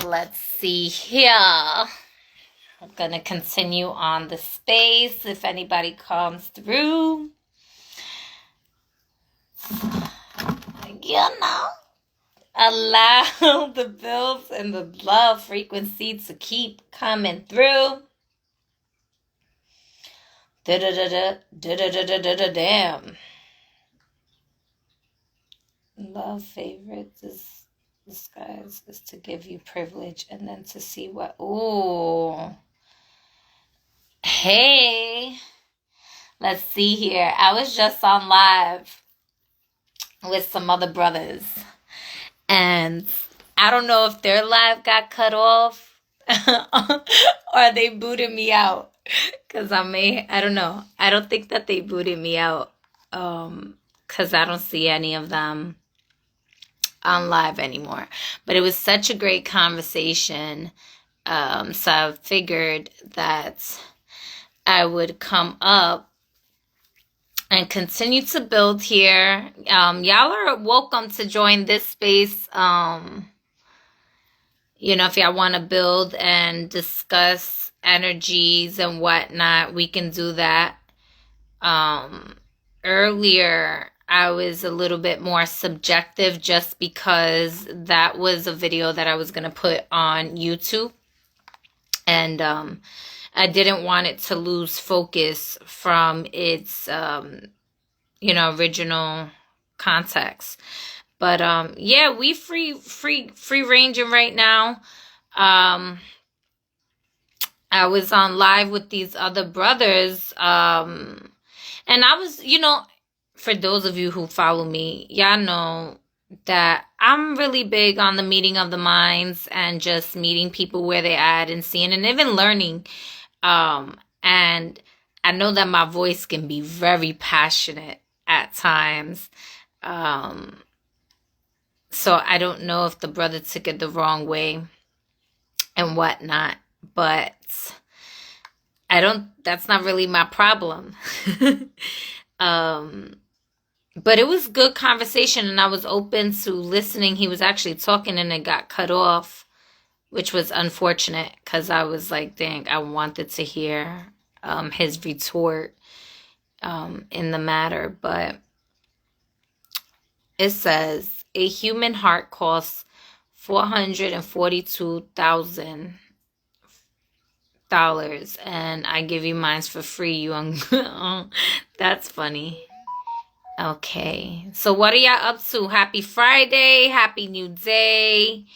Let's see here. I'm going to continue on the space if anybody comes through. Allow the bills and the love frequency to keep coming through. Damn. Love favorites is disguise is to give you privilege and then to see what. Ooh. Hey. Let's see here. I was just on live with some other brothers. And I don't know if their live got cut off or they booted me out. Because I don't know. I don't think that they booted me out. Because I don't see any of them on live anymore. But it was such a great conversation. So I figured that I would come up and continue to build here. Y'all are welcome to join this space. If y'all want to build and discuss energies and whatnot, we can do that. Earlier, I was a little bit more subjective just because that was a video that I was going to put on YouTube. And I didn't want it to lose focus from its, original context. But, we free ranging right now. I was on live with these other brothers. And I was, for those of you who follow me, y'all know that I'm really big on the meeting of the minds and just meeting people where they're at and seeing and even learning. And I know that my voice can be very passionate at times. So I don't know if the brother took it the wrong way and whatnot, but that's not really my problem. But it was good conversation and I was open to listening. He was actually talking and it got cut off, which was unfortunate because I was like, dang, I wanted to hear his retort in the matter. But it says, a human heart costs $442,000 and I give you mine for free. That's funny. Okay, so what are y'all up to? Happy Friday, happy new day.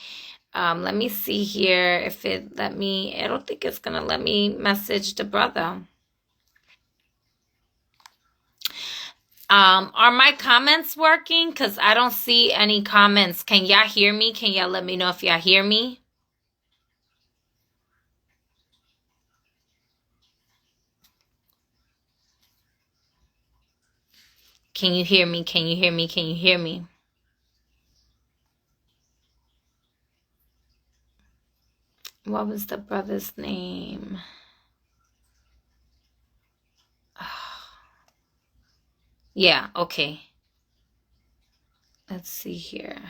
Let me see here if it let me. I don't think it's gonna let me message the brother. Are my comments working? Because I don't see any comments. Can y'all hear me? Can y'all let me know if y'all hear me? Can you hear me? Can you hear me? Can you hear me? What was the brother's name? Yeah, okay. Let's see here.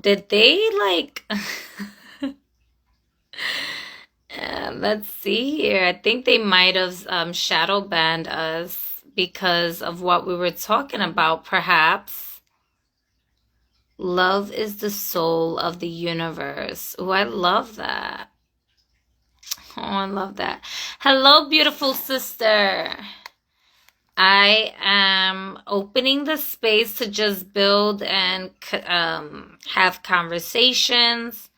Did they like let's see here. I think they might have shadow banned us because of what we were talking about, perhaps. Love is the soul of the universe. Oh, I love that. Oh, I love that. Hello, beautiful sister. I am opening the space to just build and have conversations,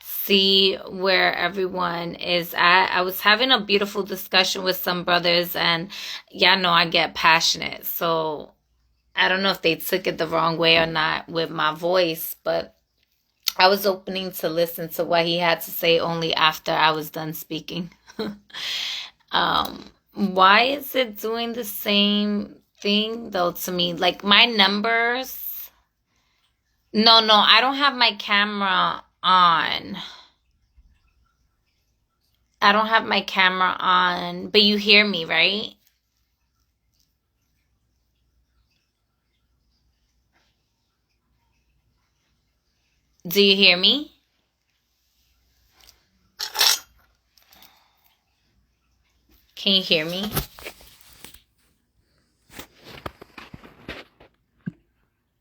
see where everyone is at. I was having a beautiful discussion with some brothers, and y'all know I get passionate. So I don't know if they took it the wrong way or not with my voice, but I was opening to listen to what he had to say only after I was done speaking. Why is it doing the same thing though to me? Like my numbers. No, no, I don't have my camera on. I don't have my camera on, but you hear me, right? Do you hear me? Can you hear me?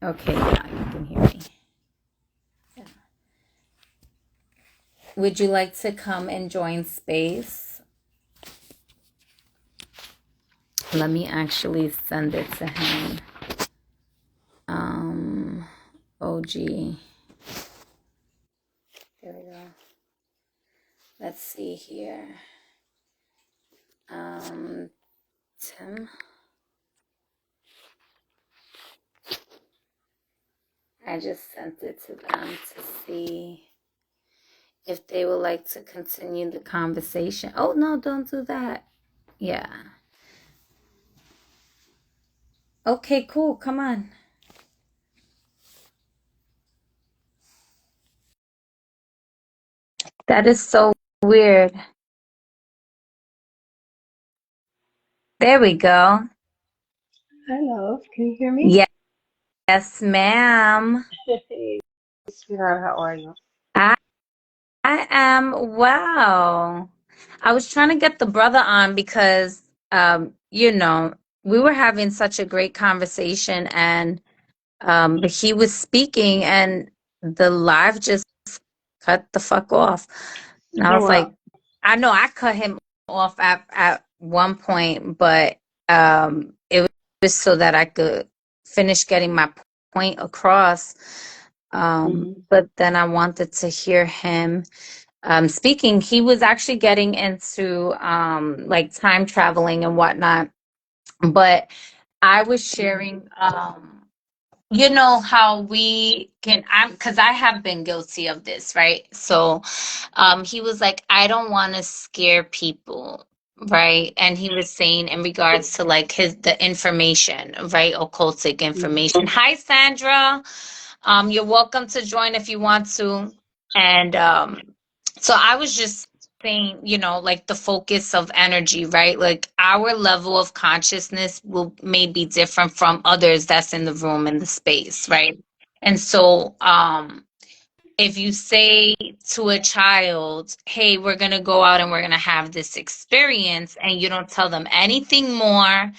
Okay, yeah, you can hear me. Yeah. Would you like to come and join space? Let me actually send it to him. OG. There we go. Let's see here. Tim. I just sent it to them to see if they would like to continue the conversation. Oh, no, don't do that. Yeah. Okay, cool. Come on. That is so weird. There we go. Hello, can you hear me? Yes, ma'am. Hey, sweetheart, how are you? I I am wow. I was trying to get the brother on because we were having such a great conversation and but he was speaking and the live just cut the fuck off. And I Oh, was wow. like, I know I cut him off at one point, but it was so that I could finish getting my point across. Hmm. But then I wanted to hear him speaking. He was actually getting into like time traveling and whatnot. But I was sharing you know how we can I'm because I have been guilty of this, right? So he was like, I don't want to scare people, right? And he was saying in regards to like the information, right? Occultic Hmm. information. Hi, Sandra. You're welcome to join if you want to. And so I was just saying, like the focus of energy, right? Like our level of consciousness may be different from others that's in the room in the space, right? And so if you say to a child, hey, we're going to go out and we're going to have this experience, and you don't tell them anything more,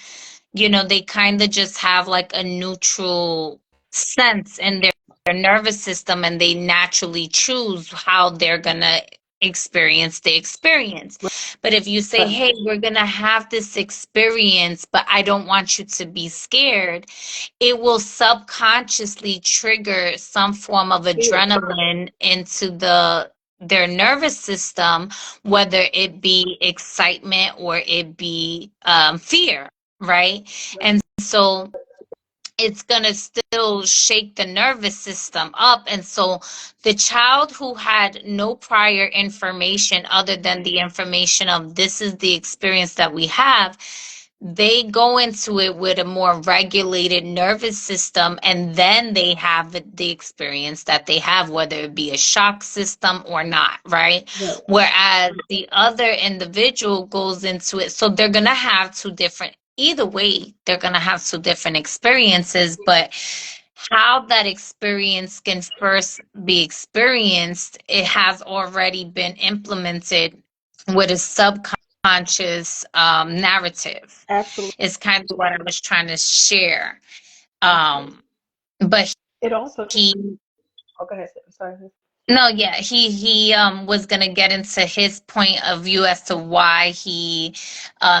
they kind of just have like a neutral sense in their nervous system, and they naturally choose how they're going to experience the experience. But if you say, Right. hey, we're going to have this experience, but I don't want you to be scared, it will subconsciously trigger some form of Fear. adrenaline into their nervous system, whether it be excitement or it be fear, right? And so it's going to still shake the nervous system up. And so the child who had no prior information other than the information of this is the experience that we have, they go into it with a more regulated nervous system, and then they have the experience that they have, whether it be a shock system or not, right? Right. Whereas the other individual goes into it, so they're going to have two different, either way, they're going to have two different experiences, but how that experience can first be experienced, it has already been implemented with a subconscious narrative. Absolutely. Is kind of what I was trying to share. But It also, he oh, go ahead. I'm sorry. no, yeah, he was gonna get into his point of view as to why he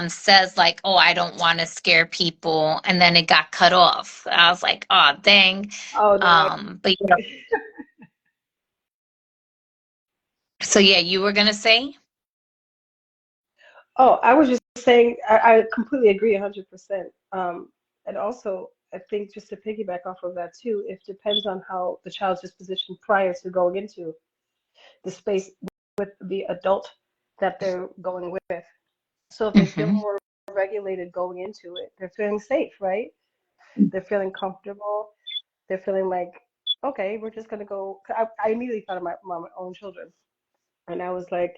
says like, oh, I don't want to scare people, and then it got cut off. I was like, oh, dang. Oh, no. But so yeah, you were gonna say? Oh, I was just saying, I completely agree 100%. And also, I think just to piggyback off of that too, it depends on how the child's disposition prior to going into the space with the adult that they're going with. So if they feel Mm-hmm. more regulated going into it. They're feeling safe, right? They're feeling comfortable. They're feeling like, okay, we're just gonna go. I immediately thought of my own children, and I was like,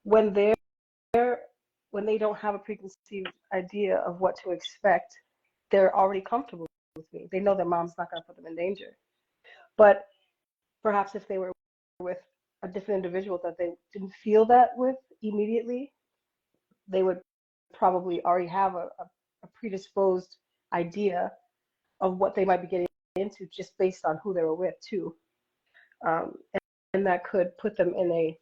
when they're when they don't have a preconceived idea of what to expect, they're already comfortable with me. They know that mom's not gonna put them in danger. But perhaps if they were with a different individual that they didn't feel that with immediately, they would probably already have a predisposed idea of what they might be getting into just based on who they were with too, um, and that could put them in a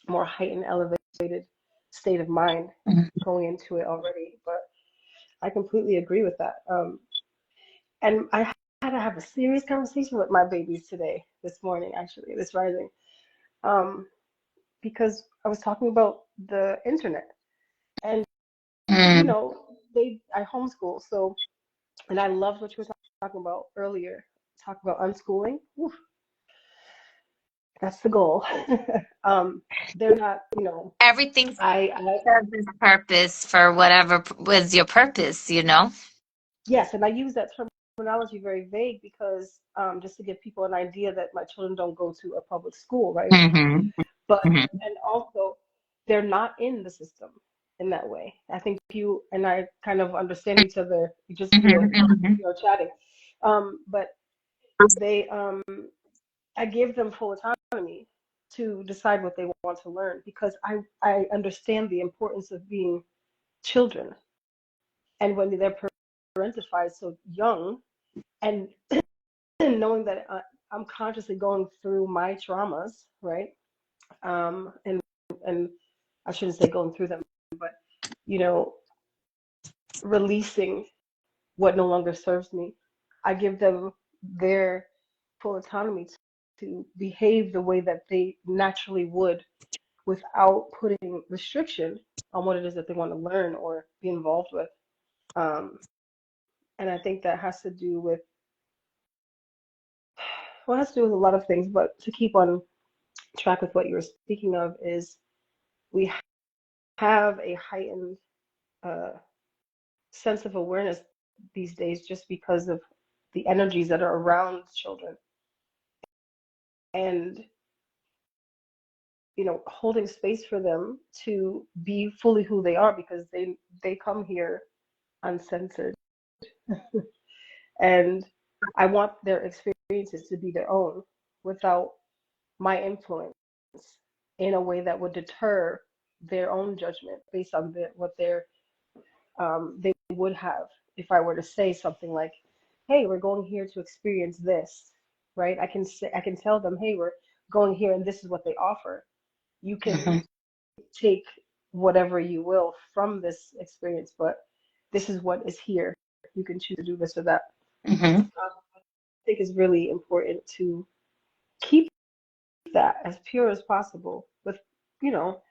more heightened, elevated state of mind going into it already. But I completely agree with that. And I had to have a serious conversation with my babies today, this morning, actually, this rising, um, because I was talking about the internet, and you Mm. know, I homeschool, so, and I loved what you were talking about earlier, talking about unschooling. Oof, that's the goal. They're not, Everything I serves its purpose for whatever was your purpose, you know? yes, and I use that terminology very vague because just to give people an idea that my children don't go to a public school, right? Mm-hmm. But Mm-hmm. and also they're not in the system in that way. I think you and I kind of understand each other just via Mm-hmm. chatting. But they I give them full autonomy to decide what they want to learn because I understand the importance of being children, and when they're parentified so young, and knowing that I'm consciously going through my traumas, right? And I shouldn't say going through them, but you know, releasing what no longer serves me. I give them their full autonomy to behave the way that they naturally would without putting restriction on what it is that they want to learn or be involved with. Um, and I think that has to do with, well, it has to do with a lot of things, but to keep on track with what you were speaking of is we have a heightened uh, sense of awareness these days just because of the energies that are around children, and holding space for them to be fully who they are because they come here uncensored, and I want their experiences to be their own without my influence in a way that would deter their own judgment based on what they would have if I were to say something like, "Hey, we're going here to experience this," right? I can tell them, "Hey, we're going here, and this is what they offer. You can Mm-hmm. take whatever you will from this experience, but this is what is here. You can choose to do this or that." Mm-hmm. I think it's really important to keep that as pure as possible. With, you know,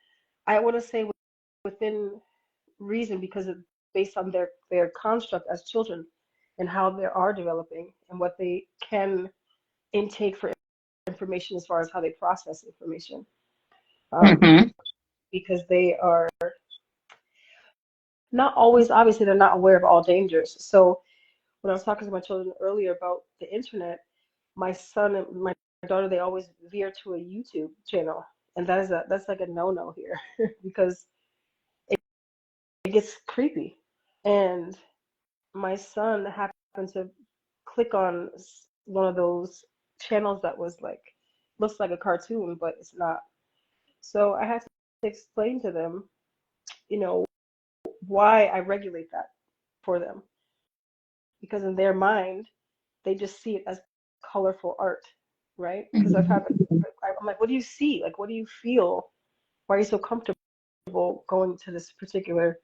I want to say within reason because it's based on their construct as children and how they are developing and what they can intake for information as far as how they process information. Um, Mm-hmm. because they are not always, obviously, they're not aware of all dangers. So when I was talking to my children earlier about the internet, my son and my daughter, they always veer to a YouTube channel, and that's like a no-no here because it gets creepy. And my son happened to click on one of those channels that was like looks like a cartoon, but it's not. So I had to explain to them, you know, why I regulate that for them because in their mind they just see it as colorful art, right? Because I'm like, what do you see? Like, what do you feel? Why are you so comfortable going to this particular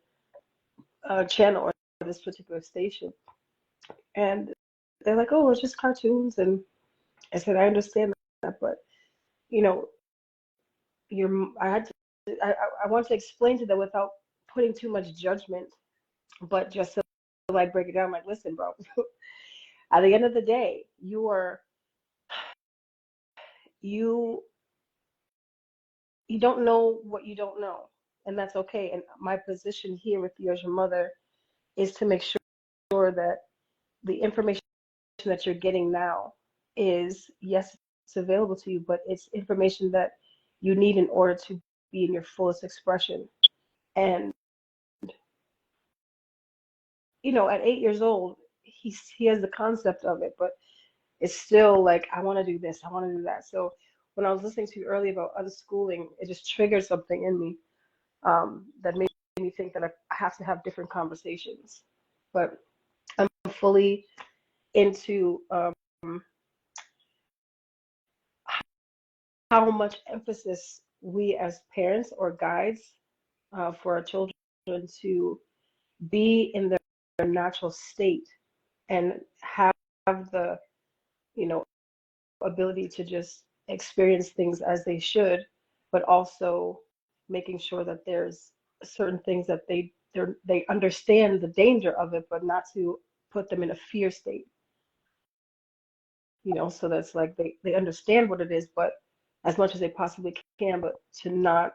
channel or this particular station? And they're like, oh, it's just cartoons. And I said, I understand that, but you know, I had to, I want to explain to them without putting too much judgment, but just to like break it down. Like, listen, bro, at the end of the day, you you don't know what you don't know. and that's okay. And my position here with you as your mother is to make sure that the information that you're getting now is, yes, it's available to you, but it's information that you need in order to be in your fullest expression. And at 8 years old, he has the concept of it, but it's still like, I want to do this, I want to do that. So when I was listening to you earlier about unschooling, it just triggered something in me, that made me think that I have to have different conversations. But I'm fully into how much emphasis we as parents or guides, for our children to be in their natural state and have the you know ability to just experience things as they should, but also making sure that there's certain things that they understand the danger of it, but not to put them in a fear state. So that's like they understand what it is, but as much as they possibly can, but to not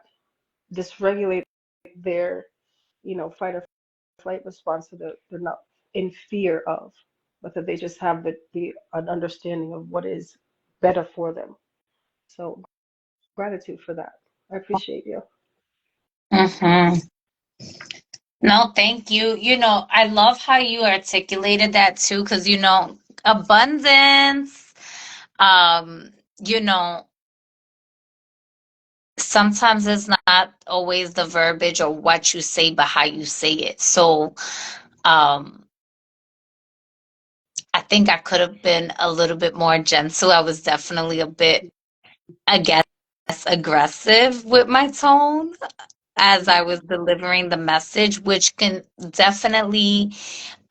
dysregulate their fight or flight response, so that they're not in fear of, but that they just have an understanding of what is better for them. So gratitude for that. I appreciate you. Mm-hmm. No, thank you. I love how you articulated that too, because abundance, um, you know, sometimes it's not always the verbiage or what you say, but how you say it. So, um, I think I could have been a little bit more gentle. I was definitely a bit, I guess, aggressive with my tone as I was delivering the message, which can definitely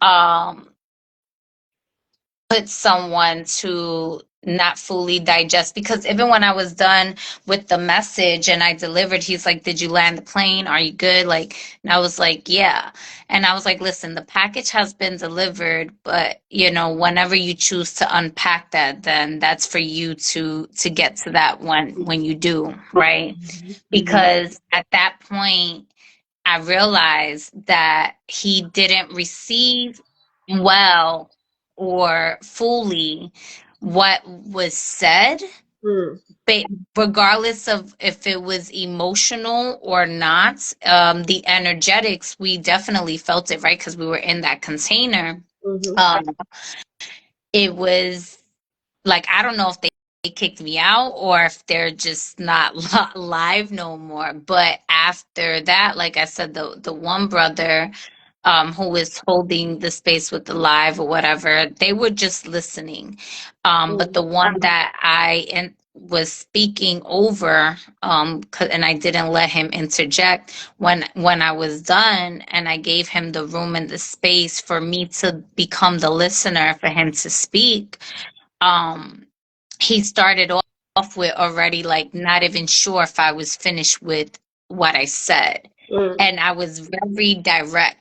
um put someone to not fully digest, because even when I was done with the message and I delivered, he's like, "Did you land the plane? Are you good?" Like, and I was like, "Yeah." And I was like, "Listen, the package has been delivered, but whenever you choose to unpack that, then that's for you to get to that when you do, right?" Mm-hmm. Because at that point I realized that he didn't receive well or fully what was said, Mm, but regardless of if it was emotional or not, the energetics, we definitely felt it, right? Because we were in that container. mm-hmm. Um, it was like, I don't know if they kicked me out or if they're just not live no more. But after that, like I said, the one brother who was holding the space with the live or whatever, they were just listening. But Mm, the one that was speaking over, and I didn't let him interject when I was done, and I gave him the room and the space for me to become the listener for him to speak. um he started off with already like not even sure if I was finished with what I said. mm, And I was very direct.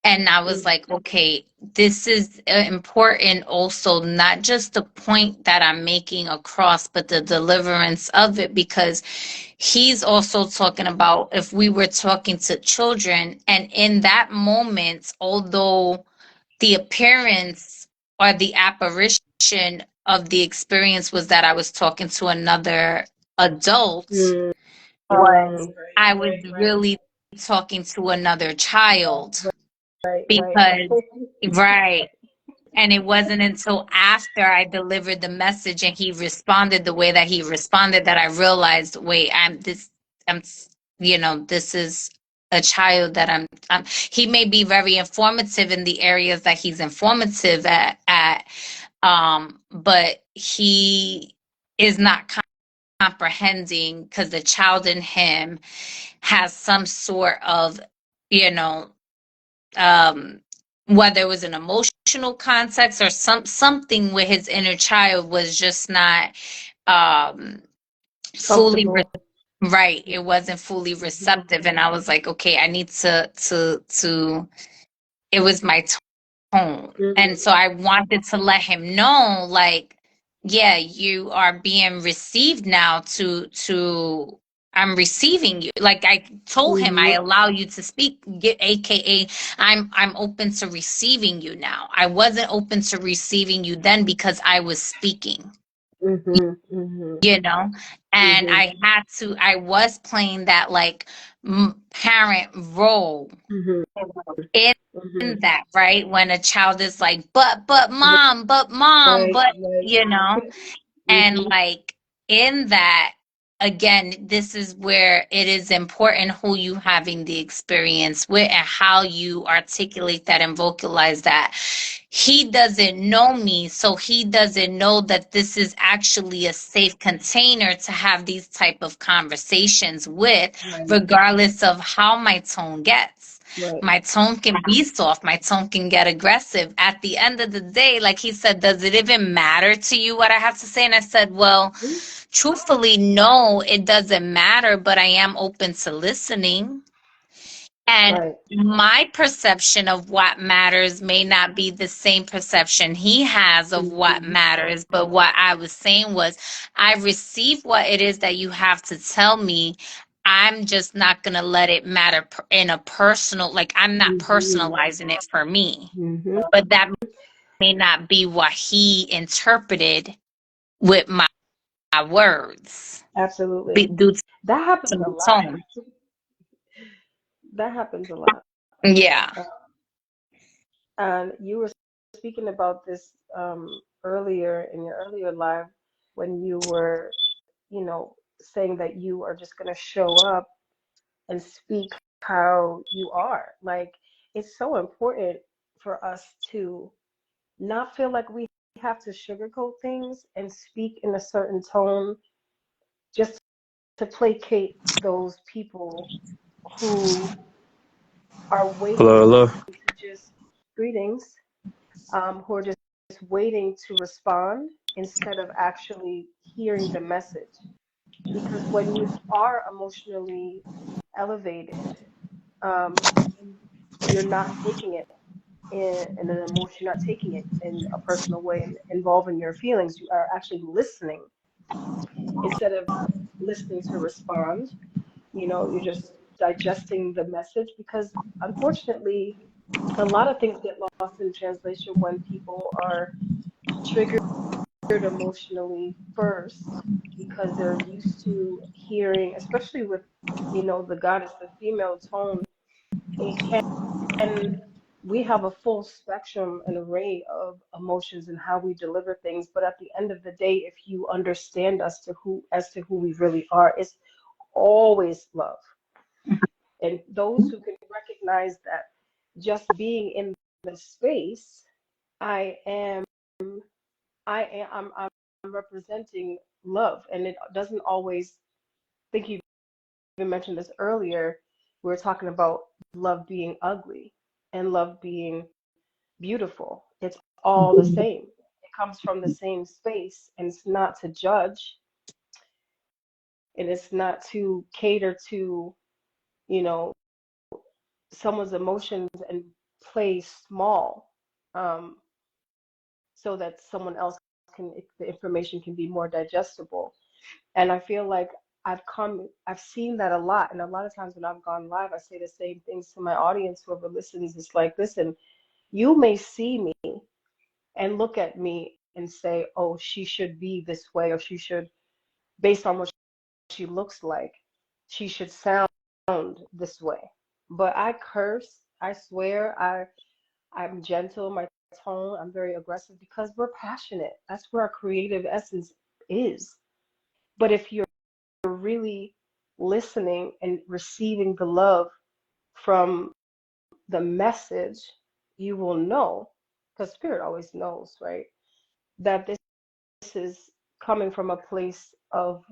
And I was mm, like, okay, this is important also, not just the point that I'm making across, but the deliverance of it, because he's also talking about if we were talking to children. And in that moment, although the appearance or the apparition of the experience was that I was talking to another adult, mm, was right, I was really talking to another child. right, right. Because, right. And it wasn't until after I delivered the message and he responded the way that he responded that I realized, wait, I'm, this is a child that he may be very informative in the areas that he's informative at, but he is not comprehending, because the child in him has some sort of, you know, um, whether it was an emotional context or something with his inner child was just not um, fully Comfortable. right. It wasn't fully receptive, and I was like, okay, I need to. It was my tone, and Mm, so I wanted to let him know, like, yeah, you are being received now to I'm receiving you. Like I told him, I Mhm. allow you to speak, get AKA I'm open to receiving you now. I wasn't open to receiving you then because I was speaking, Mhm. Mhm. you know? And Mhm. I was playing that like parent role Mhm. in Mhm. that, right? When a child is like, but mom, Right. but, Right. you know? And Mhm. like in that, again, this is where it is important who you having the experience with and how you articulate that and vocalize that. He doesn't know me, so he doesn't know that this is actually a safe container to have these type of conversations with, Right. regardless of how my tone gets. Right. My tone can be soft. My tone can get aggressive. At the end of the day, like he said, does it even matter to you what I have to say? And I said, well, Mhm. truthfully, no, it doesn't matter, but I am open to listening. And Right. my perception of what matters may not be the same perception he has of what Mhm. matters. But what I was saying was, I receive what it is that you have to tell me. I'm just not going to let it matter in a personal, like, I'm not Mhm. personalizing it for me. Mhm. But that may not be what he interpreted with my words Absolutely. due That to happens a the lot. tone. That happens a lot. Yeah. Uh, and you were speaking about this earlier in your earlier live when you were, saying that you are just going to show up and speak how you are. Like, it's so important for us to not feel like we have to sugarcoat things and speak in a certain tone just to placate those people who are Hello, waiting hello. to just greetings, who are just waiting to respond instead of actually hearing the message. Because when you are emotionally elevated, and you're not taking it in an emotion, you're not taking it in a personal way and involving your feelings, you are actually listening instead of listening to respond. You're just digesting the message because unfortunately, a lot of things get lost in translation when people are triggered emotionally first because they're used to hearing, especially with, the goddess, the female tone. It can, we have a full spectrum and array of emotions and how we deliver things, but at the end of the day, if you understand us to who as to who we really are, it's always love. And those who can recognize that just being in the space, I am, I'm representing love, and it doesn't always. I think you even mentioned this earlier. We were talking about love being ugly and love being beautiful. It's all the same. It comes from the same space, and it's not to judge, and it's not to cater to, you know, someone's emotions and play small, um, so that someone else can, the information can be more digestible. And I feel like I've seen that a lot. And a lot of times when I've gone live, I say the same things to my audience, whoever listens. It's like, listen, you may see me and look at me and say, oh, she should be this way, or she should, based on what she looks like, she should sound this way. But I curse, I swear, I'm gentle, my tone, I'm very aggressive because we're passionate. That's where our creative essence is. But if you're really listening and receiving the love from the message, you will know, because spirit always knows, right? That this is coming from a place of,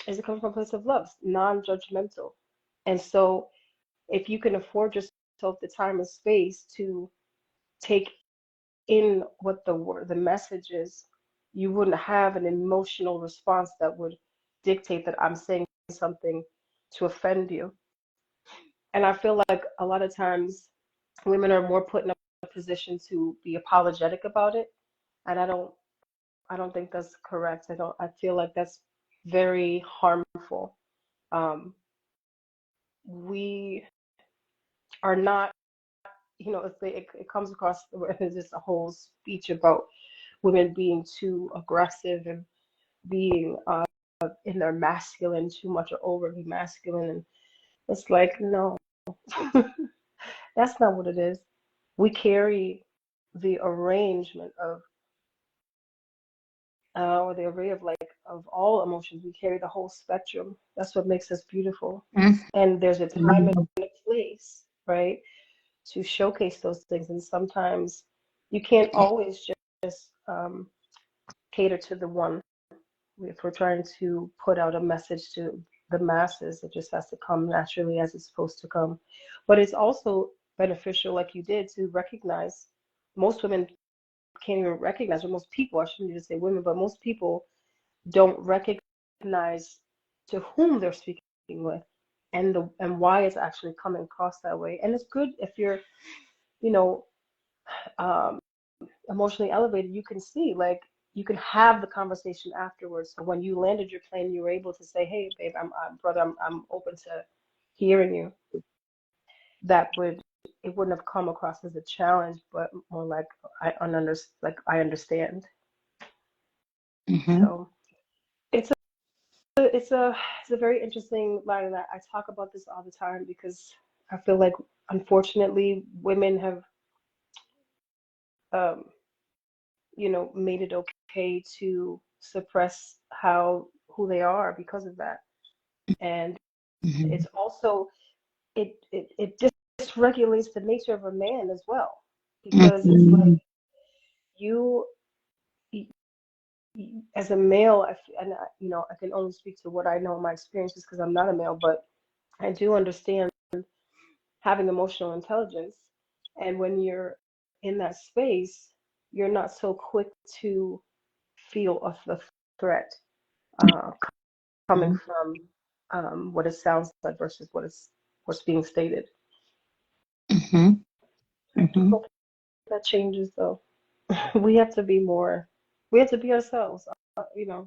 is it coming from a place of love, non-judgmental. And so if you can afford yourself the time and space to take in what the message is, you wouldn't have an emotional response that would dictate that I'm saying something to offend you. And I feel like a lot of times women are more put in a position to be apologetic about it, and I don't think that's correct. I feel like that's very harmful. Um, we are not, it comes across where there's just a whole speech about women being too aggressive and being in their masculine too much or overly masculine. And it's like, no, that's not what it is. We carry the arrangement of, or the array of like, of all emotions. We carry the whole spectrum. That's what makes us beautiful. And there's a time and a place, right, to showcase those things. And sometimes you can't always just cater to the one. If we're trying to put out a message to the masses, it just has to come naturally as it's supposed to come. But it's also beneficial, like you did, to recognize. Most women can't even recognize, or most people, I shouldn't even say women, but most people don't recognize to whom they're speaking with, and why it's actually coming across that way. And it's good if you're, you know, um, emotionally elevated. You can see, like, you can have the conversation afterwards. So when you landed your plane, you were able to say, "Hey, babe, brother, I'm open to hearing you." That would It wouldn't have come across as a challenge, but more like I understand. Mm-hmm. So it's it's a it's a very interesting line, and I talk about this all the time because I feel like, unfortunately, women have um, made it okay to suppress who they are because of that. And Mm-hmm. it's also, it dysregulates the nature of a man as well, because it's like, you, as a male, I can only speak to what I know in my experiences because I'm not a male, but I do understand having emotional intelligence. And when you're in that space, you're not so quick to feel of the threat uh, coming from what it sounds like versus what's being stated. Mm-hmm. I do Mm-hmm. hope that changes, though. We have to be more. We have to be ourselves.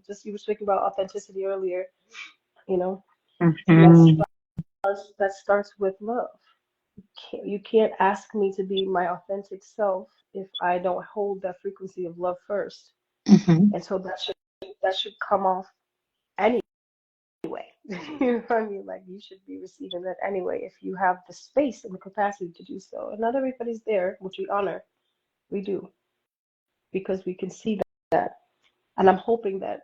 Just you were speaking about authenticity earlier. You know, and Mm-hmm. that starts with love. You can't ask me to be my authentic self if I don't hold that frequency of love first. Mm-hmm. And so that should come off anyway. You know what I mean? Like, you should be receiving that anyway if you have the space and the capacity to do so. And not everybody's there, which we honor. We do, because we can see that. And I'm hoping that,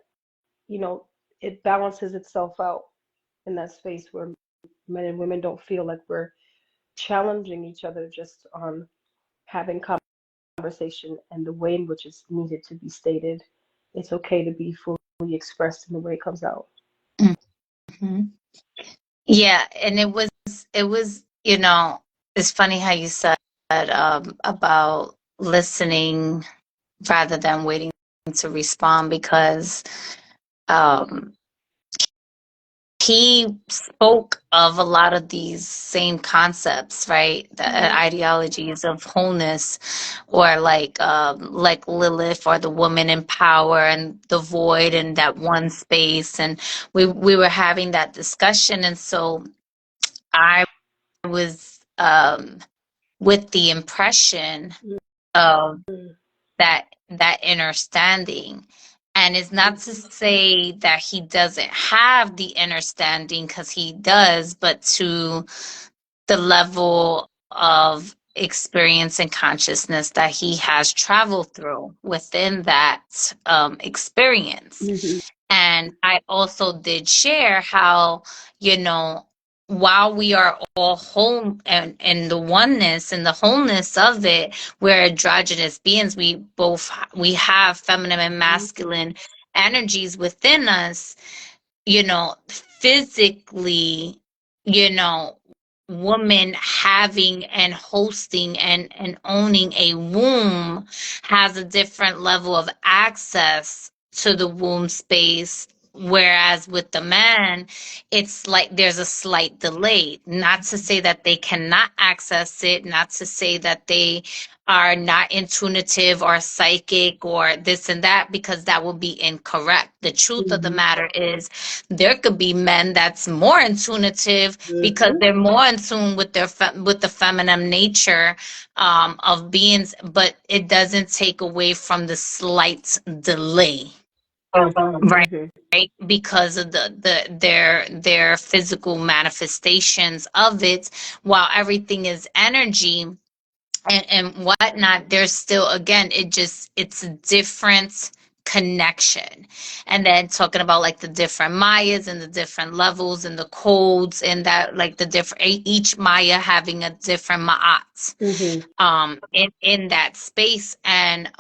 you know, it balances itself out in that space where men and women don't feel like we're challenging each other just on having conversation and the way in which it's needed to be stated. It's okay to be fully expressed in the way it comes out. Mm-hmm. Yeah, and it was, it's funny how you said about listening rather than waiting to respond, because um he spoke of a lot of these same concepts, right? The Mm-hmm. ideologies of wholeness, or like Lilith, or the woman in power, and the void, and that one space. And we were having that discussion, and so I was with the impression of that understanding. And it's not to Mm-hmm. say that he doesn't have the understanding, because he does, but to the level of experience and consciousness that he has traveled through within that experience. Mm-hmm. And I also did share how, you know, while we are all whole, and the oneness and the wholeness of it, we're androgynous beings. We have feminine and masculine energies within us, physically, you know, woman having and hosting and owning a womb has a different level of access to the womb space Whereas with the man, it's like there's a slight delay. Not to say that they cannot access it, not to say that they are not intuitive or psychic or this and that, because that will be incorrect. The truth of the Mm-hmm. matter is there could be men that's more intuitive because Mm-hmm. they're more in tune with their with the feminine nature of beings, but it doesn't take away from the slight delay, right? Mm-hmm. Right, because of their physical manifestations of it, while everything is energy and whatnot, there's still, again, it's a different connection. And then talking about like the different mayas and the different levels and the codes, and that like the different, each maya having a different ma'at Mm-hmm. in that space. And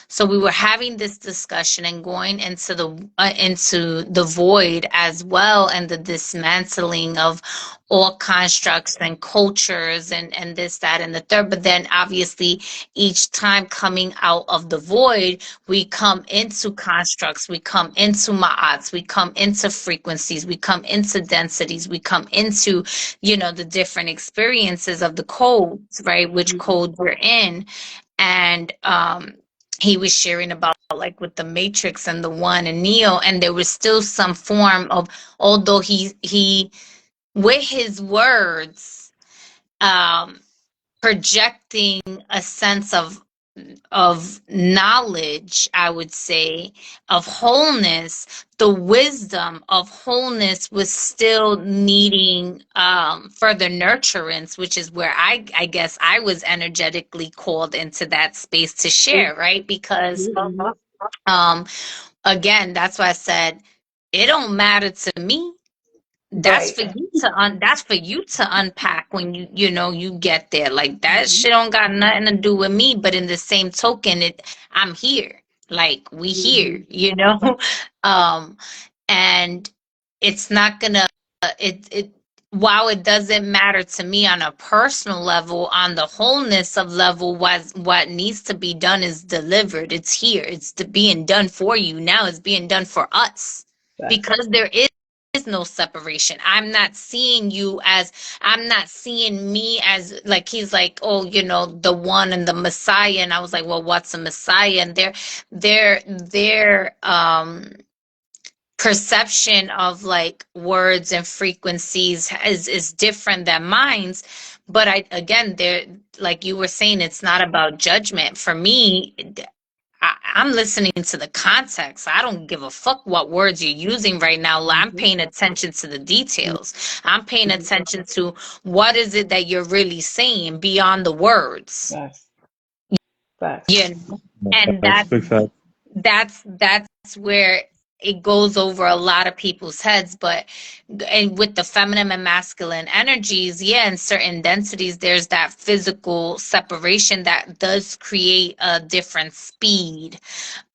so we were having this discussion and going into the void as well, and the dismantling of all constructs and cultures and this, that, and the third. But then obviously each time coming out of the void, we come into constructs, we come into ma'ats, we come into frequencies, we come into densities, we come into, the different experiences of the codes, right? Which code we're in. And he was sharing about like with the Matrix and the One and Neo, and there was still some form of, although he with his words, um, projecting a sense of knowledge, I would say, of wholeness. The wisdom of wholeness was still needing further nurturance, which is where I guess I was energetically called into that space to share, right? Because um, again, that's why I said it don't matter to me. That's Right. for you to that's for you to unpack when you get there. Like that Mm-hmm. shit don't got nothing to do with me. But in the same token, I'm here. Like we Mm-hmm. here. Um, and it's not gonna it while it doesn't matter to me on a personal level, on the wholeness of level, what needs to be done is delivered. It's here. It's being done for you now. It's being done for us, Facts. because there is no separation. I'm not seeing me as, like, he's like, oh, the one and the Messiah. And I was like, well, what's a Messiah? And their perception of like words and frequencies is different than mine's. But again, there, like you were saying, it's not about judgment. For me, I'm listening to the context. I don't give a fuck what words you're using right now. I'm Mm-hmm. paying attention to the details. I'm paying attention to what is it that you're really saying beyond the words. Facts. Facts. You know? And Facts, big facts. that's where it goes over a lot of people's heads. But and with the feminine and masculine energies, yeah, in certain densities, there's that physical separation that does create a different speed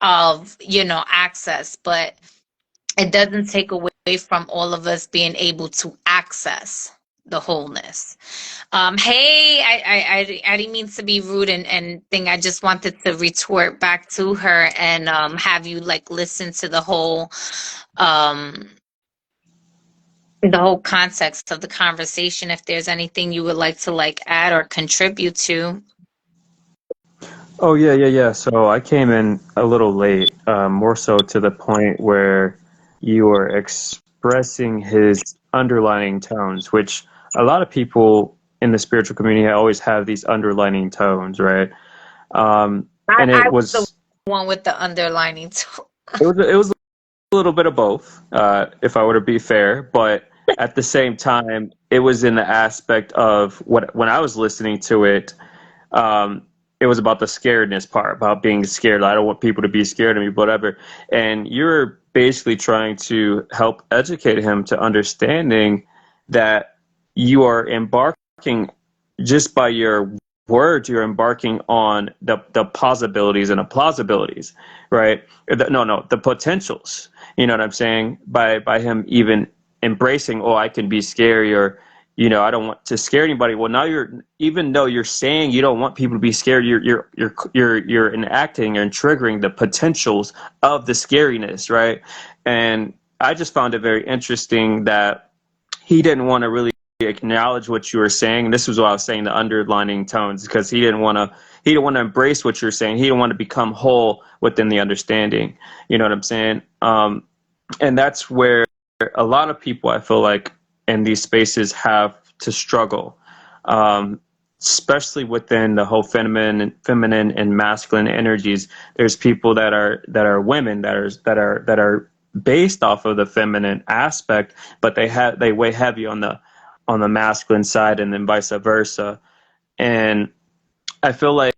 of access, but it doesn't take away from all of us being able to access the wholeness. Hey, I didn't mean to be rude and thing. I just wanted to retort back to her and have you like listen to um the whole context of the conversation. If there's anything you would like to like add or contribute to. Oh, yeah, yeah, yeah. So I came in a little late, more so to the point where you were expressing his underlining tones, which a lot of people in the spiritual community always have these underlining tones, right? And I it was the was one with the underlining tone. it was a little bit of both, if I were to be fair, but at the same time, it was in the aspect of when I was listening to it. Um, it was about the scaredness part, about being scared. I don't want people to be scared of me, whatever. And you're basically trying to help educate him to understanding that you are embarking, just by your words, you're embarking on the possibilities and the plausibilities, right? No, the potentials. You know what I'm saying? By him even embracing, oh, I can be scary, or I don't want to scare anybody. Well, now even though you're saying you don't want people to be scared, you're enacting and triggering the potentials of the scariness, right? And I just found it very interesting that he didn't want to really acknowledge what you were saying. This was what I was saying, the underlining tones, because he didn't want to embrace what you're saying. He didn't want to become whole within the understanding. You know what I'm saying? And that's where a lot of people, I feel like, in these spaces have to struggle, especially within the whole feminine and masculine energies. There's people that are women that are based off of the feminine aspect, but they weigh heavy on the masculine side, and then vice versa. And I feel like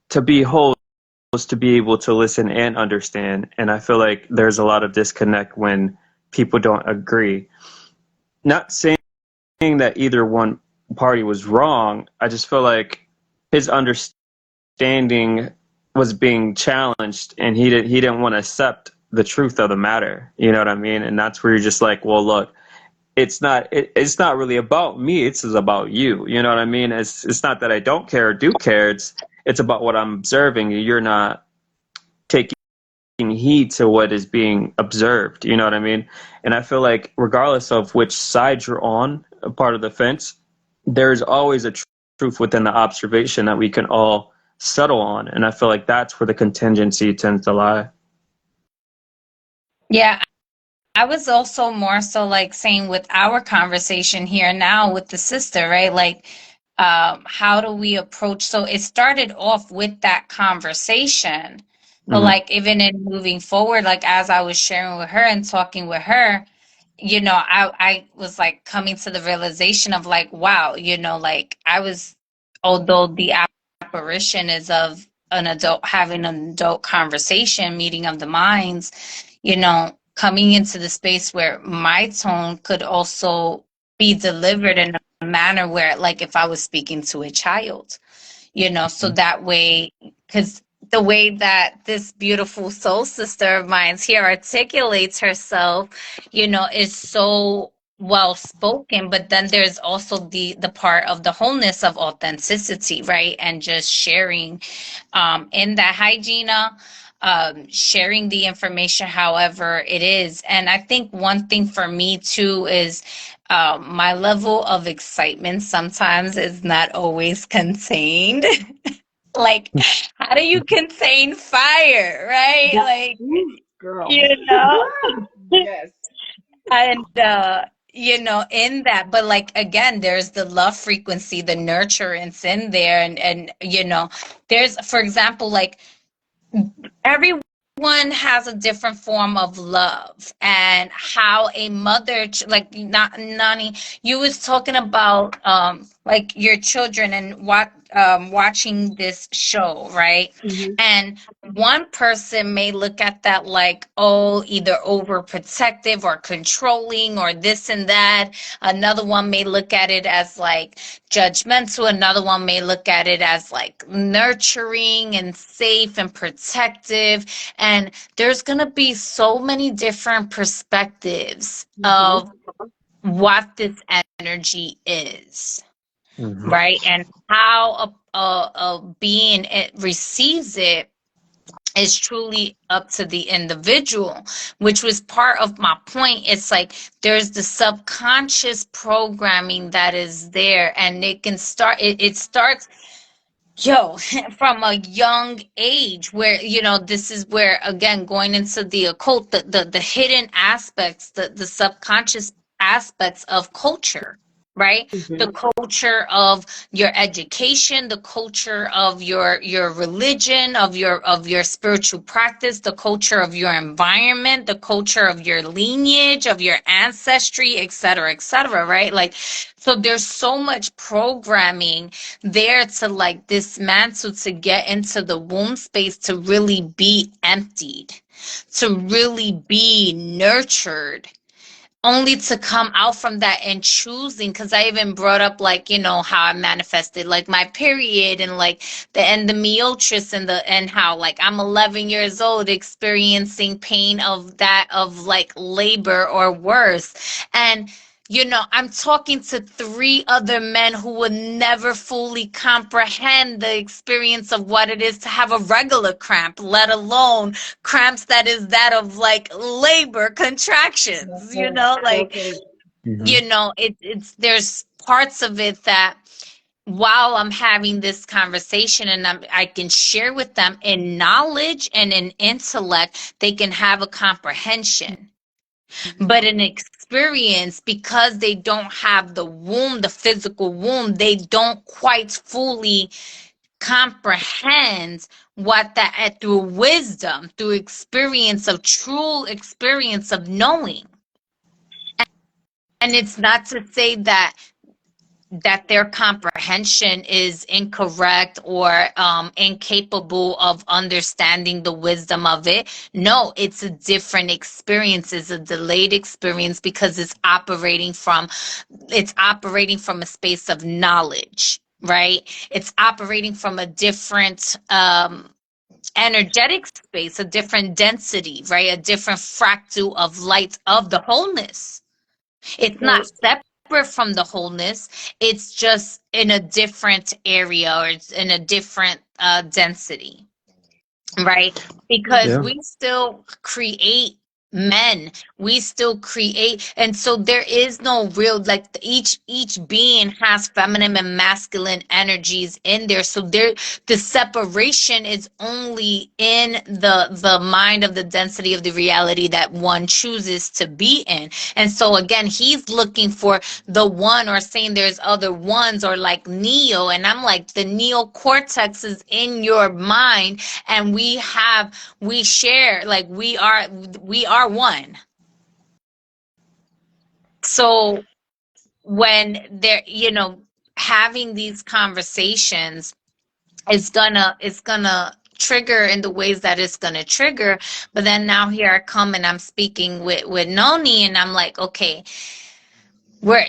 to be whole is to be able to listen and understand. And I feel like there's a lot of disconnect when people don't agree. Not saying that either one party was wrong. I just feel like his understanding was being challenged, and he didn't want to accept the truth of the matter. You know what I mean? And that's where you're just like, well, look, it's not really about me. It's about you. You know what I mean? It's not that I don't care or do care. It's about what I'm observing. You're not taking heed to what is being observed. You know what I mean? And I feel like regardless of which side you're on, a part of the fence, there's always a truth within the observation that we can all settle on. And I feel like that's where the contingency tends to lie. Yeah, I was also more so like saying with our conversation here now with the sister, right? Like, how do we approach? So it started off with that conversation, but Mm-hmm. like even in moving forward, like as I was sharing with her and talking with her, I was like coming to the realization of like, wow, like I was, although the apparition is of an adult having an adult conversation, meeting of the minds, coming into the space where my tone could also be delivered in a manner where, like, if I was speaking to a child, so that way, because the way that this beautiful soul sister of mine here articulates herself, is so well spoken. But then there's also the part of the wholeness of authenticity, right? And just sharing in that hygiene, sharing the information however it is. And I think one thing for me too is my level of excitement sometimes is not always contained. Like, how do you contain fire, right? Yeah. Like, Ooh, girl. you know, Yes. and in that, but like again, there's the love frequency, the nurturance in there, and there's, for example, like everyone has a different form of love, and how a mother like not Nani, you was talking about like your children and what watching this show, right? Hmm. And one person may look at that like, oh, either overprotective or controlling or this and that. Another one may look at it as like judgmental. Another one may look at it as like nurturing and safe and protective. And there's going to be so many different perspectives Hmm. of what this energy is, Mm-hmm. right? And how a being it receives it is truly up to the individual, which was part of my point. It's like there's the subconscious programming that is there, and it can start, it starts, from a young age, where this is where, again, going into the occult, the hidden aspects, the subconscious aspects of culture, right? Hmm. The culture of your education, the culture of your religion, of your spiritual practice, the culture of your environment, the culture of your lineage, of your ancestry, et cetera, right? Like, so there's so much programming there to like dismantle, to get into the womb space, to really be emptied, to really be nurtured, only to come out from that and choosing. Because I even brought up like, how I manifested like my period, and like the endometriosis, and how like I'm 11 years old experiencing pain of that, of like labor or worse. And I'm talking to 3 other men who would never fully comprehend the experience of what it is to have a regular cramp, let alone cramps that is that of like labor contractions, Okay. like, Okay. it's there's parts of it that while I'm having this conversation and I can share with them in knowledge and in intellect, they can have a comprehension. But an experience, because they don't have the womb, the physical womb, they don't quite fully comprehend what that through wisdom, through experience of true experience of knowing. And it's not to say that their comprehension is incorrect or incapable of understanding the wisdom of it. No, it's a different experience. It's a delayed experience because it's operating from a space of knowledge, right? It's operating from a different energetic space, a different density, right? A different fractal of light of the wholeness. It's not Right. separate from the wholeness. It's just in a different area, or it's in a different density, right? Because Yeah. we still create men, we still create, and so there is no real, like, each being has feminine and masculine energies in there. So the separation is only in the mind of the density of the reality that one chooses to be in. And so again, he's looking for the one, or saying there's other ones, or like Neo, and I'm like, the neocortex is in your mind, and we share, like, we are one. So when they're, having these conversations, is gonna trigger in the ways that it's gonna trigger. But then now here I come and I'm speaking with Noni, and I'm like, okay, where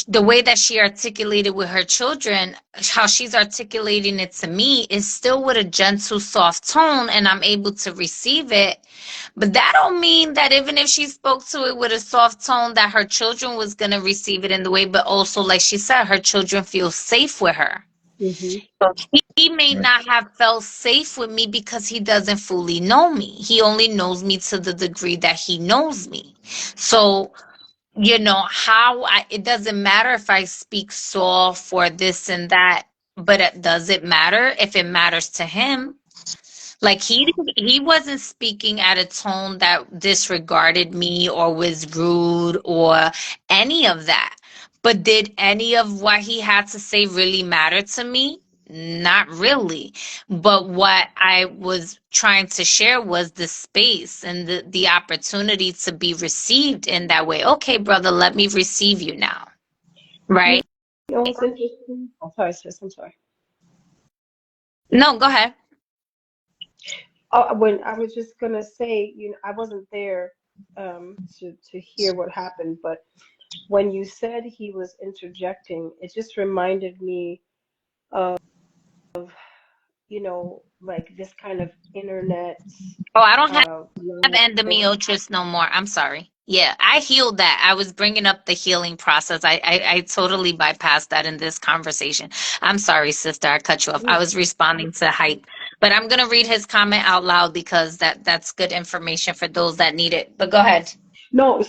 the way that she articulated with her children, how she's articulating it to me is still with a gentle, soft tone, and I'm able to receive it. But that don't mean that even if she spoke to it with a soft tone, that her children was gonna receive it in the way. But also, like she said, her children feel safe with her. Mm-hmm. So he may not have felt safe with me because he doesn't fully know me. He only knows me to the degree that he knows me. So it doesn't matter if I speak soft for this and that, but does it matter if it matters to him? Like, he wasn't speaking at a tone that disregarded me or was rude or any of that. But did any of what he had to say really matter to me? Not really. But what I was trying to share was the space and the opportunity to be received in that way. Okay, brother, let me receive you now. You Right? know what's interesting? Oh, sorry, sis. I'm sorry. No, go ahead. Oh, when I was just gonna say, I wasn't there to hear what happened, but when you said he was interjecting, it just reminded me of, like this kind of internet Oh, I don't have live. endometriosis no more. I'm sorry. Yeah, I healed that. I was bringing up the healing process. I totally bypassed that in this conversation. I'm sorry, sister. I cut you off. I was responding to hype, but I'm gonna read his comment out loud because that's good information for those that need it. But go ahead. No,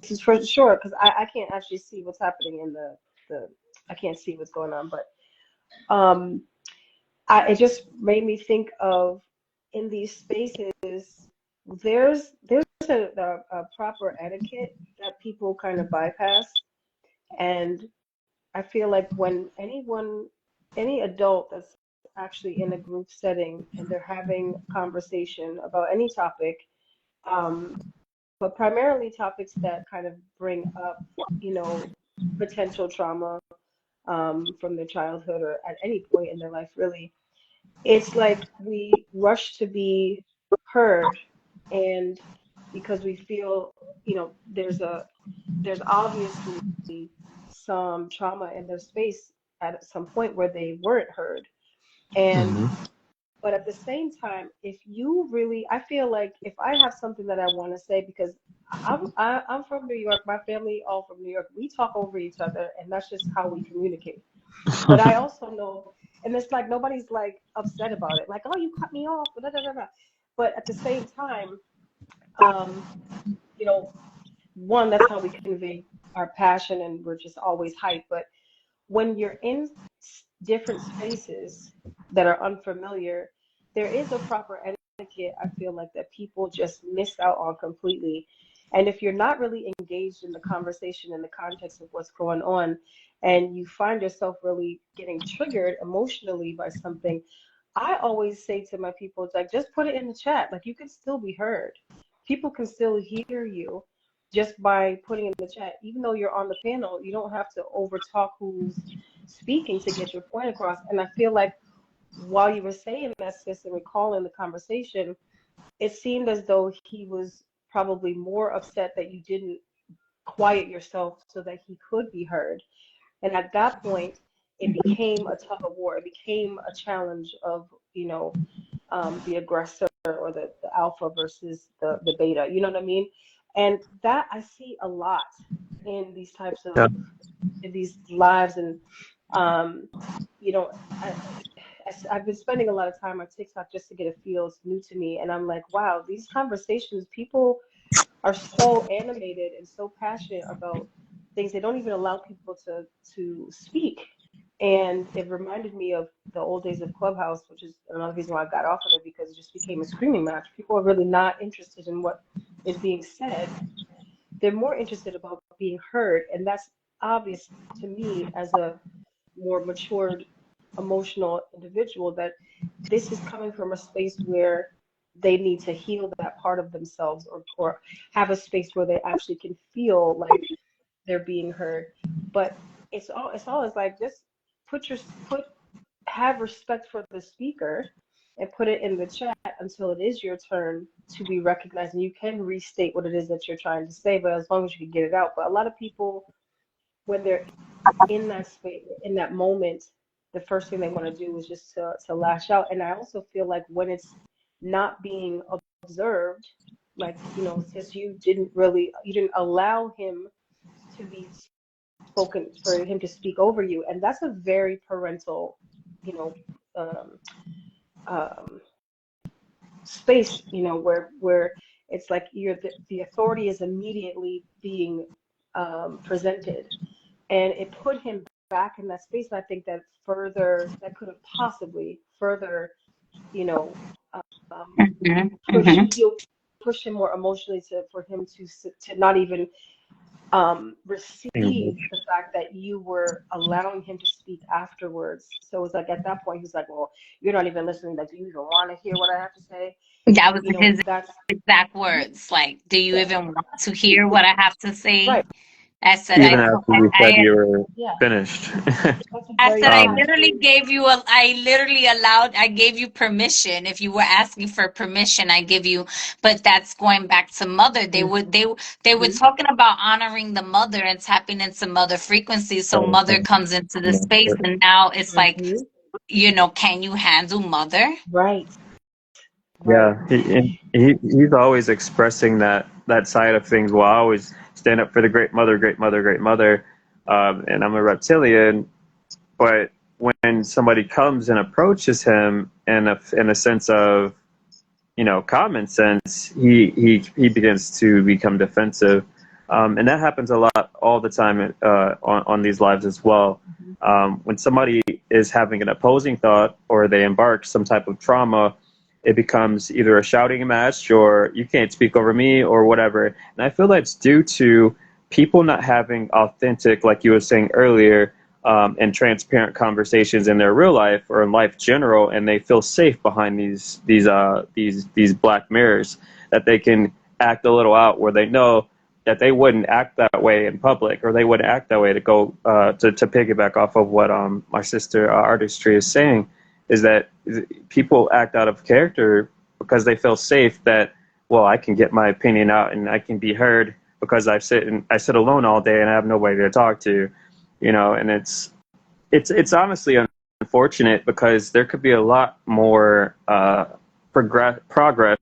this is for sure because I can't actually see what's happening in the I can't see what's going on, but um it just made me think of, in these spaces, there's a proper etiquette that people kind of bypass, and I feel like when any adult that's actually in a group setting and they're having conversation about any topic, um, but primarily topics that kind of bring up, you know, potential trauma from their childhood or at any point in their life, really, it's like we rush to be heard, and because we feel, there's obviously some trauma in their space at some point where they weren't heard. And Mm-hmm. but at the same time, if you really, I feel like if I have something that I want to say, because I'm from New York. My family all from New York. We talk over each other, and that's just how we communicate. But I also know, and it's like nobody's like upset about it. Like, oh, you cut me off. Da, da, da, da. But at the same time, um, you know, one, that's how we convey our passion, and we're just always hyped. But when you're in different spaces that are unfamiliar, there is a proper etiquette, I feel like, that people just miss out on completely. And if you're not really engaged in the conversation in the context of what's going on, and you find yourself really getting triggered emotionally by something, I always say to my people, it's like, just put it in the chat. Like, you can still be heard. People can still hear you just by putting in the chat. Even though you're on the panel, you don't have to overtalk who's speaking to get your point across. And I feel like while you were saying that, sis, and recalling the conversation, it seemed as though he was probably more upset that you didn't quiet yourself so that he could be heard. And at that point, it became a tug of war. It became a challenge of, the aggressor or the alpha versus the beta. You know what I mean? And that I see a lot in these types Yeah. of in these lives. And um, you know, I, I've been spending a lot of time on TikTok just to get a feel. It's new to me, and I'm like, wow, these conversations, people are so animated and so passionate about things. They don't even allow people to speak. And it reminded me of the old days of Clubhouse, which is another reason why I got off of it, because it just became a screaming match. People are really not interested in what is being said. They're more interested about being heard, and that's obvious to me as a more matured, emotional individual, that this is coming from a space where they need to heal that part of themselves, or have a space where they actually can feel like they're being heard. But it's like, just put your put have respect for the speaker and put it in the chat until it is your turn to be recognized, and you can restate what it is that you're trying to say, but as long as you can get it out. But a lot of people, when they're in that space, in that moment, the first thing they want to do is just to lash out. And I also feel like when it's not being observed, like, since you didn't allow him to be spoken, for him to speak over you. And that's a very parental, you know, um, um, space, where it's like the authority is immediately being presented, and it put him back in that space. And I think that could have possibly further, you know, um, push Mm-hmm. he'll push him more emotionally, for him to not even receive the fact that you were allowing him to speak afterwards. So it's like, at that point he's like, well, you're not even listening. Like, do you even want to hear what I have to say? That was his That's exact yeah, words. Like, do you yeah, even want to hear what I have to say? right. I said, Even after you said you were Yeah, finished. that's a I very said, um, passionate. I gave you permission. If you were asking for permission, I give you, but that's going back to mother. They were Mhm. talking about honoring the mother and tapping into mother frequency. So mother comes into the space, and now it's like, Mhm. can you handle mother? Right, right. yeah, he's always expressing that side of things. Well, I always stand up for the great mother, great mother, great mother, and I'm a reptilian. But when somebody comes and approaches him in a sense of, common sense, he begins to become defensive, and that happens a lot all the time on these lives as well. Mhm. When somebody is having an opposing thought or they embark some type of trauma, it becomes either a shouting match or you can't speak over me or whatever. And I feel that's due to people not having authentic, like you were saying earlier, and transparent conversations in their real life or in life general, and they feel safe behind these black mirrors, that they can act a little out where they know that they wouldn't act that way in public, or they wouldn't act that way. To go to piggyback off of what my sister Artistry is saying, is that people act out of character because they feel safe that, well, I can get my opinion out and I can be heard because I sit alone all day and I have nobody to talk to, and it's honestly unfortunate because there could be a lot more progress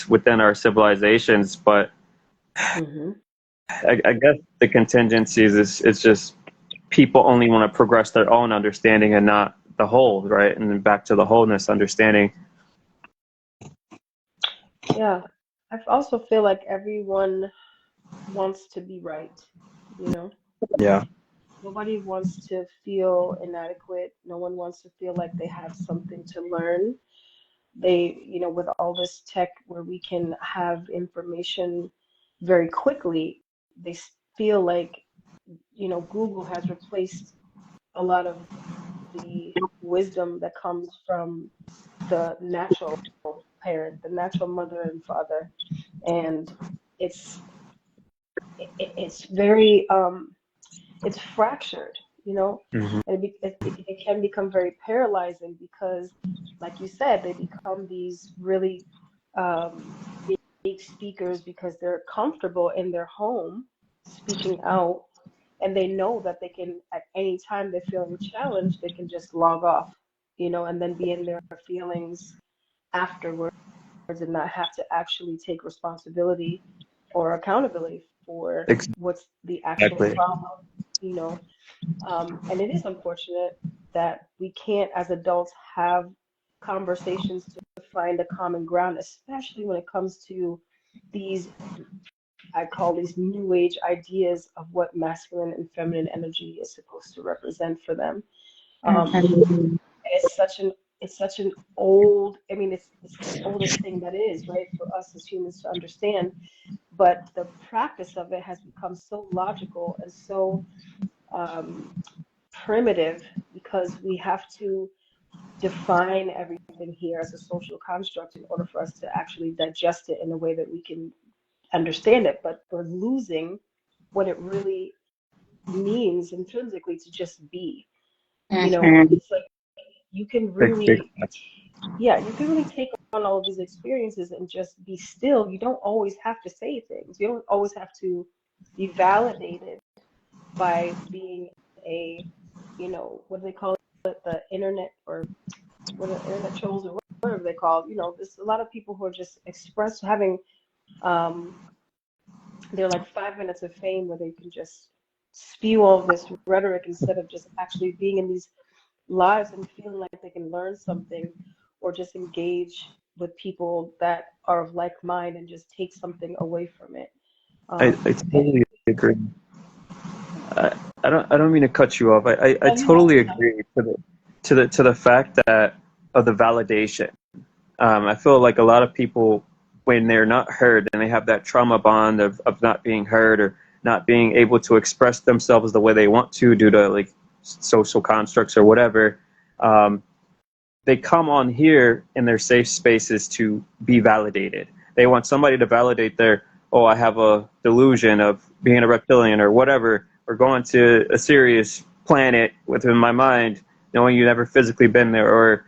within our civilizations, but Hmm. I guess the contingencies is it's just people only want to progress their own understanding and not the whole, right? And then back to the wholeness understanding. Yeah. I also feel like everyone wants to be right, you know? Yeah. Nobody wants to feel inadequate. No one wants to feel like they have something to learn. With all this tech where we can have information very quickly, they feel like, Google has replaced a lot of the wisdom that comes from the natural parent, the natural mother and father. And it's it's very it's fractured, you know, Hmm. and it can become very paralyzing because, like you said, they become these really um, big speakers because they're comfortable in their home speaking out, and they know that they can, at any time they're feeling challenged, they can just log off, and then be in their feelings afterwards and not have to actually take responsibility or accountability for what's the actual Exactly. problem, you know. And it is unfortunate that we can't, as adults, have conversations to find a common ground, especially when it comes to these, I call these new age ideas of what masculine and feminine energy is supposed to represent for them. Um, Mhm. it's such an it's such an old, I mean, it's the oldest thing that is, right, for us as humans to understand, but the practice of it has become so logical and so um, primitive because we have to define everything here as a social construct in order for us to actually digest it in a way that we can understand it. But we're losing what it really means intrinsically to just be. Mhm. It's like you can Big. really, yeah, you can really take on all of these experiences and just be still. You don't always have to say things. You don't always have to be validated by being a, what do they call it, the internet, or what are internet trolls, or whatever they call. There's a lot of people who are just having um they're like 5 minutes of fame where they can just spew all this rhetoric instead of just actually being in these lives and feeling like they can learn something or just engage with people that are of like mind and just take something away from it. I And totally agree. I, I don't mean to cut you off. I no, you know, totally you know. agree to the fact that of the validation. I feel like a lot of people, when they're not heard and they have that trauma bond of not being heard or not being able to express themselves the way they want to due to like social constructs or whatever, um, they come on here in their safe spaces to be validated. They want somebody to validate their, oh, I have a delusion of being a reptilian or whatever, or going to a serious planet within my mind, knowing you've never physically been there, or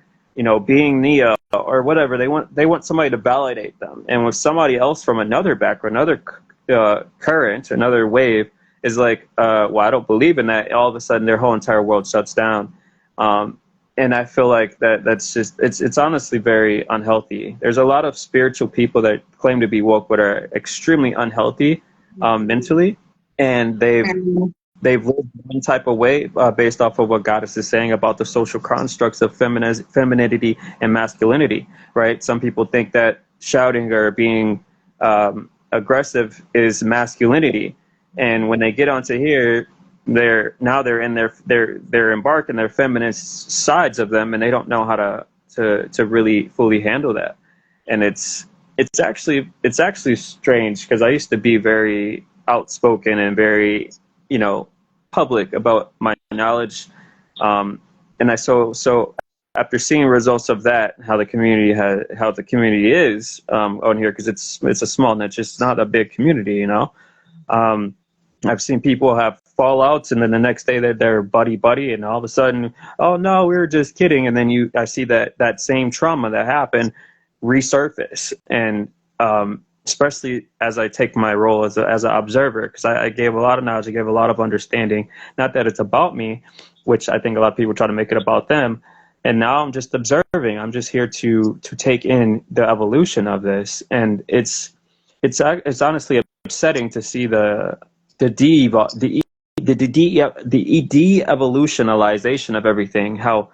being Neo or whatever. They want somebody to validate them, and with somebody else from another background, another current, another wave is like, well, I don't believe in that. All of a sudden, their whole entire world shuts down. Um, and I feel like that's just it's honestly very unhealthy. There's a lot of spiritual people that claim to be woke but are extremely unhealthy Mhm. mentally, and they've Mhm. they've lived one type of way based off of what Goddess is saying about the social constructs of femininity and masculinity. Right? Some people think that shouting or being aggressive is masculinity, and when they get onto here, they're in they're embarked in their feminist sides of them, and they don't know how to really fully handle that. And it's actually strange because I used to be very outspoken and very you know public about my knowledge, and I after seeing results of that, how the community is on here, because it's a small niche, it's not a big community. um, I've seen people have fallouts, and then the next day they're buddy buddy, and all of a sudden, oh no, we were just kidding, and then I see that same trauma that happened resurface, and especially as I take my role as an observer, because I gave a lot of knowledge, I gave a lot of understanding. Not that it's about me, which I think a lot of people try to make it about them. And now I'm just observing. I'm just here to take in the evolution of this, and it's honestly upsetting to see the de the de-evolutionalization of everything, how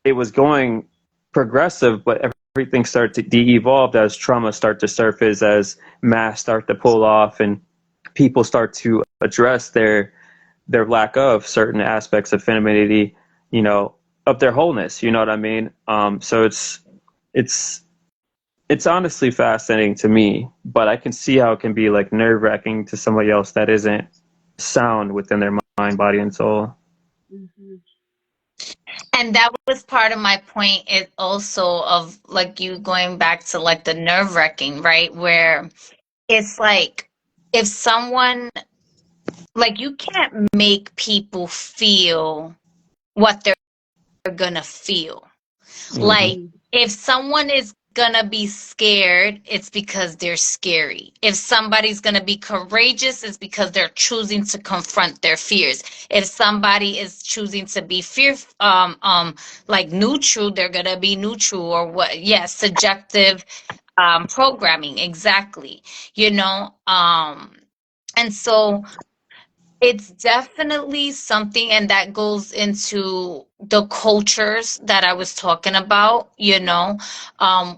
it was going progressive, but everything started to de-evolve as trauma start to surface, as masks start to pull off, and people start to address their lack of certain aspects of femininity, you know, of their wholeness. You know what I mean? So it's it's honestly fascinating to me, but I can see how it can be like nerve-wracking to somebody else that isn't sound within their mind, body, and soul. Mhm. And that was part of my point, is also of like you going back to like the nerve wracking, right? Where it's like, if someone, like, you can't make people feel what they're gonna feel. Hmm. Like, Mhm. if someone is gonna be scared, it's because they're scary. If somebody's gonna be courageous, it's because they're choosing to confront their fears. If somebody is choosing to be like neutral, they're gonna be neutral, or what? Yes, subjective programming, exactly. You know, and so it's definitely something, and that goes into the cultures that I was talking about, you know,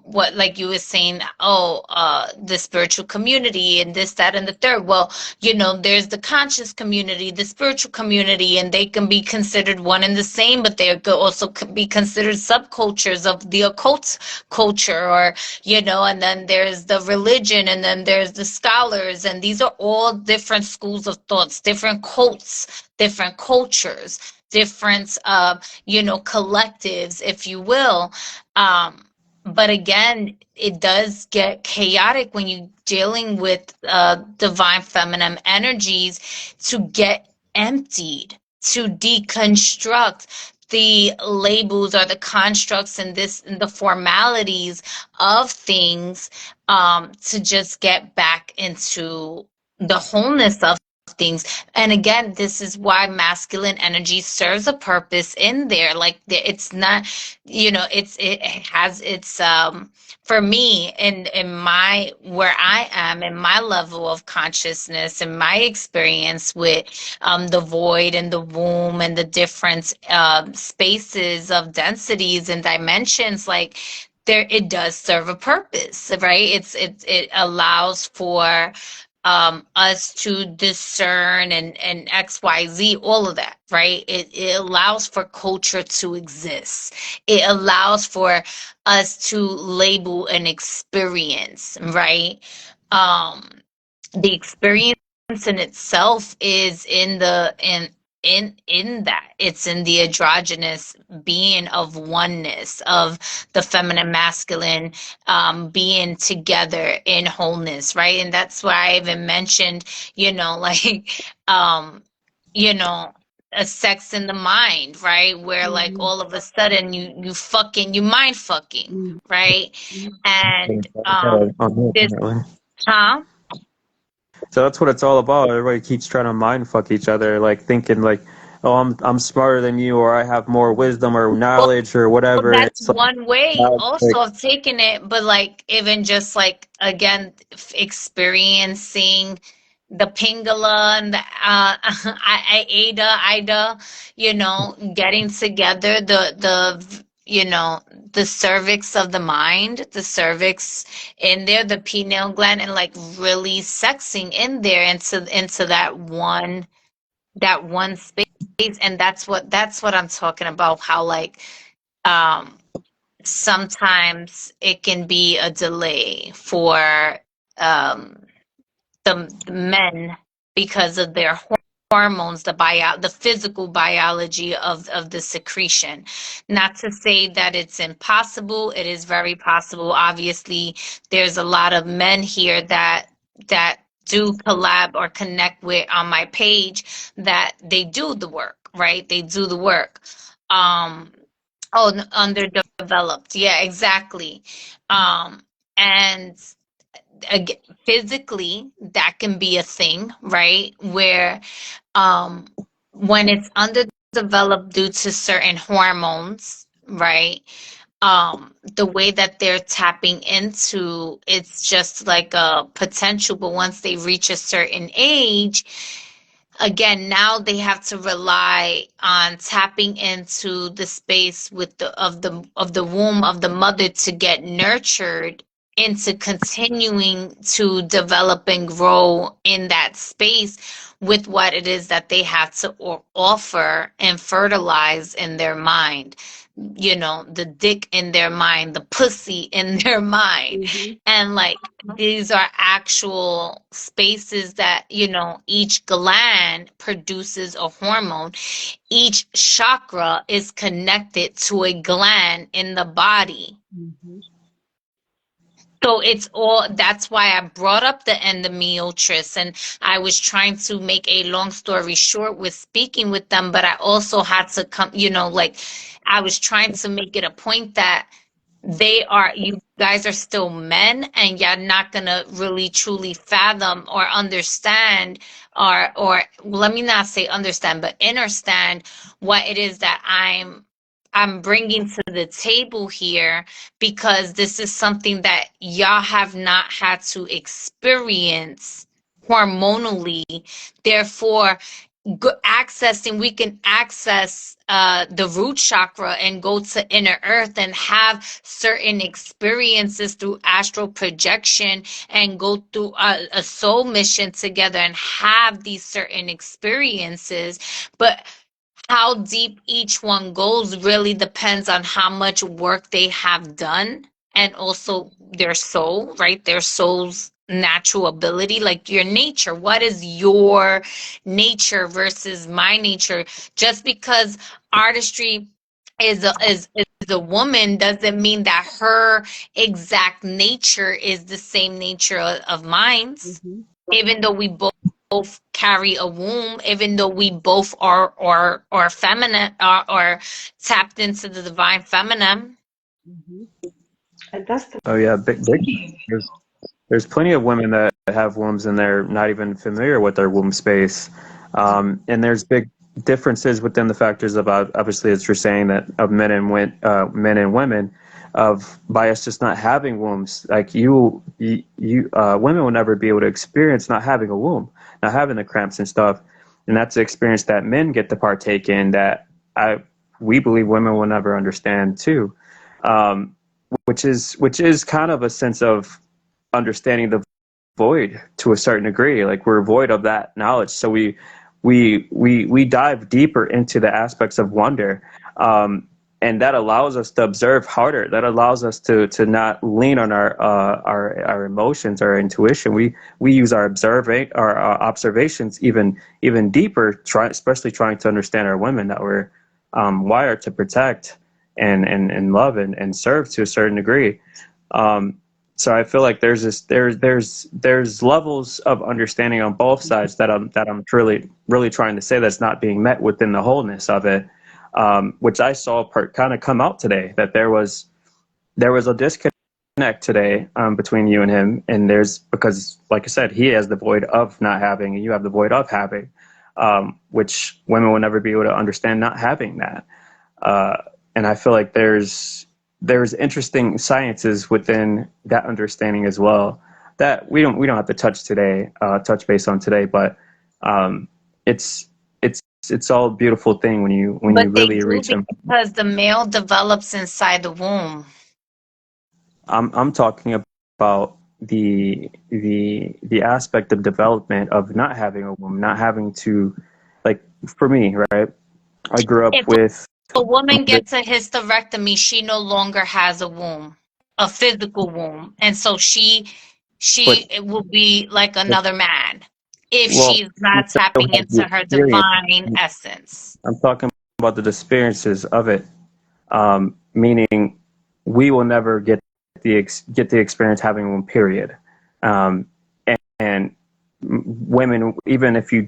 what, like you were saying, oh, the spiritual community and this, that, and the third. Well, you know, there's the conscious community, the spiritual community, and they can be considered one and the same, but they could also be considered subcultures of the occult culture, or, you know, and then there's the religion, and then there's the scholars, and these are all different schools of thoughts, different cults, different cultures, different you know, collectives, if you will. But again, it does get chaotic when you're dealing with divine feminine energies, to get emptied, to deconstruct the labels or the constructs and this and the formalities of things, to just get back into the wholeness of things. And again, this is why masculine energy serves a purpose in there. Like, it's not, you know, it has its for me, in my, where I am in my level of consciousness and my experience with the void and the womb and the different spaces of densities and dimensions, like, there, it does serve a purpose, right? It allows for us to discern and XYZ, all of that, right? It allows for culture to exist. It allows for us to label an experience, right? Um, the experience in itself is in that it's in the androgynous being of oneness of the feminine masculine, being together in wholeness, right? And that's why I even mentioned, you know, like, um you know, a sex in the mind, right? Where, like, Mhm. all of a sudden you mind fucking, Mhm. right? And this, Definitely. huh? So that's what it's all about. Everybody keeps trying to mind fuck each other, like thinking like, oh, I'm smarter than you, or I have more wisdom or knowledge or Well, whatever. that's It's like, one way now it's also like, of taking it, but like, even just like, again, experiencing the Pingala and the Ida, you know, getting together, you know, the cervix of the mind, the cervix in there, the pineal gland, and like really sexing in there into that one space. And that's what I'm talking about, how, like, um sometimes it can be a delay for um the men, because of their hormones, the physical biology of the secretion. Not to say that it's impossible, it is very possible. Obviously, there's a lot of men here that do collab or connect with on my page, that they do the work, right? They do the work. um Oh, underdeveloped. Yeah, exactly. Um, and again, physically, that can be a thing, right? Where, um, when it's underdeveloped due to certain hormones, right? the way that they're tapping into, it's just like a potential, but once they reach a certain age, again, now they have to rely on tapping into the space with the womb of the mother to get nurtured into continuing to develop and grow in that space with what it is that they have to offer and fertilize in their mind. You know, the dick in their mind, the pussy in their mind. Mm-hmm. And like, these are actual spaces that, you know, each gland produces a hormone. Each chakra is connected to a gland in the body. Mm-hmm. So it's all, that's why I brought up the endometriosis, and I was trying to make a long story short with speaking with them, but I also had to come, you know, like, I was trying to make it a point that you guys are still men, and you're not gonna really truly fathom or understand, or let me not say understand, but understand what it is that I'm bringing to the table here, because this is something that y'all have not had to experience hormonally. Therefore, we can access the root chakra and go to inner earth and have certain experiences through astral projection, and go through a soul mission together and have these certain experiences. But how deep each one goes really depends on how much work they have done, and also their soul, right? Their soul's natural ability, like your nature. What is your nature versus my nature? Just because artistry is a woman doesn't mean that her exact nature is the same nature of mine's. Mm-hmm. Even though we both carry a womb, even though we both are feminine, or tapped into the divine feminine. Mm-hmm. And that's the Oh yeah, big. There's plenty of women that have wombs and they're not even familiar with their womb space. And there's big differences within the factors about, obviously, as you're saying, that of men and women, of bias just not having wombs. Like women will never be able to experience not having a womb, not having the cramps and stuff. And that's the experience that men get to partake in that we believe women will never understand too. Which is kind of a sense of understanding the void to a certain degree. Like, we're void of that knowledge, so we dive deeper into the aspects of wonder, and that allows us to observe harder. That allows us to not lean on our emotions, our intuition. We use our observations even deeper, especially trying to understand our women that we're wired to protect and love and serve to a certain degree. So I feel like there's levels of understanding on both sides that I'm really trying to say that's not being met within the wholeness of it, which I saw kind of come out today, that there was a disconnect today between you and him, and because, like I said, he has the void of not having, and you have the void of having, which women will never be able to understand not having that. And I feel like there's interesting sciences within that understanding as well that we don't have to touch base on today, but it's all a beautiful thing when you really reach them. Because the male develops inside the womb. I'm talking about the aspect of development of not having a womb, not having to, like, for me, right? I grew up with. A woman gets a hysterectomy, she no longer has a womb, a physical womb, and so she it will be like another man if she's not tapping into her divine essence. I'm talking about the experiences of it, meaning we will never get the experience having one, period. And women, even if you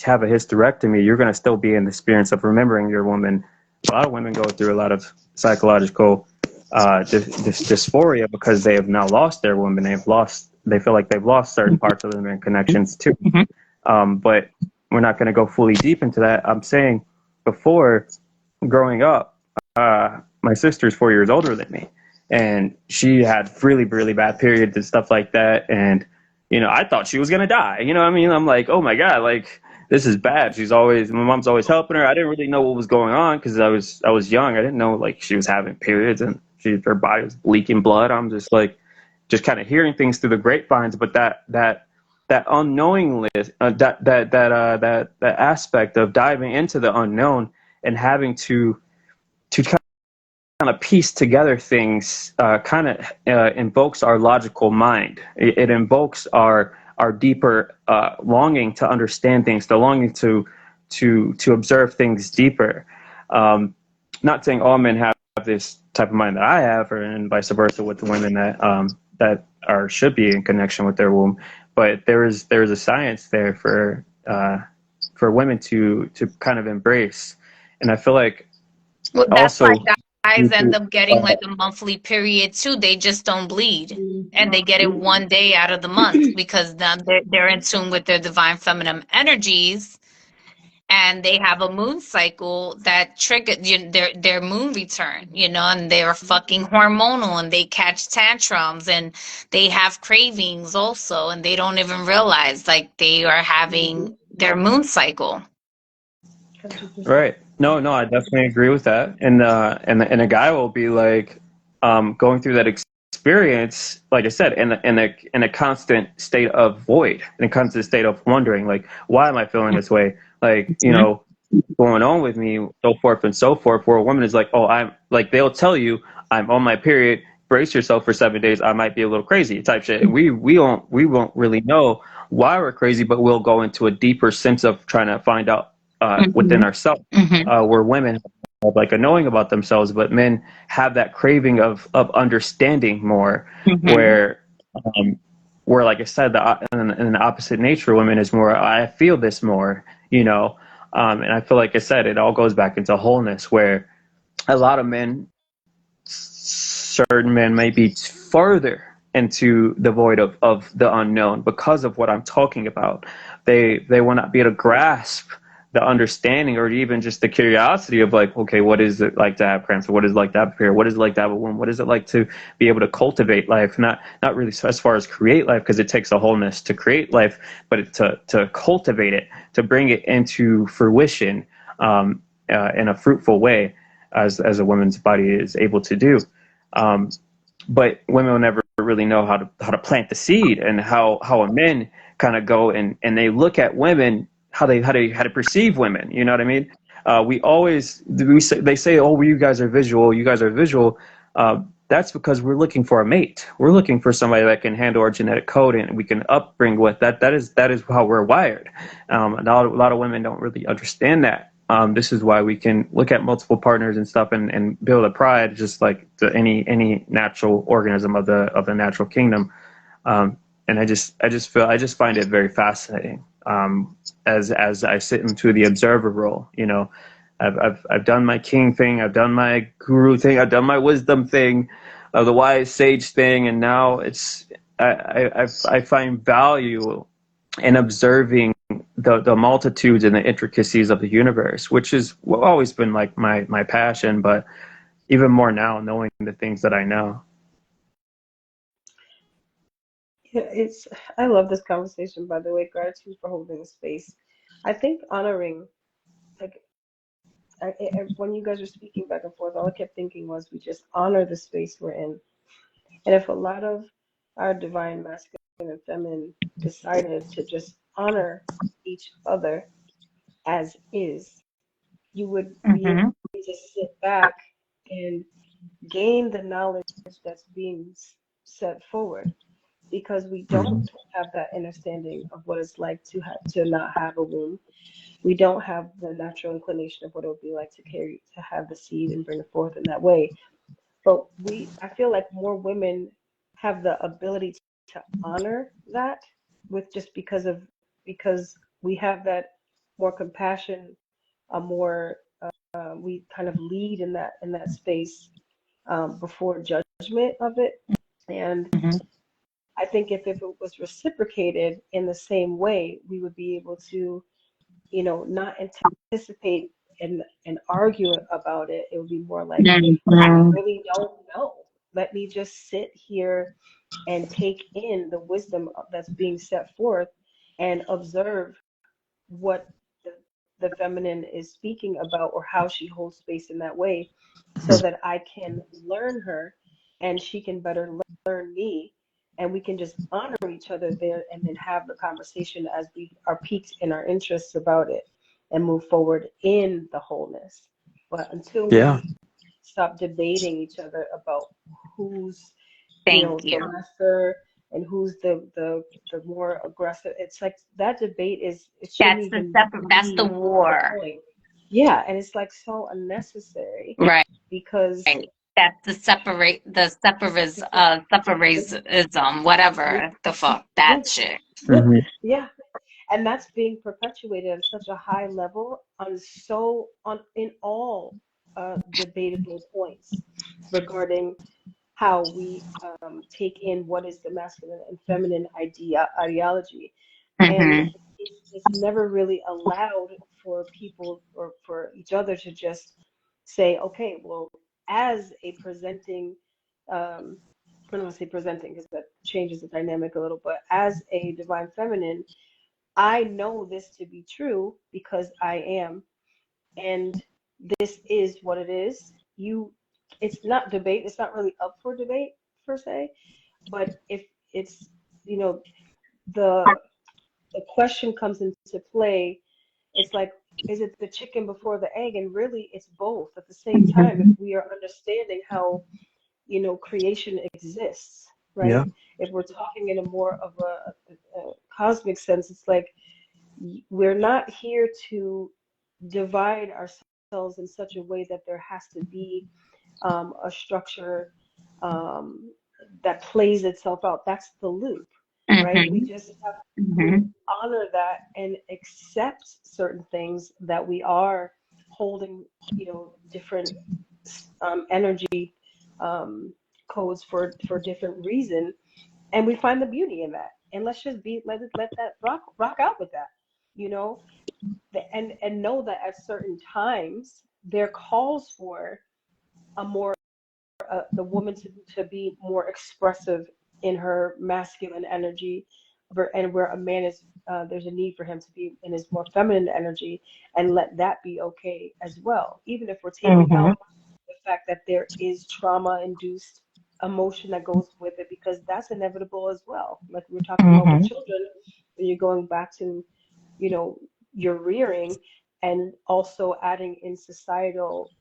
have a hysterectomy, you're going to still be in the experience of remembering your woman. A lot of women go through a lot of psychological dysphoria because they have now lost their woman. They feel like they've lost certain parts of them and connections too. But we're not going to go fully deep into that. I'm saying, before growing up, my my sister's 4 years older than me, and she had really, really bad periods and stuff like that. And, I thought she was going to die. You know what I mean? I'm like, oh my God, like, this is bad. My mom's always helping her. I didn't really know what was going on because I was young. I didn't know like she was having periods and her body was leaking blood. I'm just like, just kind of hearing things through the grapevines, but that unknowingness, that aspect of diving into the unknown and having to kind of piece together things kind of invokes our logical mind. It invokes our deeper longing to understand things, the longing to observe things deeper. Not saying all men have this type of mind that I have, and vice versa with the women that should be in connection with their womb. But there is a science there for women to kind of embrace, and I feel like Well, that's why also. guys end up getting like a monthly period too. They just don't bleed. And they get it one day out of the month because now they're in tune with their divine feminine energies, and they have a moon cycle that triggers their moon return, and they're fucking hormonal and they catch tantrums and they have cravings also, and they don't even realize like they are having their moon cycle. 100%. Right. No, I definitely agree with that. And a guy will be like, going through that experience, like I said, in a constant state of void, in a constant state of wondering, like, why am I feeling this way? Like, going on with me, so forth and so forth. Where a woman is like, oh, I'm like, they'll tell you, I'm on my period. Brace yourself for 7 days. I might be a little crazy, type shit. And we won't really know why we're crazy, but we'll go into a deeper sense of trying to find out within ourselves, where women have like a knowing about themselves, but men have that craving of understanding more, where like I said, in the opposite nature, women is more, I feel this more, and I feel like I said, it all goes back into wholeness, where a lot of men, certain men, may be further into the void of the unknown because of what I'm talking about. They will not be able to grasp the understanding or even just the curiosity of like, okay, what is it like to have cancer? What is it like to have a period? What is it like to have a womb? What is it like to be able to cultivate life? Not really as far as create life, because it takes a wholeness to create life, but to cultivate it, to bring it into fruition in a fruitful way, as a woman's body is able to do. But women will never really know how to plant the seed, and how a men kind of go and they look at women, how to perceive women. You know what I mean? They say, oh, you guys are visual. You guys are visual. That's because we're looking for a mate. We're looking for somebody that can handle our genetic code and we can upbring with that. That is how we're wired. A lot of women don't really understand that. This is why we can look at multiple partners and stuff and build a pride, just like any natural organism of the natural kingdom. And I just find it very fascinating. As I sit into the observer role, I've done my king thing, I've done my guru thing, I've done my wisdom thing, the wise sage thing, and now I find value in observing the multitudes and the intricacies of the universe, which has always been like my passion, but even more now, knowing the things that I know. Yeah, I love this conversation, by the way. Gratitude for holding the space. I think honoring, like, when you guys were speaking back and forth, all I kept thinking was we just honor the space we're in. And if a lot of our divine masculine and feminine decided to just honor each other as is, you would be able to sit back and gain the knowledge that's being set forward, because we don't have that understanding of what it's like to not have a womb. We don't have the natural inclination of what it would be like to have the seed and bring it forth in that way. But I feel like more women have the ability to honor that, with just because we have that more compassion, a more we kind of lead in that space before judgment of it. And I think if it was reciprocated in the same way, we would be able to, not anticipate and argue about it. It would be more like, I Mm-hmm. really don't know. Let me just sit here and take in the wisdom that's being set forth and observe what the, the feminine is speaking about or how she holds space in that way so that I can learn her and she can better learn me and we can just honor each other there and then have the conversation as we are piqued in our interests about it and move forward in the wholeness. But until Yeah. we stop debating each other about who's, Thank the you. lesser and who's the more aggressive. It's like that debate it shouldn't That's the even that's the be the war. point. Yeah, and it's like so unnecessary Right. because That's separatism, yeah, whatever the fuck yeah, that shit. Hmm. yeah, and that's being perpetuated at such a high level on in all debatable points regarding how we take in what is the masculine and feminine ideology. And Mm-hmm. it's never really allowed for people or for each other to just say, okay, well, as a presenting, I don't want to say presenting because that changes the dynamic a little, but as a divine feminine, I know this to be true because I am, and this is what it is. It's not debate. It's not really up for debate per se. But if it's, you know, the the question comes into play, it's like, is it the chicken before the egg? And really, it's both at the same time. If we are understanding how, creation exists, Yeah. right? If we're talking in a more of a cosmic sense, it's like we're not here to divide ourselves in such a way that there has to be a structure um, that plays itself out. That's the loop, right? We Mm-hmm. just have to Mm-hmm. honor that and accept certain things that we are holding, different energy um, codes for different reason, and we find the beauty in that. And let's just let that rock out with that, you know, and know that at certain times there calls for a more the woman to be more expressive in her masculine energy, and where a man is there's a need for him to be in his more feminine energy, and let that be okay as well, even if we're taking Mm-hmm. out the fact that there is trauma induced emotion that goes with it, because that's inevitable as well, like we were talking about with Mm-hmm. children. When you're going back to, you know your rearing, and also adding in societal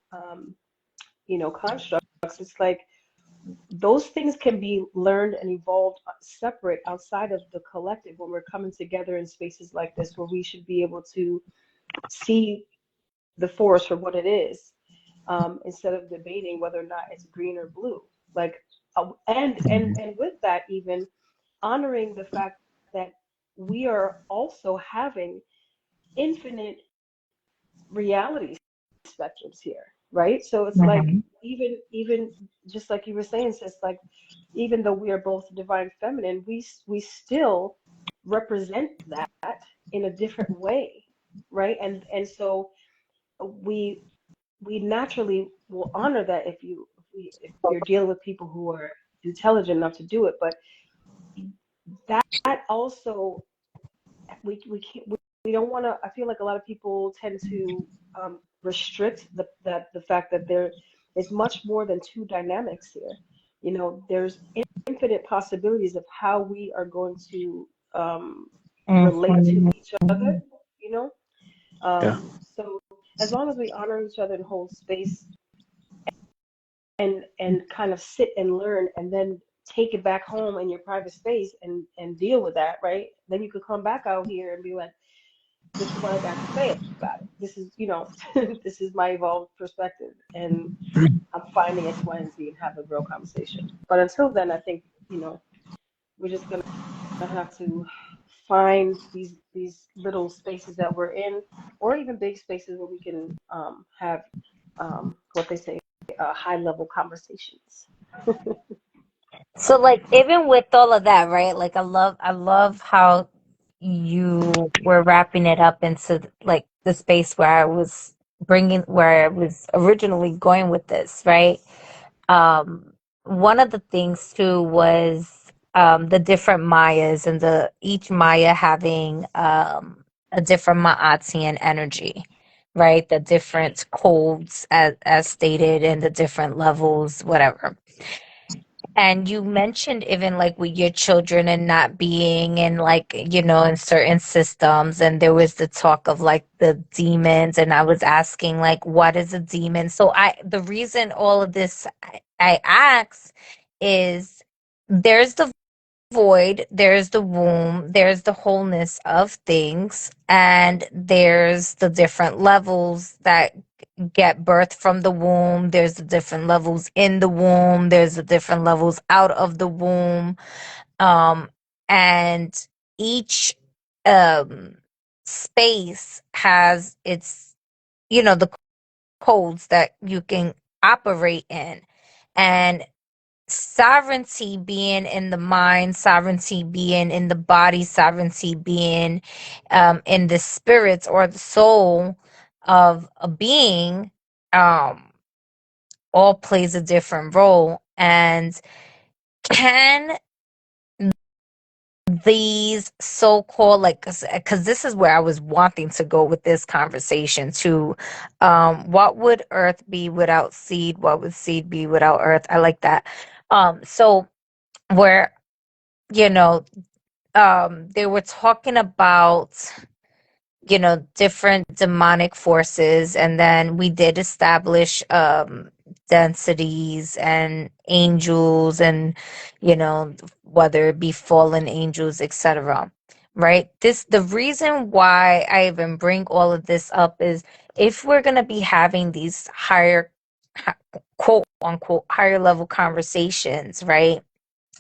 constructs, it's like those things can be learned and evolved separate outside of the collective when we're coming together in spaces like this, where we should be able to see the forest for what it is, instead of debating whether or not it's green or blue. Like, and with that, even honoring the fact that we are also having infinite reality spectrums here, right? So it's like, Mm-hmm. even just like you were saying, so it's like, even though we are both divine feminine, we still represent that in a different way, right? And so we we naturally will honor that if you're dealing with people who are intelligent enough to do it. But that also, we can't we don't want to. I feel like a lot of people tend to restrict the fact that there is much more than two dynamics here. There's infinite possibilities of how we are going to relate to Mm-hmm. each other. You know, Yeah. so as long as we honor each other and hold space and kind of sit and learn, and then take it back home in your private space and deal with that, right? Then you could come back out here and be like, this is what I got to say about it. This is, this is my evolved perspective, and I'm finding X, Y, and Z, and have a real conversation. But until then, I think, we're just gonna have to find these little spaces that we're in, or even big spaces where we can have what they say, high level conversations. So like even with all of that, right? Like I love how you were wrapping it up into like the space where I was bringing where I was originally going with this, right? One of the things too was the different Mayas and the each Maya having a different Maatian energy, right? The different codes as stated and the different levels, whatever. And you mentioned even like with your children and not being in like, in certain systems. And there was the talk of like the demons. And I was asking like, what is a demon? So the reason all of this I ask is there's the void, there's the womb, there's the wholeness of things, and there's the different levels that get birth from the womb. There's the different levels in the womb. There's the different levels out of the womb. Um, and each space has its, the codes that you can operate in. And sovereignty being in the mind, sovereignty being in the body, sovereignty being in the spirits or the soul of a being, um, all plays a different role. And can these so-called, like, because this is where I was wanting to go with this conversation to what would earth be without seed, what would seed be without earth? I like that. So where you know they were talking about different demonic forces, and then we did establish densities and angels, and whether it be fallen angels, etc. Right? The reason why I even bring all of this up is if we're going to be having these higher, quote unquote, higher level conversations, right?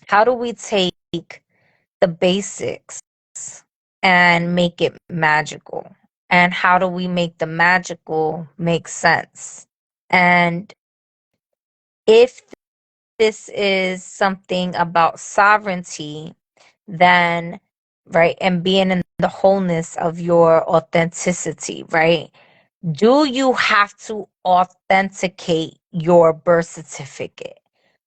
How do we take the basics and make it magical? And how do we make the magical make sense? And if this is something about sovereignty, then, right, and being in the wholeness of your authenticity, right? Do you have to authenticate your birth certificate?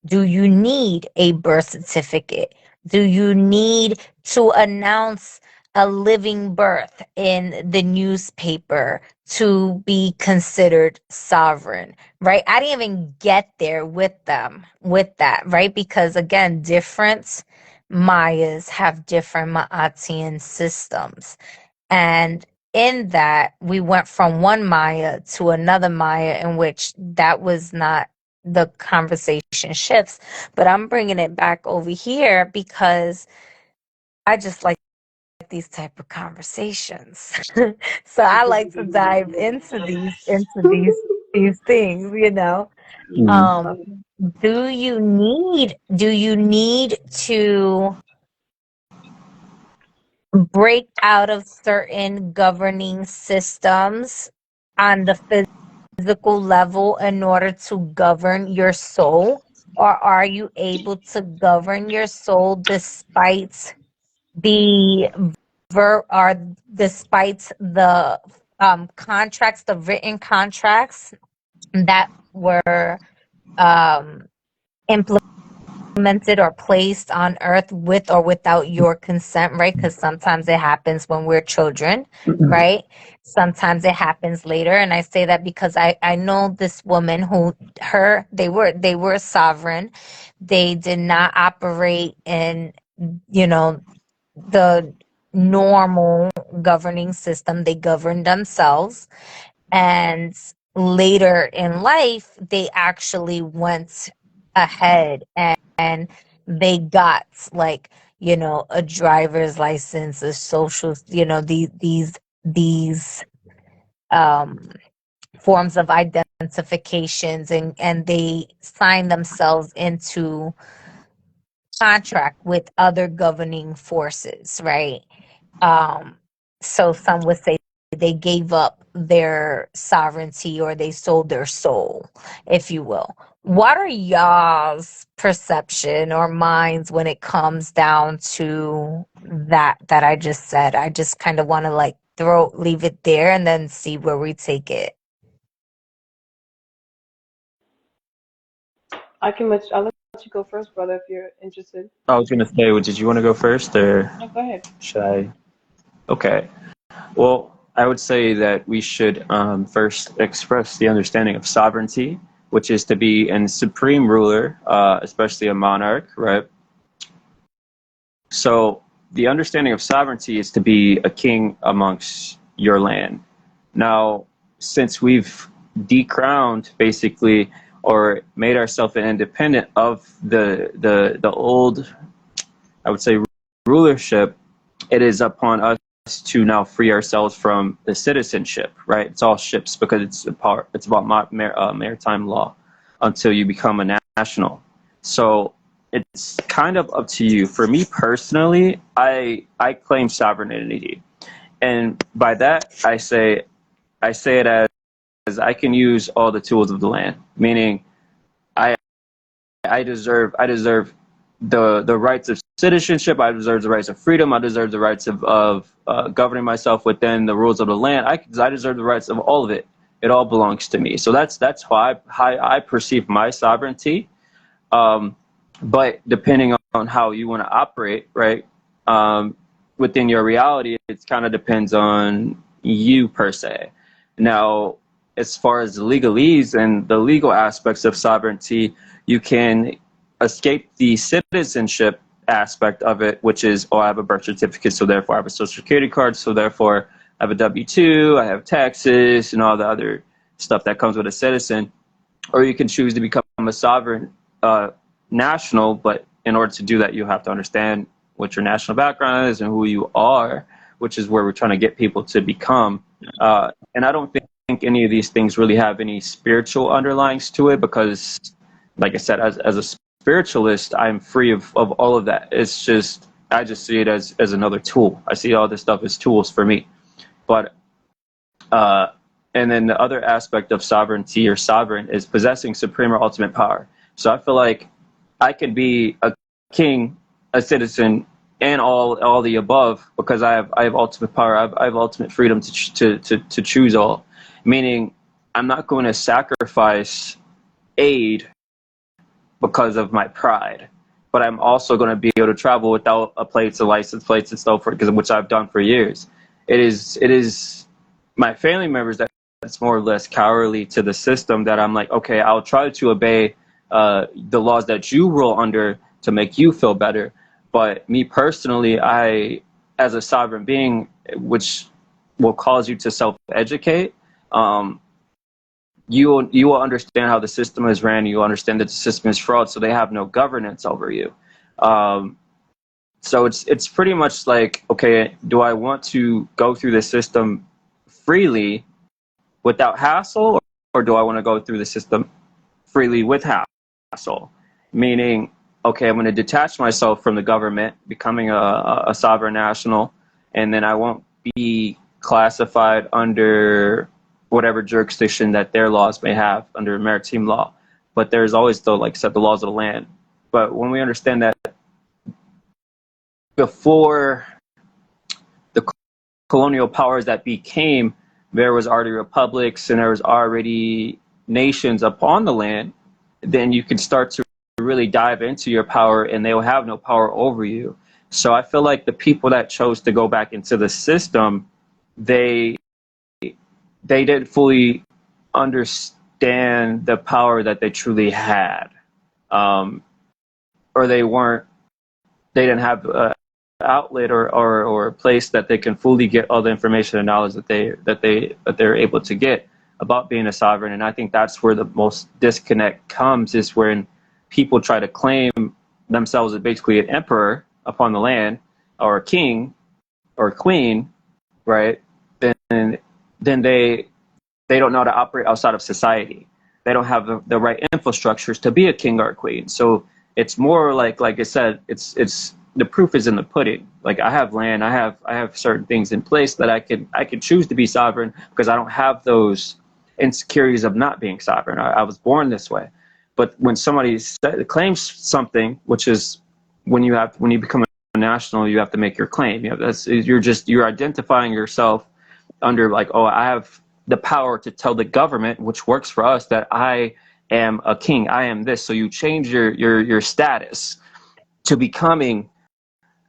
Do you need a birth certificate? Do you need to announce a living birth in the newspaper to be considered sovereign? Right? I didn't even get there with them with that, right? Because again, different Mayas have different Maatian systems. And in that, we went from one Maya to another Maya, in which that was not the conversation shifts. But I'm bringing it back over here because I just like these type of conversations. So I like to dive into these things, Mhm. Um, do you need to break out of certain governing systems on the physical level in order to govern your soul? Or are you able to govern your soul despite the despite the contracts, the written contracts that were um implemented or placed on earth with or without your consent, right? Because sometimes it happens when we're children, right? Sometimes it happens later. And I say that because I know this woman who they were sovereign. They did not operate in, you know, the normal governing system. They governed themselves, and later in life they actually went ahead and they got like a driver's license, a social, these um forms of identifications, and they signed themselves into contract with other governing forces, right? Um, so some would say they gave up their sovereignty or they sold their soul, if you will. What are y'all's perception or minds when it comes down to that I just said? I just kind of want to like leave it there and then see where we take it. I'll let you go first, brother, if you're interested. I was gonna say, well, did you want to go first, or No, go ahead. should I? Okay. Well, I would say that we should first express the understanding of sovereignty, which is to be a supreme ruler, especially a monarch, right? So the understanding of sovereignty is to be a king amongst your land. Now, since we've decrowned basically or made ourselves independent of the old, I would say, rulership, it is upon us to now free ourselves from the citizenship, right? It's all ships because it's about maritime law until you become a national. So it's kind of up to you. For me personally, I claim sovereignty, and by that I say it as I can use all the tools of the land, meaning I I deserve the rights of citizenship. I deserve the rights of freedom. I deserve the rights of governing myself within the rules of the land. I deserve the rights of all of it. It all belongs to me. So that's how I perceive my sovereignty. But depending on how you want to operate, right, within your reality, it kind of depends on you per se. Now, as far as the legalese and the legal aspects of sovereignty, you can escape the citizenship aspect of it, which is, oh, I have a birth certificate, so therefore I have a social security card, so therefore I have a W-2, I have taxes, and all the other stuff that comes with a citizen. Or you can choose to become a sovereign national, but in order to do that, you have to understand what your national background is and who you are, which is where we're trying to get people to become. And I don't think any of these things really have any spiritual underlyings to it because, like I said, as a spiritualist, I'm free of all of that. It's just, I just see it as another tool. I see all this stuff as tools for me. But, and then the other aspect of sovereignty or sovereign is possessing supreme or ultimate power. So I feel like I could be a king, a citizen, and all the above because I have ultimate power. I have ultimate freedom to choose all. Meaning, I'm not going to sacrifice aid because of my pride, but I'm also going to be able to travel without a plates, a license plates, and stuff, which I've done for years. It is my family members that's more or less cowardly to the system that I'm like, okay, I'll try to obey the laws that you rule under to make you feel better. But me personally, I, as a sovereign being, which will cause you to self-educate, you will understand how the system is ran. You understand that the system is fraud, so they have no governance over you. So it's pretty much like, okay, do I want to go through the system freely without hassle, or do I want to go through the system freely with hassle? Meaning, okay, I'm going to detach myself from the government, becoming a sovereign national, and then I won't be classified under whatever jurisdiction that their laws may have under maritime law. But there's always still, like I said, the laws of the land. But when we understand that before the colonial powers that became, there was already republics and there was already nations upon the land, then you can start to really dive into your power and they will have no power over you. So I feel like the people that chose to go back into the system, they didn't fully understand the power that they truly had, or they didn't have an outlet or a place that they can fully get all the information and knowledge that they're able to get about being a sovereign. And I think that's where the most disconnect comes, is when people try to claim themselves as basically an emperor upon the land, or a king or a queen, right? Then they don't know how to operate outside of society. They don't have the right infrastructures to be a king or a queen. So it's more like I said, it's the proof is in the pudding. Like, I have land, I have certain things in place that I could choose to be sovereign because I don't have those insecurities of not being sovereign. I was born this way. But when somebody claims something, which is when you become a national, you have to make your claim. You're identifying yourself under, like, oh, I have the power to tell the government, which works for us, that I am a king. I am this. So you change your status to becoming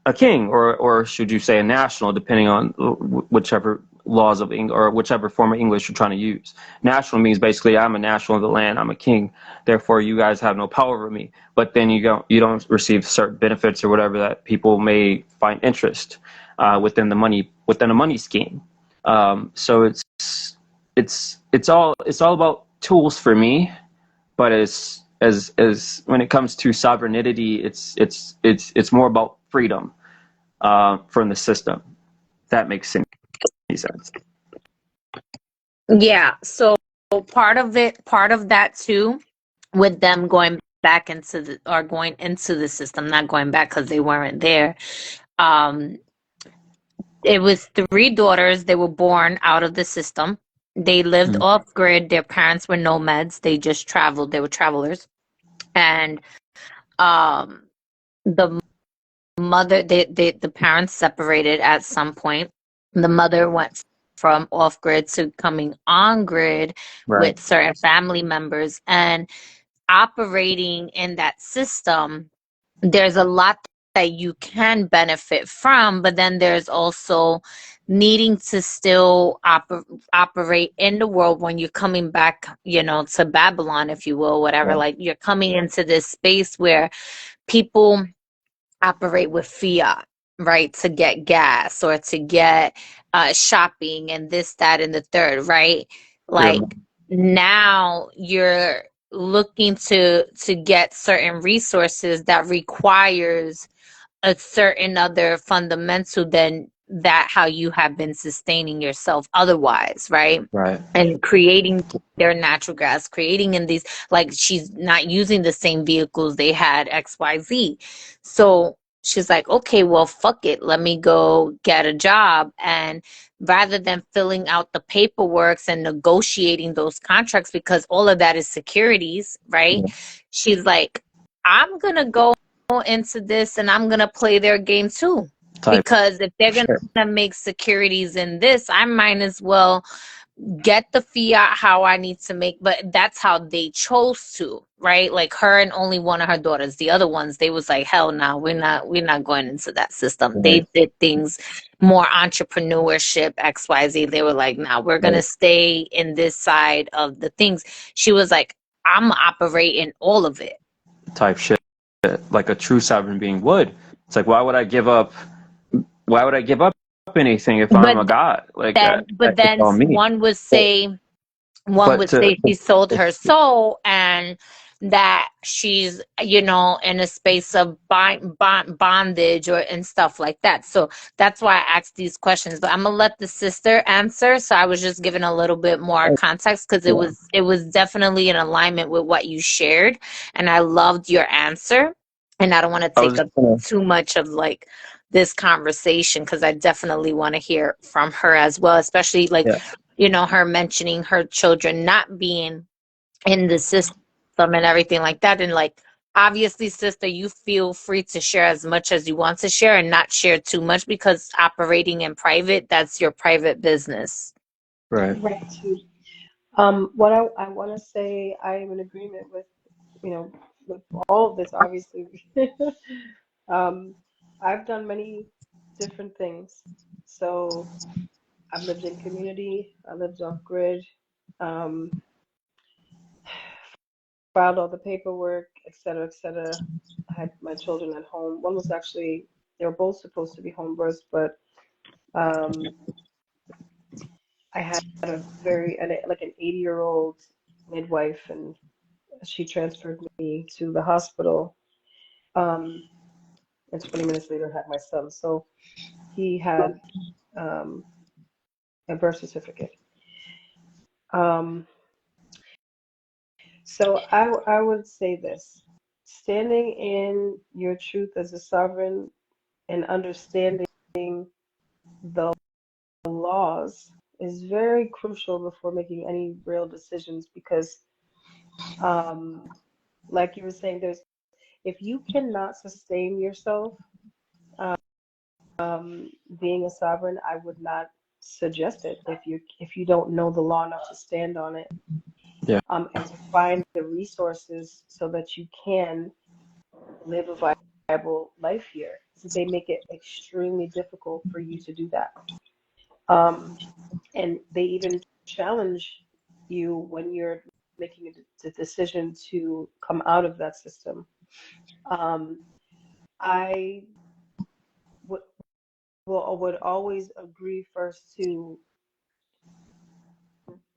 a king, or should you say a national, depending on whichever laws of English or whichever form of English you're trying to use. National means basically I'm a national of the land, I'm a king, therefore you guys have no power over me. But then you don't receive certain benefits or whatever that people may find interest within the money scheme. So it's all about tools for me, but as when it comes to sovereignty, it's more about freedom from the system. If that makes any sense. Yeah. So part of that too, with them going back into going into the system, not going back because they weren't there. Um, it was three daughters. They were born out of the system. They lived Mm. off grid. Their parents were nomads. They just traveled. They were travelers. And um, the mother, the parents separated at some point. The mother went from off grid to coming on grid Right. with certain family members, and operating in that system, there's a lot that you can benefit from, but then there's also needing to still operate in the world when you're coming back, to Babylon, if you will, whatever. Right. Like, you're coming into this space where people operate with fiat, right? To get gas or to get shopping and this, that, and the third, right? Sure. Like, now you're looking to get certain resources that requires a certain other fundamental than that how you have been sustaining yourself otherwise, right? Right. And creating their natural gas, creating in these, like, she's not using the same vehicles they had, XYZ. So she's like, okay, well, fuck it, let me go get a job. And rather than filling out the paperwork and negotiating those contracts, because all of that is securities, right? Yeah. She's like, I'm gonna go into this and I'm gonna play their game too. Type. Because if they're Sure. gonna make securities in this, I might as well get the fiat how I need to make. But that's how they chose to, right? Like, her and only one of her daughters. The other ones, they was like, hell no, we're not going into that system. Right. They did things more entrepreneurship, XYZ. They were like, nah, we're gonna Right. stay in this side of the things. She was like, I'm operating all of it. Type shit, like a true sovereign being would. It's like, why would I give up? Why would I give up anything if I'm a But god? Like then but it's then all me. one But would say to she sold her soul, and that she's, in a space of bondage or and stuff like that. So that's why I asked these questions. But I'm gonna let the sister answer. So I was just giving a little bit more context because yeah, it was definitely in alignment with what you shared, and I loved your answer. And I don't want to I take was up gonna, too much of like this conversation because I definitely want to hear from her as well, especially like, yeah. her mentioning her children not being in the system and everything like that. And like, obviously, sister, you feel free to share as much as you want to share and not share too much, because operating in private, that's your private business. Right. Right. Too. What I want to say, I am in agreement with, you know, with all of this, obviously. um, I've done many different things. So I've lived in community, I lived off grid, um, filed all the paperwork, et cetera, et cetera. I had my children at home. One was actually, they were both supposed to be home births, but um, I had like an 80-year-old midwife, and she transferred me to the hospital. Um, and 20 minutes later, I had my son. So he had um, a birth certificate. Um, so I would say this: standing in your truth as a sovereign and understanding the laws is very crucial before making any real decisions, because um, like you were saying, there's if you cannot sustain yourself being a sovereign, I would not suggest it if you don't know the law enough to stand on it. and to find the resources so that you can live a viable life here. So they make it extremely difficult for you to do that. Um, and they even challenge you when you're making the decision to come out of that system. Um, I would would always agree first to,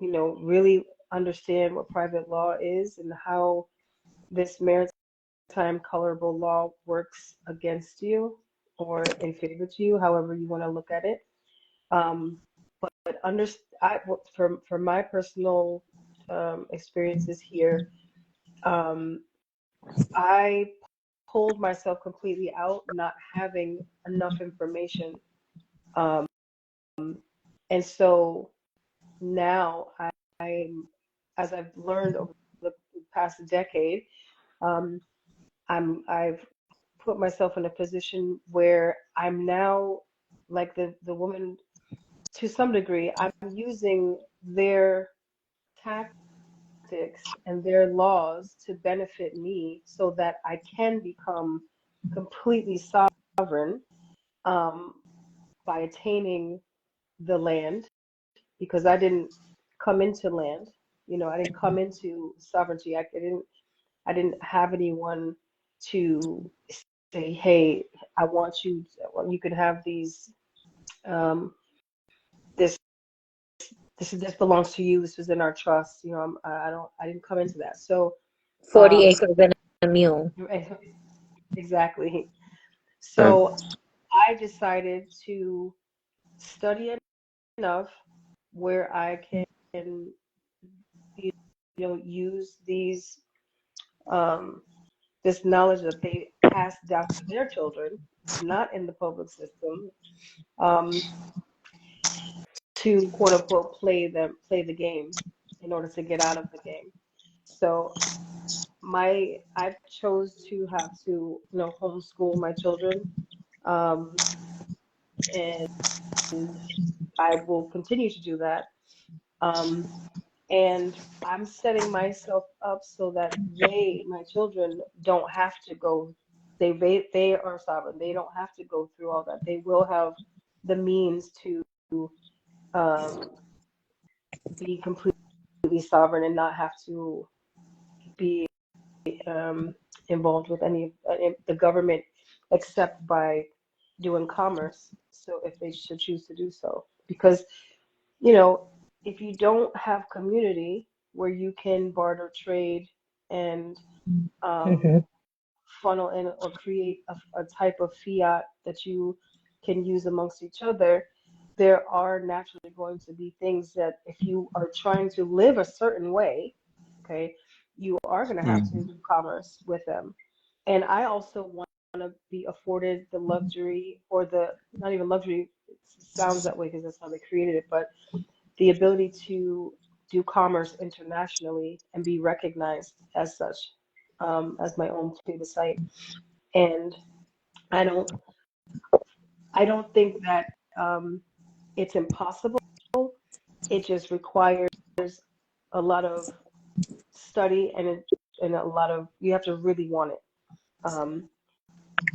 really understand what private law is and how this maritime colorable law works against you or in favor to you, however you want to look at it. Um, but for my personal experiences here, um, I pulled myself completely out, not having enough information. Um, and so now I'm, as I've learned over the past decade, um, I've put myself in a position where I'm now like the woman to some degree. I'm using their tactics and their laws to benefit me so that I can become completely sovereign, um, by attaining the land, because I didn't come into land. I didn't come into sovereignty. I didn't have anyone to say, "Hey, I want you. Well, you can have these. Um, this this belongs to you. This was in our trust." I didn't come into that. So, 40 um, acres and a mule. exactly. Right. So I decided to study enough where I can, use um, this knowledge that they pass down to their children, not in the public system, um, to quote unquote play the game in order to get out of the game. So I chose to have to, homeschool my children, um, and I will continue to do that. Um, and I'm setting myself up so that my children, don't have to go. They are sovereign. They don't have to go through all that. They will have the means to, um, be completely sovereign and not have to be, um, involved with any the government, except by doing commerce. So if they should choose to do so, because you know, if you don't have community where you can barter, trade, and, um, Mm-hmm. funnel in or create a type of fiat that you can use amongst each other, there are naturally going to be things that if you are trying to live a certain way, okay, you are going to have to Mm. do commerce with them. And I also want to be afforded the luxury, or the, not even luxury, it sounds that way because that's how they created it, but the ability to do commerce internationally and be recognized as such, as my own data site. And I don't, I don't think that, it's impossible. It just requires a lot of study, and a lot of, you have to really want it. Um,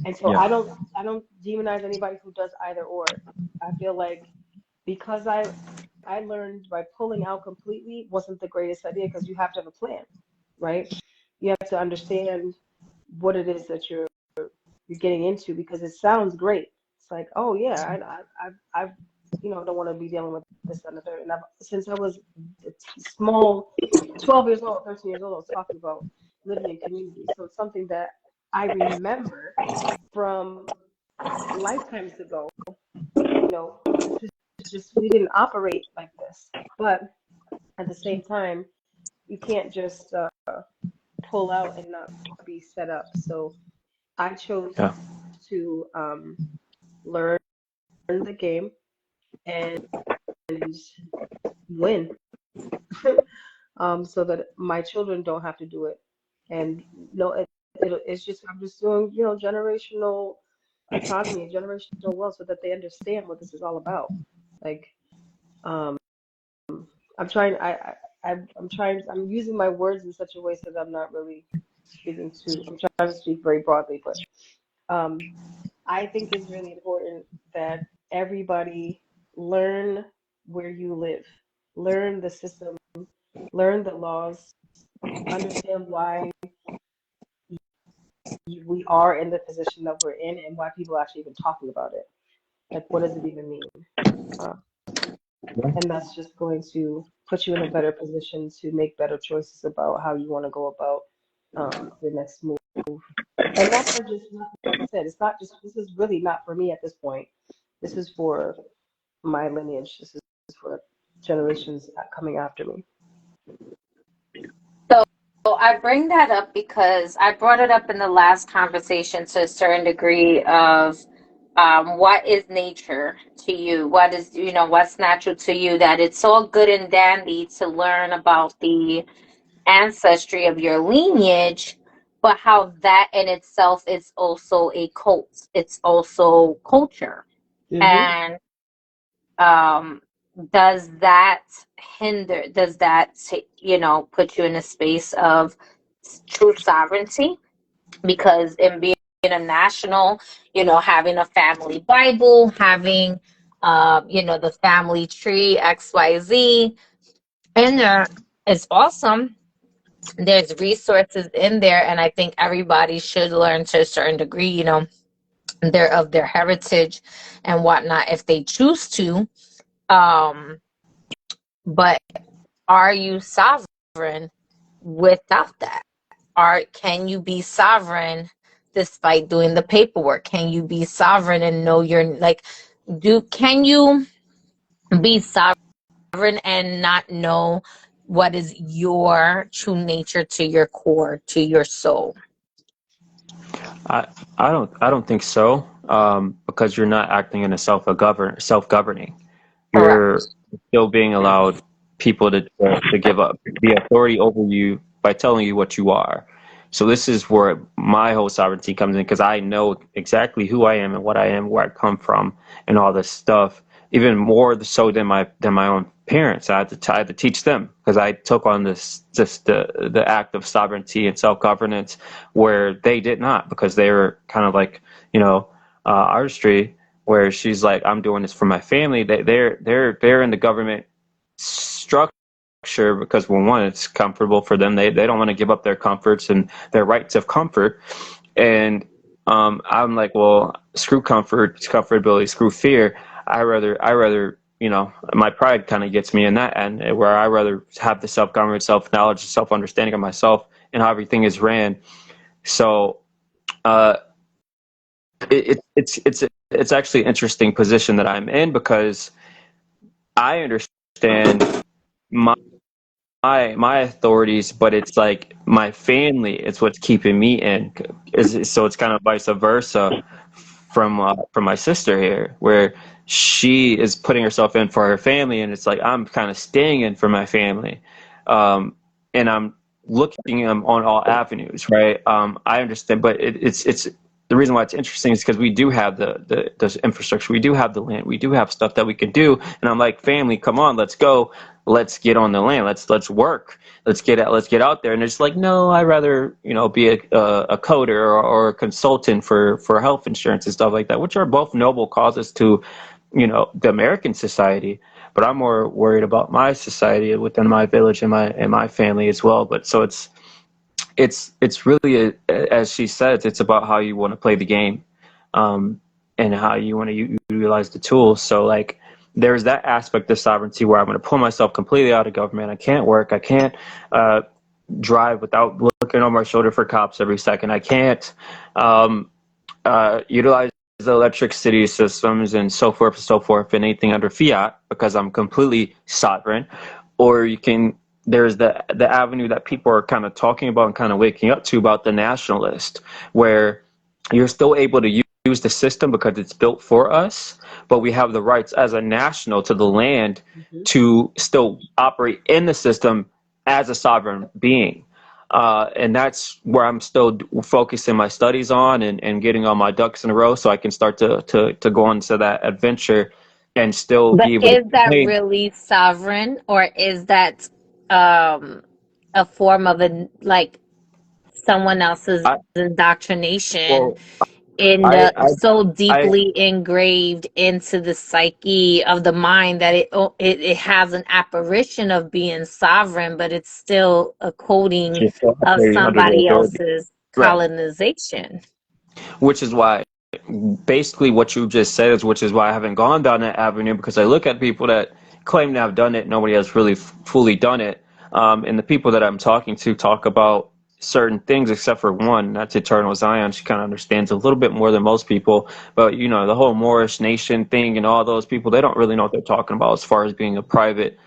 and so Yeah. I don't demonize anybody who does either or. I feel like because I learned by pulling out completely wasn't the greatest idea, because you have to have a plan, right? You have to understand what it is that you're getting into, because it sounds great. It's like, oh yeah, I've don't want to be dealing with this and the third. And since I was small, 12 years old, 13 years old, I was talking about living in community. So it's something that I remember from lifetimes ago. This was just, we didn't operate like this. But at the same time, you can't just, pull out and not be set up. So I chose Yeah. to, learn the game and win, so that my children don't have to do it. And no, it's just, I'm just doing, generational autonomy, generational wealth, so that they understand what this is all about. Like, um, I'm trying. I'm using my words in such a way so that I'm not really I'm trying to speak very broadly, but um, I think it's really important that everybody learn where you live, learn the system, learn the laws, understand why we are in the position that we're in and why people are actually even talking about it. Like, what does it even mean? Uh, and that's just going to put you in a better position to make better choices about how you want to go about the next move. And not for just, like I said, it's not just, this is really not for me at this point. This is for my lineage. This is for generations coming after me. So I bring that up because I brought it up in the last conversation to a certain degree of what is nature to you? What is, what's natural to you? That it's all good and dandy to learn about the ancestry of your lineage, but how that in itself is also a cult. It's also culture. Hmm. And um, does that does that, put you in a space of true sovereignty? Because in being a national, having a family Bible, having, the family tree, XYZ, in there is awesome. There's resources in there, and I think everybody should learn to a certain degree, their heritage and whatnot if they choose to. Um, but are you sovereign without that? Can you be sovereign despite doing the paperwork? Can you be sovereign and know your, like, can you be sovereign and not know what is your true nature to your core, to your soul? I I don't think so. Because you're not acting in a self-governing. You're Correct. still being allowed people to give up the authority over you by telling you what you are. So this is where my whole sovereignty comes in because I know exactly who I am and what I am, where I come from, and all this stuff. Even more so than my own parents. I had to teach them because I took on this just the act of sovereignty and self-governance where they did not because they were kind of like artistry where she's like, I'm doing this for my family. They're in the government structure because well, one, it's comfortable for them. They don't want to give up their comforts and their rights of comfort. And I'm like, well, screw comfort, comfortability, screw fear. I rather my pride kind of gets me in that end where I rather have the self-government, self-knowledge, self-understanding of myself and how everything is ran. So uh, it's actually an interesting position that I'm in because I understand my my authorities, but it's like my family is what's keeping me in. So it's kind of vice versa from my sister here, where she is putting herself in for her family, and it's like I'm kind of staying in for my family, and I'm looking on all avenues, right? I understand, but it's the reason why it's interesting is because we do have the infrastructure, we do have the land, we do have stuff that we can do, and I'm like, family, come on, let's go, let's get on the land, let's work, let's get out there. And it's like, no, I'd rather be a coder or a consultant for health insurance and stuff like that, which are both noble causes to the American society. But I'm more worried about my society within my village and my family as well. But so it's really as she says, it's about how you want to play the game, um, and how you want to utilize the tools. So like there's that aspect of sovereignty where I'm going to pull myself completely out of government. I can't work. I can't uh, drive without looking over my shoulder for cops every second. I can't um, utilize the electricity systems and so forth, and anything under fiat because I'm completely sovereign. Or you can there's the avenue that people are kind of talking about and kind of waking up to about the nationalist, where you're still able to use the system because it's built for us, but we have the rights as a national to the land Hmm. to still operate in the system as a sovereign being. And that's where I'm still focusing my studies on and getting all my ducks in a row so I can start to go into that adventure and still But be able to is that claim. really sovereign, or is that a form of like someone else's I indoctrination, well and I so I deeply engraved into the psyche of the mind that it has an apparition of being sovereign, but it's still a coding just still of operating under the somebody authority. else's Right. colonization. Which is why basically what you just said is which is why I haven't gone down that avenue, because I look at people that claim to have done it. Nobody has really fully done it. And the people that I'm talking to talk about certain things, except for one, that's Eternal Zion. She kind of understands a little bit more than most people. But, you know, the whole Moorish nation thing and all those people, they don't really know what they're talking about as far as being a private,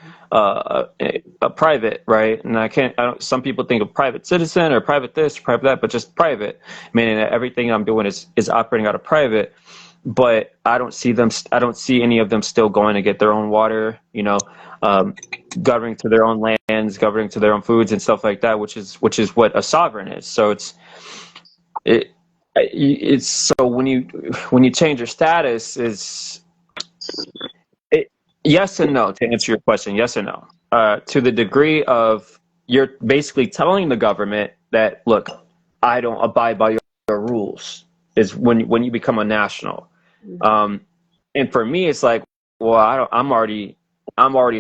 right? And some people think of private citizen or private this, private that, but just private, meaning that everything I'm doing is operating out of private. But I don't see any of them still going to get their own water, you know, governing to their own lands, governing to their own foods and stuff like that, which is what a sovereign is. So it it's so when you change your status is it, yes and no, to answer your question. Yes and no, to the degree of you're basically telling the government that, look, I don't abide by your rules, is when you become a national. um, and for me, it's like, well, I'm already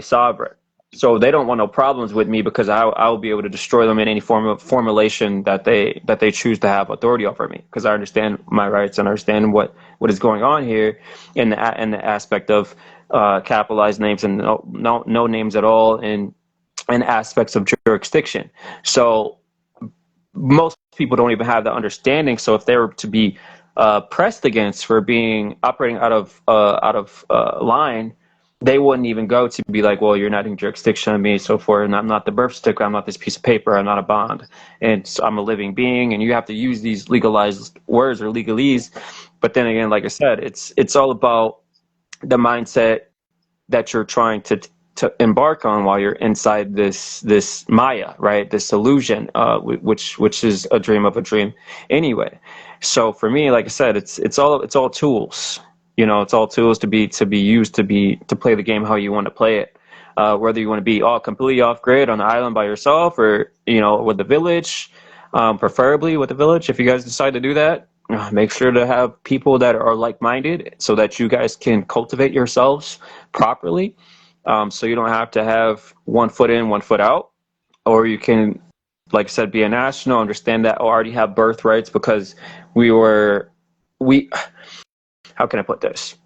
sovereign, so they don't want no problems with me because I'll be able to destroy them in any form of formulation that they choose to have authority over me, because I understand my rights and understand what is going on here in the aspect of capitalized names and no names at all, and aspects of jurisdiction. So most people don't even have the understanding. So if they were to be pressed against for being operating out of line, they wouldn't even go to be like, well, you're not in jurisdiction of me, so forth. And I'm not the birth certificate. I'm not this piece of paper. I'm not a bond. And so I'm a living being. And you have to use these legalized words or legalese. But then again, like I said, it's all about the mindset that you're trying to embark on while you're inside this Maya, right? This illusion, which is a dream of a dream, anyway. So for me, like I said, it's all tools. You know, it's all tools to be used to play the game how you want to play it. Whether you want to be all completely off grid on the island by yourself, or with the village, preferably with the village. If you guys decide to do that, make sure to have people that are like-minded so that you guys can cultivate yourselves properly. So you don't have to have 1 foot in, 1 foot out, or you can, like I said, be a national, understand that, already have birthrights, because we, how can I put this?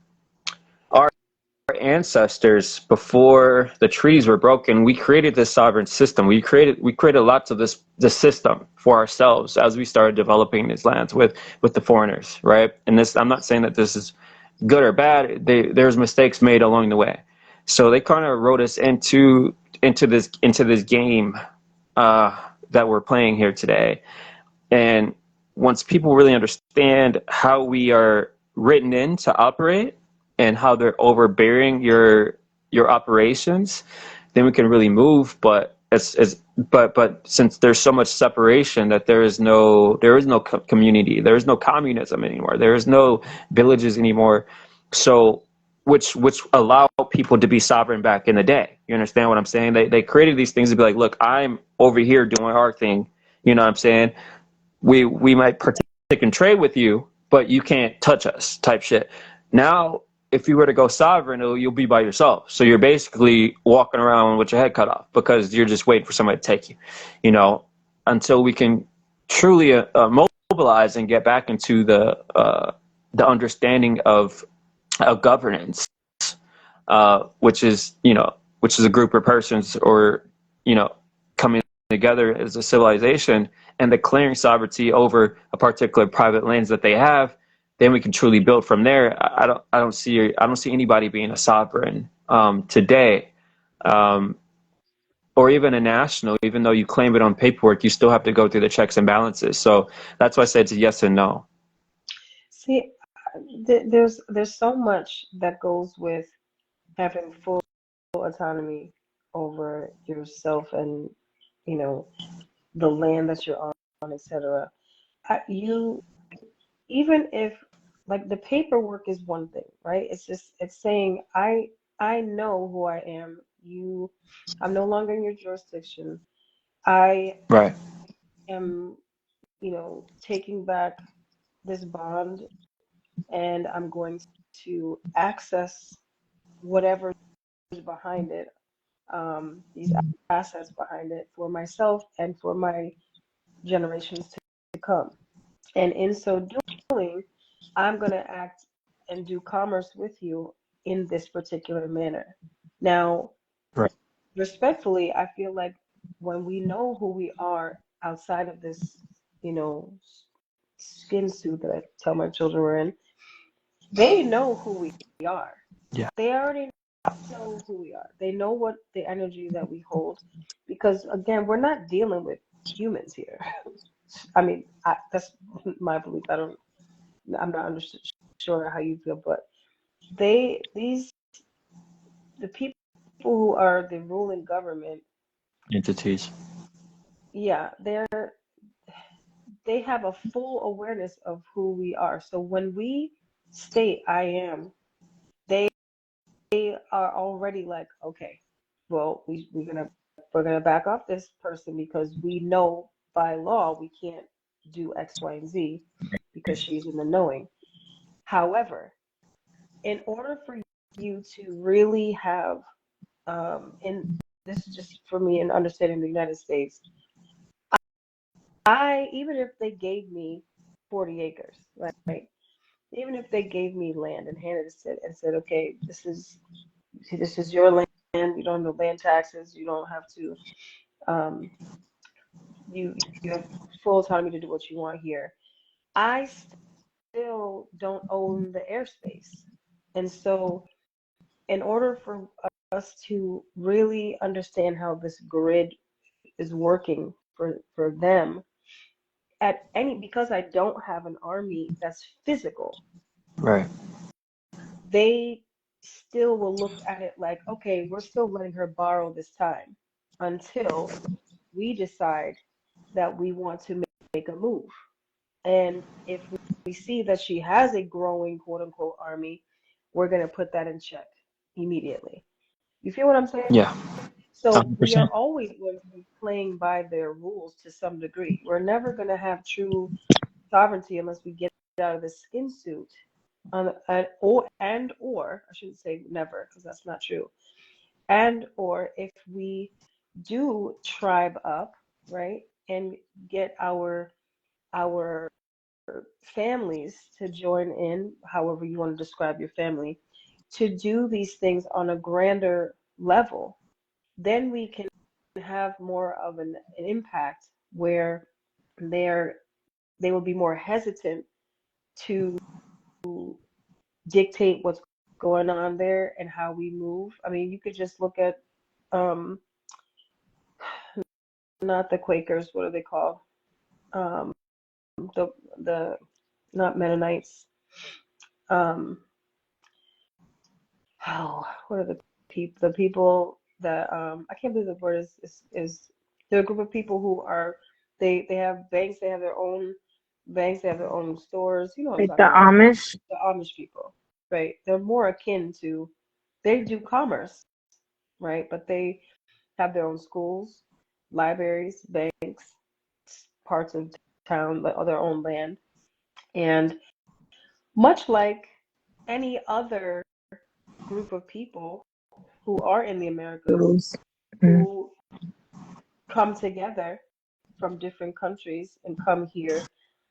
Our ancestors, before the treaties were broken, we created this sovereign system. We created lots of this system for ourselves as we started developing these lands with the foreigners, right? And this, I'm not saying that this is good or bad. There's mistakes made along the way, so they kind of wrote us into this game that we're playing here today. And once people really understand how we are written in to operate and how they're overbearing your operations, then we can really move. But but since there's so much separation, that there is no community, there is no communism anymore, there is no villages anymore. So which allow people to be sovereign back in the day. You understand what I'm saying? They created these things to be like, look, I'm over here doing our thing. You know what I'm saying? We might partake and trade with you, but you can't touch us, type shit. Now, if you were to go sovereign, you'll be by yourself. So you're basically walking around with your head cut off because you're just waiting for somebody to take you, until we can truly mobilize and get back into the understanding of governance, which is a group of persons, or coming together as a civilization and declaring sovereignty over a particular private lands that they have. Then we can truly build from there. I don't see anybody being a sovereign today, um, or even a national. Even though you claim it on paperwork, you still have to go through the checks and balances. So that's why I said it's a yes and no. See, there's so much that goes with having full autonomy over yourself and you know the land that you're on, etc. You even if like the paperwork is one thing, right? It's saying I know who I am. I'm no longer in your jurisdiction. I Right. am, taking back this bond, and I'm going to access whatever's behind it, these assets behind it for myself and for my generations to come. And in so doing, I'm going to act and do commerce with you in this particular manner. Now, Right. respectfully, I feel like when we know who we are outside of this, you know, skin suit that I tell my children we're in, they know who we are. Yeah. They already know who we are. They know what the energy that we hold, because again, we're not dealing with humans here. I mean, that's my belief. I'm not sure how you feel, but the people who are the ruling government, Entities. yeah, they have a full awareness of who we are. So when we state I am, they are already like, okay, well, we're gonna back off this person because we know by law we can't do X, Y, and Z because she's in the knowing. However, in order for you to really have, and this is just for me in understanding the United States, even if they gave me 40 acres, right? Even if they gave me land and handed it and said, okay, this is your land. You don't have land taxes. You don't have to. Um, you have full autonomy to do what you want here. I still don't own the airspace, and so in order for us to really understand how this grid is working for them, because I don't have an army that's physical, Right. they still will look at it like, okay, we're still letting her borrow this time until we decide that we want to make a move. And if we see that she has a growing quote unquote army, we're going to put that in check immediately. You feel what I'm saying? Yeah. So we are 100%. always going to be playing by their rules to some degree. We're never going to have true sovereignty unless we get out of the skin suit. Or I shouldn't say never because that's not true. And or if we do tribe up, right, and get our families to join in, however you want to describe your family, to do these things on a grander level, then we can have more of an impact where they're they will be more hesitant to dictate what's going on there and how we move. I mean, you could just look at um not the Quakers, what are they called? Um the not Mennonites. Um what are the people that I can't believe the word is they're a group of people who are they have banks, they have their own banks, they have their own stores. You know what I'm Like the talking about. Amish. The Amish people, right? They're more akin to they do commerce, right? But they have their own schools, libraries, banks, parts of town, their own land. And much like any other group of people who are in the Americas Rules. Mm. who come together from different countries and come here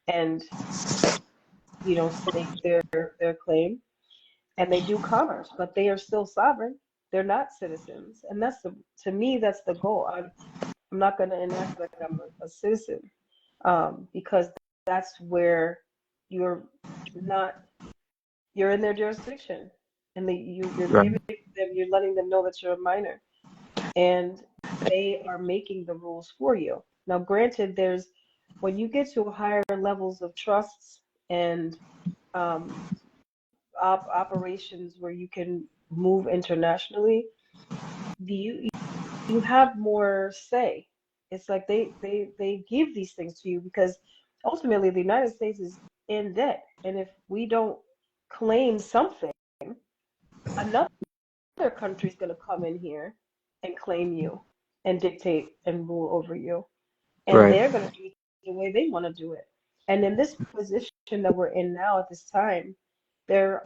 and stake their claim, and they do commerce, but they are still sovereign. They're not citizens, and to me that's the goal. I'm not going to enact like I'm a citizen, because that's where you're not you're in their jurisdiction, and you're Right. giving them you're letting them know that you're a minor, and they are making the rules for you. Now, granted, there's when you get to higher levels of trusts and um, operations where you can move internationally, you have more say. It's like they give these things to you because ultimately the United States is in debt, and if we don't claim something, another country's going to come in here and claim you and dictate and rule over you. And Right. they're going to do it the way they want to do it. And in this position that we're in now at this time, they're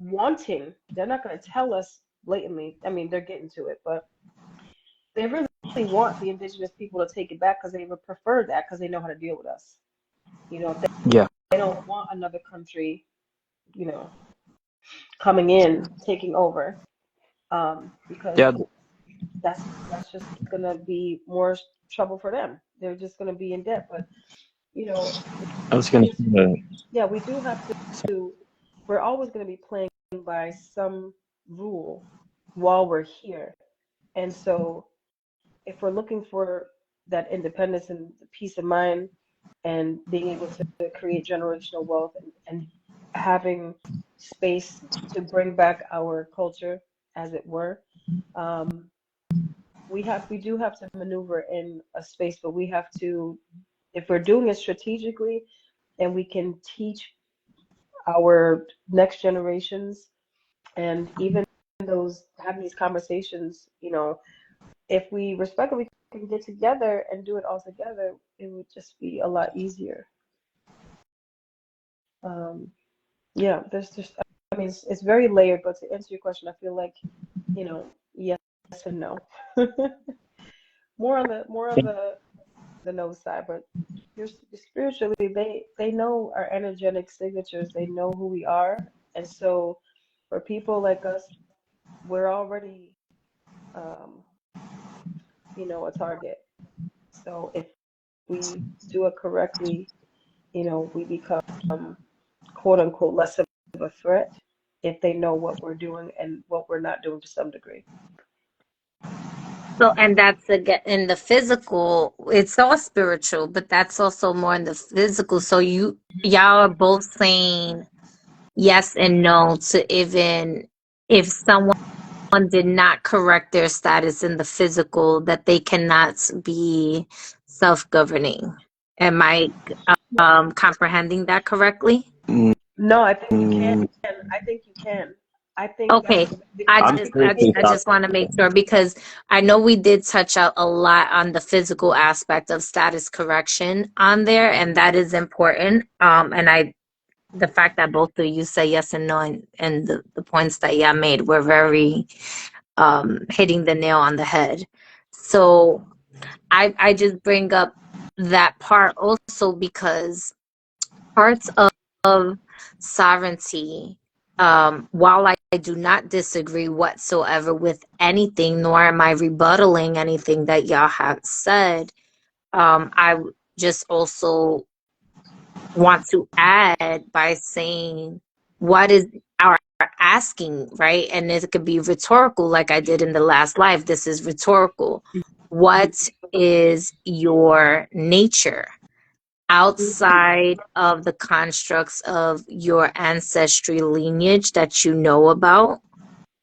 they're not going to tell us blatantly. I mean, they're getting to it, but they really want the indigenous people to take it back because they would prefer that because they know how to deal with us. You know, Yeah. they don't want another country, you know, coming in, taking over, because Yeah. that's just gonna be more trouble for them. They're just gonna be in debt. But you know, I was we gonna just, say yeah, we do have to. We're always gonna be playing by some rule while we're here, and so if we're looking for that independence and the peace of mind and being able to create generational wealth and having space to bring back our culture, as it were, um, we do have to maneuver in a space, but we have to, if we're doing it strategically and we can teach our next generations and even those having these conversations, you know, if we respectfully can get together and do it all together, it would just be a lot easier. Um, yeah, there's just, I mean, it's very layered, but to answer your question, I feel like, you know, yes and no. More on the no side, but spiritually, they know our energetic signatures. They know who we are, and so for people like us, we're already, um, a target. So if we do it correctly, we become quote unquote less of a threat if they know what we're doing and what we're not doing to some degree. So, and that's again in the physical, it's all spiritual, but that's also more in the physical. So y'all are both saying yes and no to even if someone did not correct their status in the physical, that they cannot be self-governing. Am I comprehending that correctly? No, I think you can. mm, I think you can. I think Okay. I I'm just I, thinking I about just want to make sure because I know we did touch out a lot on the physical aspect of status correction on there, and that is important. And the fact that both of you say yes and no, and the points that y'all made were very hitting the nail on the head. So I just bring up that part also because parts of sovereignty, while I do not disagree whatsoever with anything, nor am I rebuttaling anything that y'all have said, I just also want to add by saying what is our asking, right? And it could be rhetorical, like I did in the last live. This is rhetorical. What is your nature outside of the constructs of your ancestry lineage that you know about,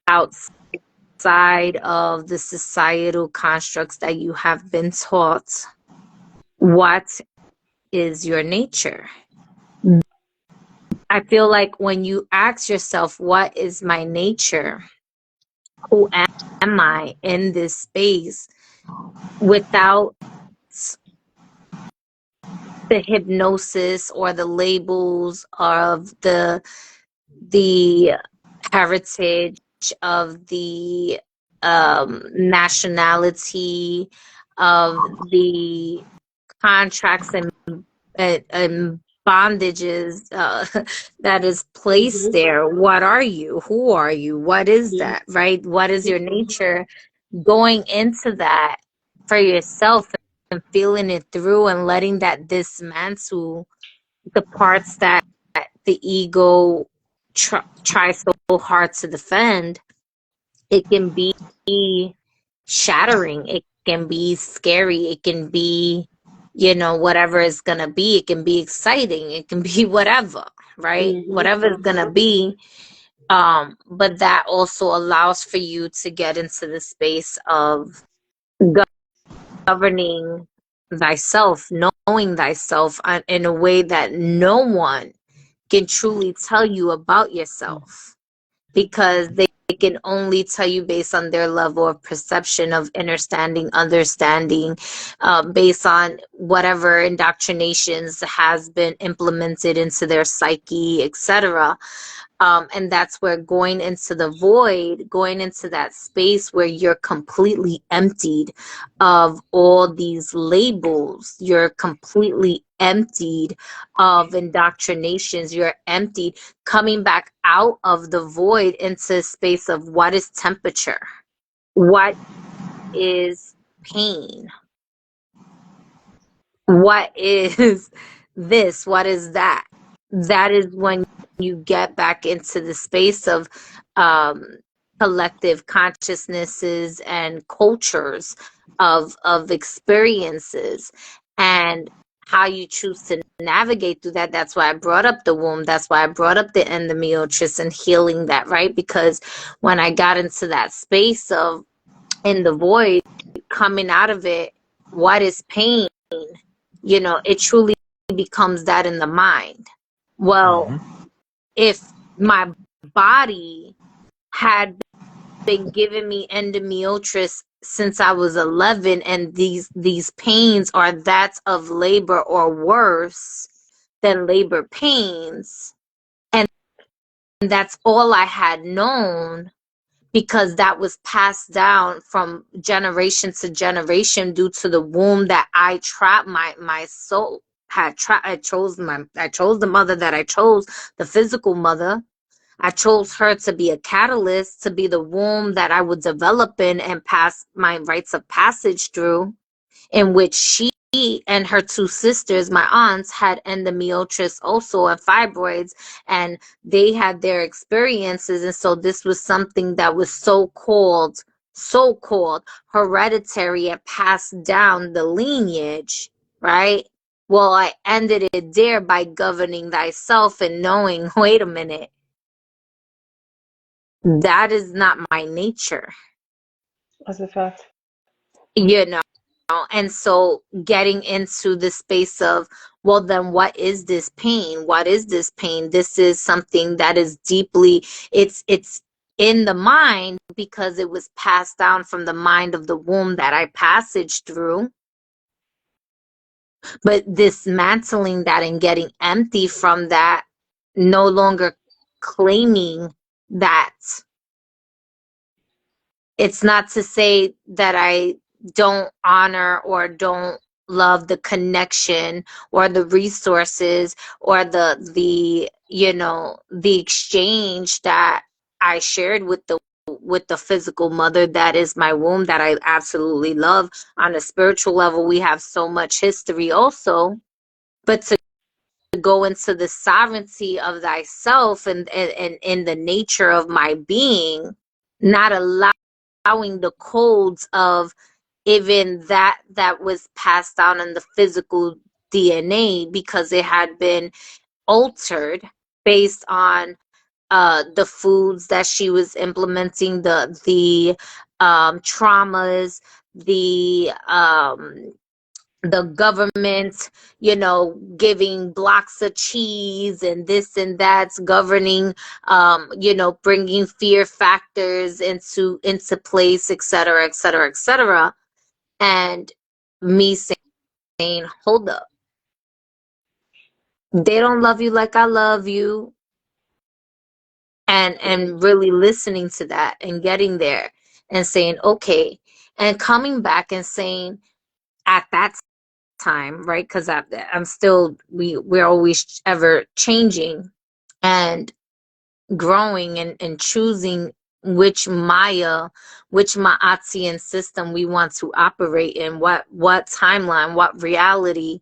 outside of the societal constructs that you have been taught? What is your nature? I feel like when you ask yourself, what is my nature? Who am I in this space without the hypnosis or the labels of the heritage of the nationality of the contracts and bondages that is placed there. What are you? Who are you? What is that? Right? What is your nature? Going into that for yourself and feeling it through and letting that dismantle the parts that the ego tries so hard to defend. It can be shattering. It can be scary. It can be, whatever it's going to be. It can be exciting. It can be whatever, right? Whatever it's going to be. But that also allows for you to get into the space of governing thyself, knowing thyself in a way that no one can truly tell you about yourself because can only tell you based on their level of perception of understanding, based on whatever indoctrinations has been implemented into their psyche, etc. And that's where going into the void, going into that space where you're completely emptied of all these labels, you're completely emptied of indoctrinations, you're emptied, coming back out of the void into a space of what is temperature, what is pain, what is this, what is that. That is when you get back into the space of um, collective consciousnesses and cultures of experiences, and how you choose to navigate through that. That's why I brought up the womb. That's why I brought up the endometriosis and healing that, right? Because when I got into that space of in the void, coming out of it, what is pain? It truly becomes that in the mind. Well, if my body had been giving me endometriosis since I was 11, and these pains are that of labor or worse than labor pains, and that's all I had known, because that was passed down from generation to generation due to the womb that I trapped my soul had trapped. I chose the mother that I chose, the physical mother. I chose her to be a catalyst, to be the womb that I would develop in and pass my rites of passage through, in which she and her two sisters, my aunts, had endometriosis also and fibroids, and they had their experiences. And so this was something that was so-called hereditary and passed down the lineage, right? Well, I ended it there by governing thyself and knowing, wait a minute, that is not my nature. As a fact. you know and so getting into the space of, well, then what is this pain? This is something that is deeply, it's in the mind, because it was passed down from the mind of the womb that I passaged through. But dismantling that and getting empty from that, no longer claiming that. It's not to say that I don't honor or don't love the connection or the resources or the exchange that I shared with the physical mother that is my womb, that I absolutely love. On a spiritual level, we have so much history also, but to go into the sovereignty of thyself and in the nature of my being, not allowing the codes of even that was passed down in the physical DNA, because it had been altered based on the foods that she was implementing, the traumas, the government, giving blocks of cheese and this and that's governing, bringing fear factors into place, et cetera, et cetera, et cetera. And me saying, hold up, they don't love you like I love you. And really listening to that and getting there and saying, okay, and coming back and saying at that time, right? Because I'm still, we're always ever changing and growing and choosing which Maya, which Ma'atian system we want to operate in, what timeline, what reality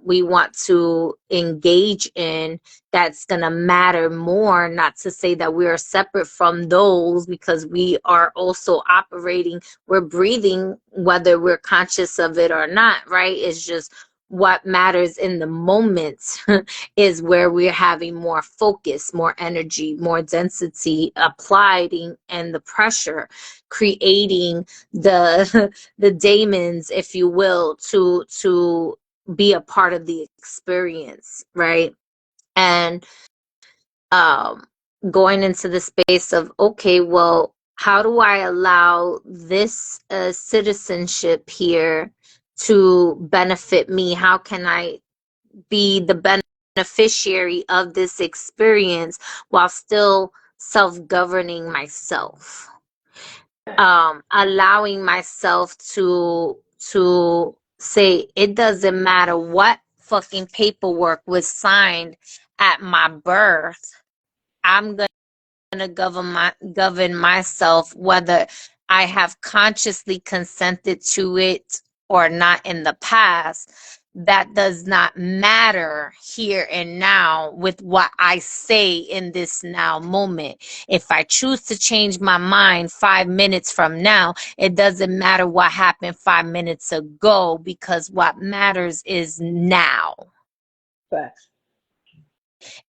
we want to engage in, that's going to matter more. Not to say that we are separate from those, because we are also operating, we're breathing, whether we're conscious of it or not, right? It's just what matters in the moment is where we're having more focus, more energy, more density applied, and the pressure, creating the the daemons, if you will, to be a part of the experience, right? And going into the space of, okay, well, how do I allow this citizenship here to benefit me? How can I be the beneficiary of this experience while still self-governing myself? Allowing myself to say it doesn't matter what fucking paperwork was signed at my birth. I'm gonna govern myself whether I have consciously consented to it or not in the past. That does not matter here and now with what I say in this now moment. If I choose to change my mind 5 minutes from now, it doesn't matter what happened 5 minutes ago, because what matters is now. Facts.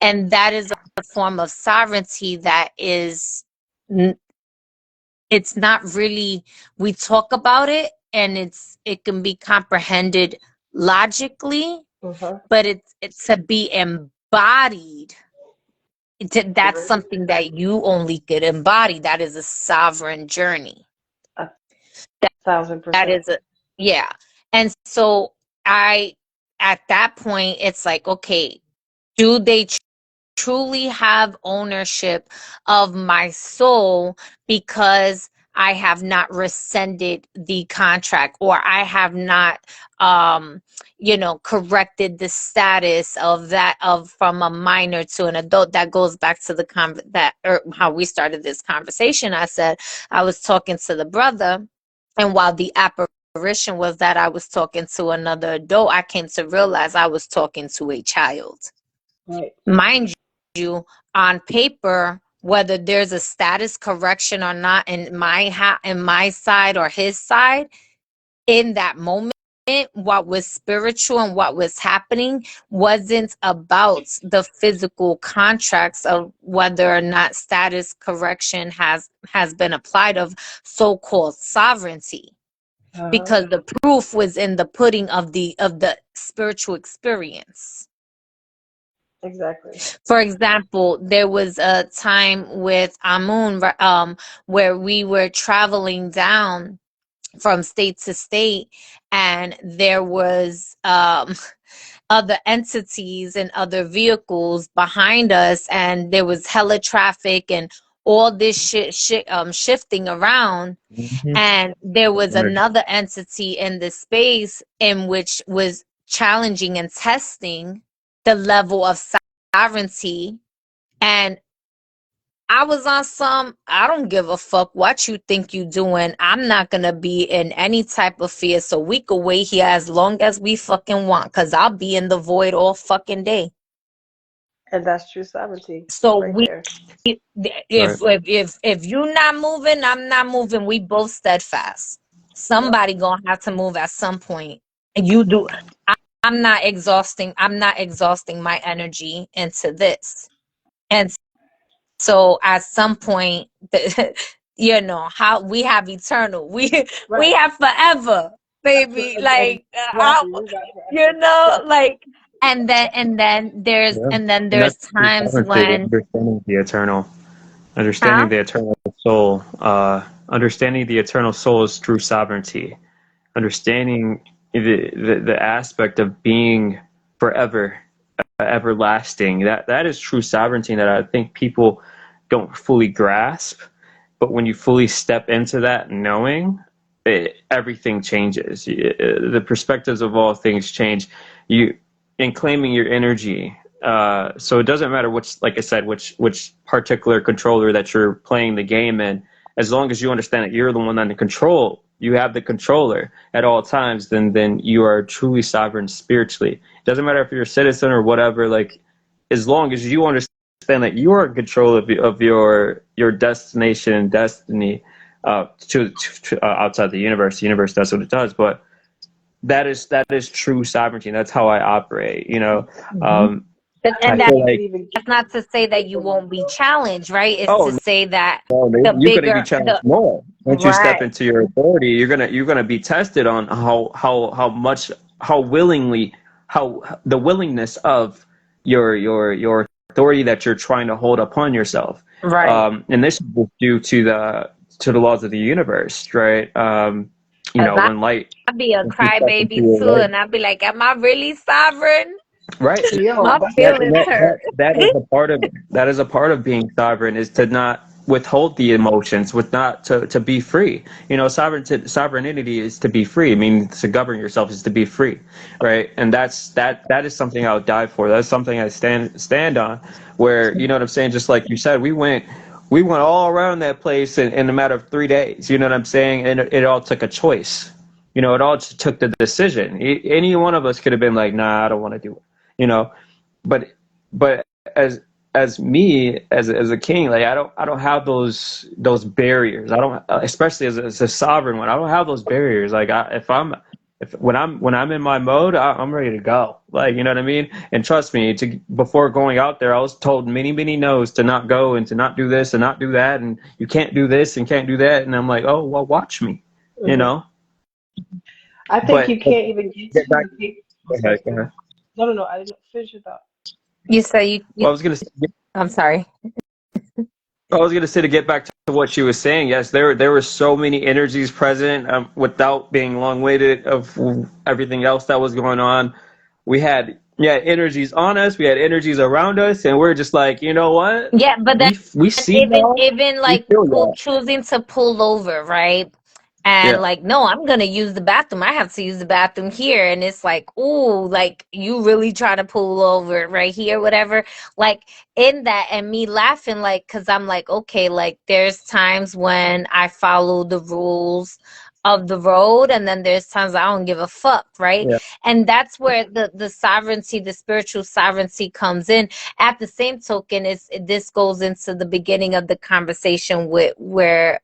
And that is a form of sovereignty that is, it's not really, we talk about it and it can be comprehended logically, but it's to be embodied. That's something that you only could embody. That is a sovereign journey. 1,000%. That is yeah. And so at that point, it's like, okay, do they truly have ownership of my soul because I have not rescinded the contract, or I have not corrected the status of that, of from a minor to an adult? That goes back to how we started this conversation. I said I was talking to the brother, and while the apparition was that I was talking to another adult, I came to realize I was talking to a child. Right. Mind you, on paper, whether there's a status correction or not in my side or his side, in that moment, what was spiritual and what was happening wasn't about the physical contracts of whether or not status correction has been applied of so-called sovereignty, because the proof was in the pudding of the spiritual experience. Exactly. For example, there was a time with Amun, where we were traveling down from state to state, and there was other entities and other vehicles behind us, and there was hella traffic and all this shifting around. And there was another entity in the space in which was challenging and testing the level of sovereignty. And I was on some, I don't give a fuck what you think you doing. I'm not going to be in any type of fear. So we could wait here as long as we fucking want, because I'll be in the void all fucking day. And that's true sovereignty. So right we, there. if you're not moving, I'm not moving. We both steadfast. Somebody gonna have to move at some point. And you do. I'm not exhausting my energy into this. And so at some point, how we have eternal, we have forever, baby. Like, like, and then there's times when understanding the eternal soul. Understanding the eternal soul is true sovereignty. Understanding the aspect of being forever, everlasting. That is true sovereignty that I think people don't fully grasp. But when you fully step into that knowing, everything changes. The perspectives of all things change. In claiming your energy. So it doesn't matter like I said, which particular controller that you're playing the game in, as long as you understand that you're the one in control, you have the controller at all times, then you are truly sovereign spiritually. It doesn't matter if you're a citizen or whatever, like, as long as you understand that you are in control of your destination and destiny to outside the universe. The universe does what it does, but that is true sovereignty. And that's how I operate, and that's not to say that you won't be challenged, right? It's to say that you're going to be challenged more once you step into your authority. You're gonna be tested on how willingly, how the willingness of your authority that you're trying to hold upon yourself. Right. And this is due to the laws of the universe, right? Cause When light, I'd be a when you step crybaby into a too, light, and I'd be like, "Am I really sovereign? right? Yo, My that's feelings That, that, hurt." that is a part of it. That is a part of being sovereign, is to not withhold the emotions, with not to be free. Sovereignty is to be free. I mean, to govern yourself is to be free, right? And that is something I would die for. That's something I stand on. Where, you know what I'm saying? Just like you said, we went all around that place in a matter of 3 days. You know what I'm saying? And it all took a choice. It all just took the decision. Any one of us could have been like, nah, I don't want to do it. You know, but as me as a king, like I don't have those barriers. I don't, especially as a sovereign one, I don't have those barriers. Like if when I'm in my mode, I'm ready to go. Like, you know what I mean? And trust me, before going out there, I was told many no's, to not go and to not do this and not do that, and you can't do this and can't do that. And I'm like, oh well, watch me, you hmm know. I think But you can't even get get to back. the people. I'm Go sorry. ahead, go ahead. No. I didn't finish your thought. You say Well, I'm sorry. I was gonna say, to get back to what she was saying. Yes, there were so many energies present, without being long-winded of everything else that was going on. We had energies on us. We had energies around us, and we're just like, you know what? Yeah, but then We see even y'all. even We like feel y'all. choosing to pull over, right? And Yeah, like, no, I'm gonna use the bathroom. I have to use the bathroom here. And it's like, ooh, like you really try to pull over right here, whatever. Like in that, and me laughing, like, cause I'm like, okay, like there's times when I follow the rules of the road, and then there's times I don't give a fuck, right? yeah, And that's where the sovereignty, the spiritual sovereignty comes in. At the same token, this goes into the beginning of the conversation with where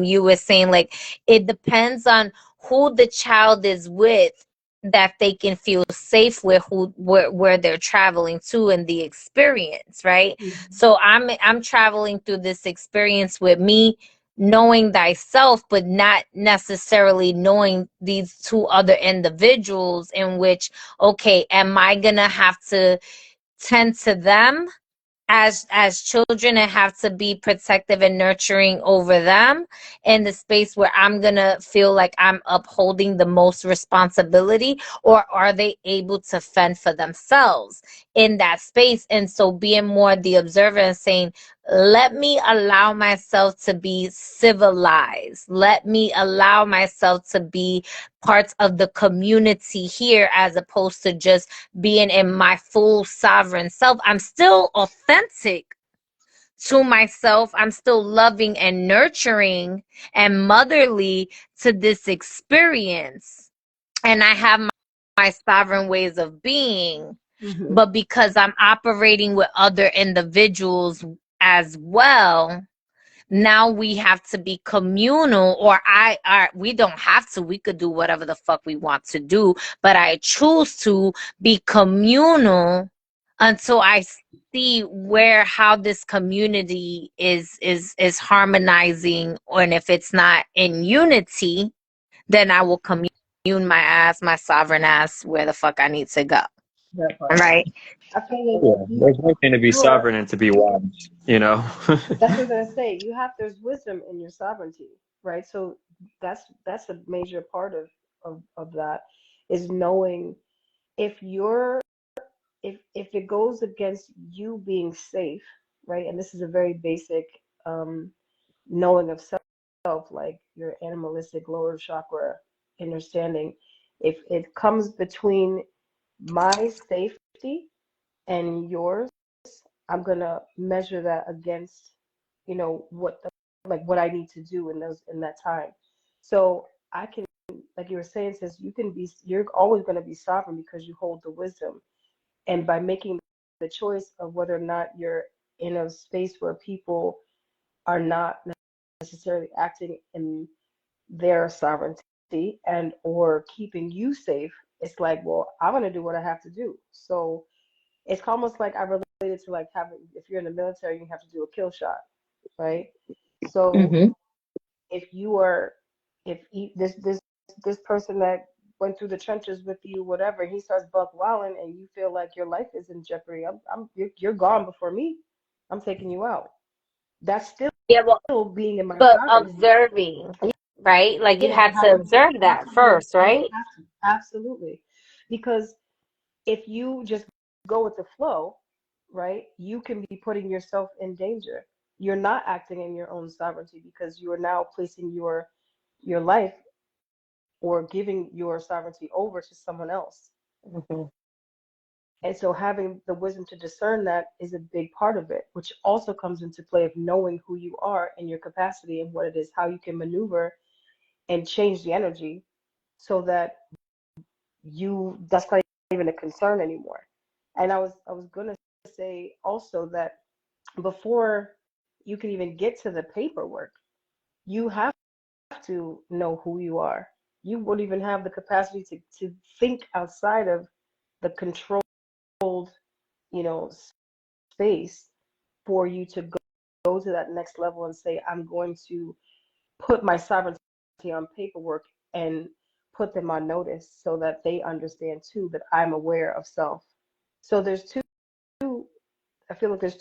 you were saying, like, it depends on who the child is with, that they can feel safe with, where they're traveling to, and the experience, right? Mhm. So I'm traveling through this experience with me knowing thyself, but not necessarily knowing these two other individuals, in which, okay, am I gonna have to tend to them as children and have to be protective and nurturing over them, in the space where I'm gonna feel like I'm upholding the most responsibility, or are they able to fend for themselves in that space? And so being more the observer and saying, let me allow myself to be civilized, let me allow myself to be parts of the community here, as opposed to just being in my full sovereign self. I'm still authentic to myself. I'm still loving and nurturing and motherly to this experience. And I have my sovereign ways of being. Mhm. But because I'm operating with other individuals as well, now we have to be communal, or we don't have to, we could do whatever the fuck we want to do, but I choose to be communal until I see how this community is harmonizing. And if it's not in unity, then I will commune my sovereign ass where the fuck I need to go, That part. right? I feel like yeah. There's one thing to be you are. sovereign and to be wise. You know. That's what I was gonna say. There's wisdom in your sovereignty, right? So that's a major part of that, is knowing if you're if it goes against you being safe, right? And this is a very basic um, knowing of self, like your animalistic lower chakra understanding. If it comes between my safety and yours, I'm gonna measure that against, what I need to do in that time. So I can, like you were saying, since you're always gonna be sovereign because you hold the wisdom, and by making the choice of whether or not you're in a space where people are not necessarily acting in their sovereignty and or keeping you safe, it's like, well, I'm gonna do what I have to do. So it's almost like I related to like having, if you're in the military, you have to do a kill shot, right? So Mm-hmm. if you are, if this person that went through the trenches with you, whatever, and he starts buck wilding and you feel like your life is in jeopardy, you're gone before me. I'm taking you out. That's Yeah, well, still being in my but sovereignty. observing, right? Like you Yeah, you had have to to. observe You have that to be. first, You right? have to. Absolutely. Because if you just go with the flow, right, you can be putting yourself in danger. You're not acting in your own sovereignty because you are now placing your life or giving your sovereignty over to someone else. Hmm. And so having the wisdom to discern that is a big part of it, which also comes into play of knowing who you are and your capacity and what it is, how you can maneuver and change the energy so that that's not even a concern anymore. And I was gonna say also that before you can even get to the paperwork, you have to know who you are. You won't even have the capacity to think outside of the controlled, you know, space for you to go to that next level and say, I'm going to put my sovereignty on paperwork and put them on notice so that they understand too that I'm aware of self. So there's two I feel like there's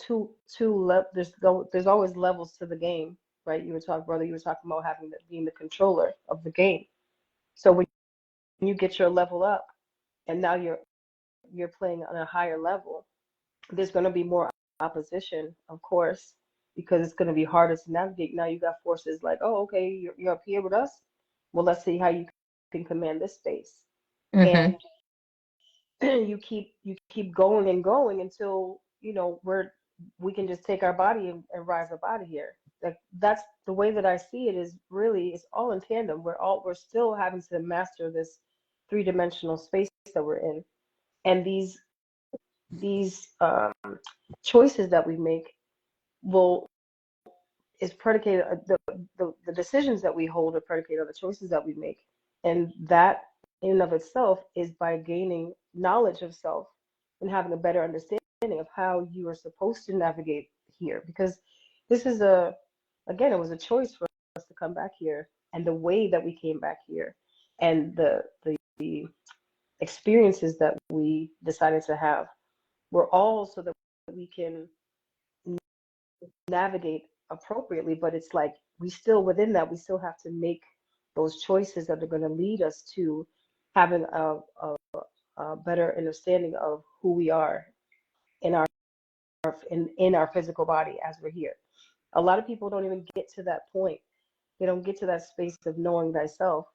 always levels to the game, right? You were talking about being the controller of the game. So when you get your level up and now you're playing on a higher level, there's going to be more opposition, of course, because it's going to be harder to navigate. Now you got forces like, oh, okay, you're up here with us. Well, let's see how you can command this space. Hmm. And you keep going and going until we can just take our body and rise up out of here. Like that's the way that I see it. Is really it's all in tandem. We're still having to master this three-dimensional space that we're in, and these choices that we make will is predicated the decisions that we hold are predicated on the choices that we make, and that in and of itself is by gaining knowledge of self and having a better understanding of how you are supposed to navigate here, because this is again, it was a choice for us to come back here, and the way that we came back here, and the experiences that we decided to have were all so that we can navigate appropriately. But it's like we still within that we still have to make those choices that are going to lead us to having a better understanding of who we are in our physical body as we're here. A lot of people don't even get to that point. They don't get to that space of knowing thyself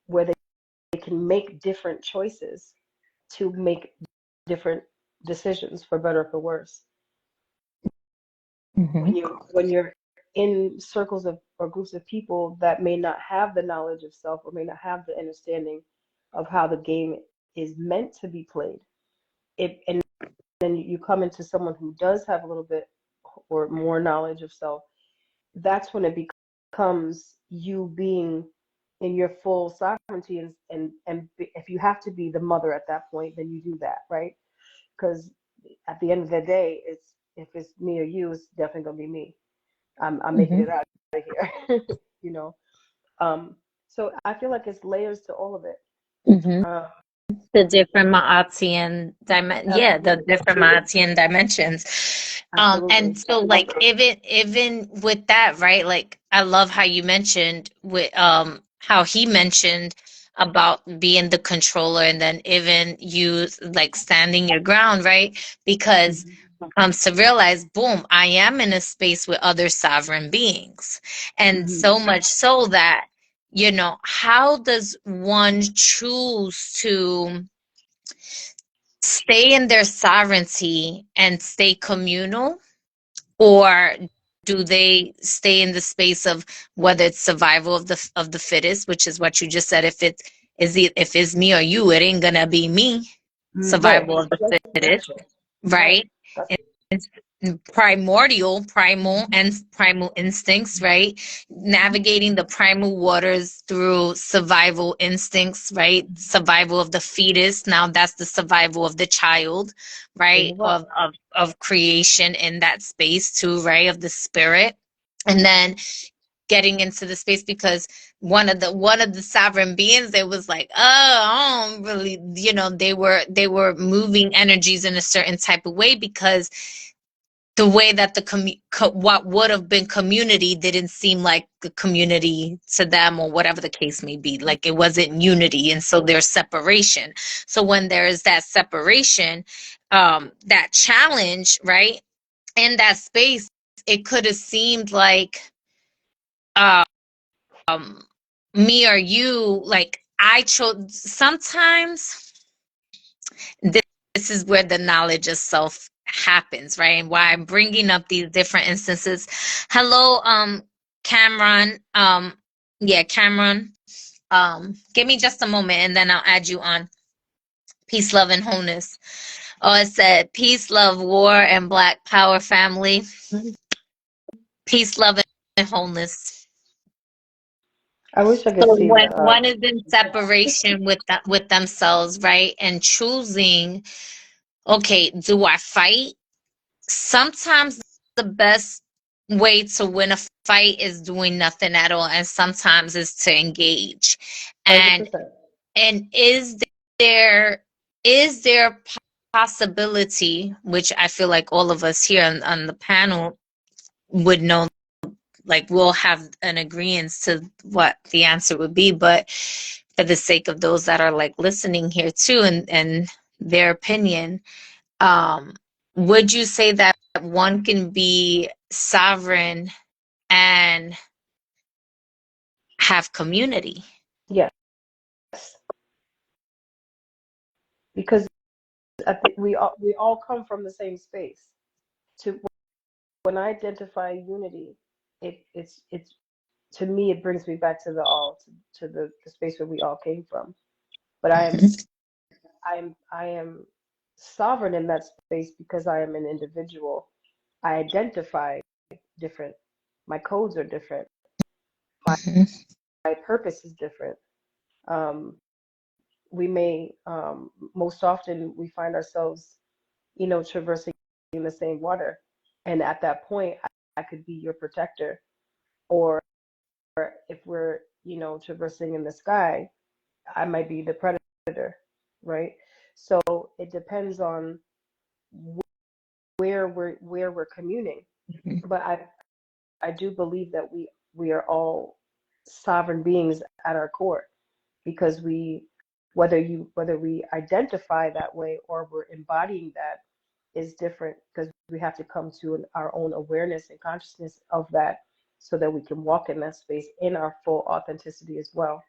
where they can make different choices to make different decisions for better or for worse. Hmm. When you're in circles of or groups of people that may not have the knowledge of self or may not have the understanding of how the game is meant to be played, and then you come into someone who does have a little bit or more knowledge of self, that's when it becomes you being in your full sovereignty, and if you have to be the mother at that point, then you do that, right? Because at the end of the day, it's if it's me or you, it's definitely gonna be me. I'm making Hmm. it out of here, you know. So I feel like it's layers to all of it. Hmm. Uh, The different yeah, the absolutely, different Maatian dimensions. And absolutely. so like even with that, right? Like I love how you mentioned with how he mentioned about being the controller, and then even you like standing your ground, right? Because Hmm. to realize, boom, I am in a space with other sovereign beings. And Hmm. so much so that, how does one choose to stay in their sovereignty and stay communal, or do they stay in the space of whether it's survival of the fittest, which is what you just said? If it's me or you, it ain't gonna be me. Right. Survival of the That's fittest, true. Right. right? That's It's primal and primal instincts, right? Navigating the primal waters through survival instincts, right? Survival of the fetus. Now that's the survival of the child, right? true. Of creation in that space too, right? Of the spirit. And then getting into the space, because one of the sovereign beings, they was like, oh, I don't really, they were moving energies in a certain type of way, because the way that what would have been community didn't seem like the community to them, or whatever the case may be. Like, it wasn't unity, and so there's separation. So when there is that separation, that challenge, right, in that space, it could have seemed like, um, me or you, like, I chose. Sometimes this is where the knowledge of self happens, right? And why I'm bringing up these different instances. Hello, Cameron. Yeah, Cameron. Give me just a moment, and then I'll add you on. Peace, love, and wholeness. Oh, it said peace, love, war, and Black Power family. Peace, love, and wholeness. I wish I could So see when the. one is in separation with themselves, right, and choosing, okay, do I fight? Sometimes the best way to win a fight is doing nothing at all, and sometimes is to engage. And 100%. there is there a possibility, which I feel like all of us here on the panel would know, like, we'll have an agreement to what the answer would be, but for the sake of those that are like listening here too, and their opinion, would you say that one can be sovereign and have community? Yes, because I think we all come from the same space. To When I identify unity, it's to me, it brings me back to the all, to the space where we all came from. But I am sovereign in that space because I am an individual. I identify different. My codes are different. My Mhm. my purpose is different. Um, we may most often we find ourselves, traversing the same water, and at that point, I could be your protector. Or if we're, traversing in the sky, I might be the predator, right? So it depends on where we're communing. Mhm. But I do believe that we are all sovereign beings at our core, because whether we identify that way or we're embodying that is different, because we have to come to our own awareness and consciousness of that, so that we can walk in that space in our full authenticity as well.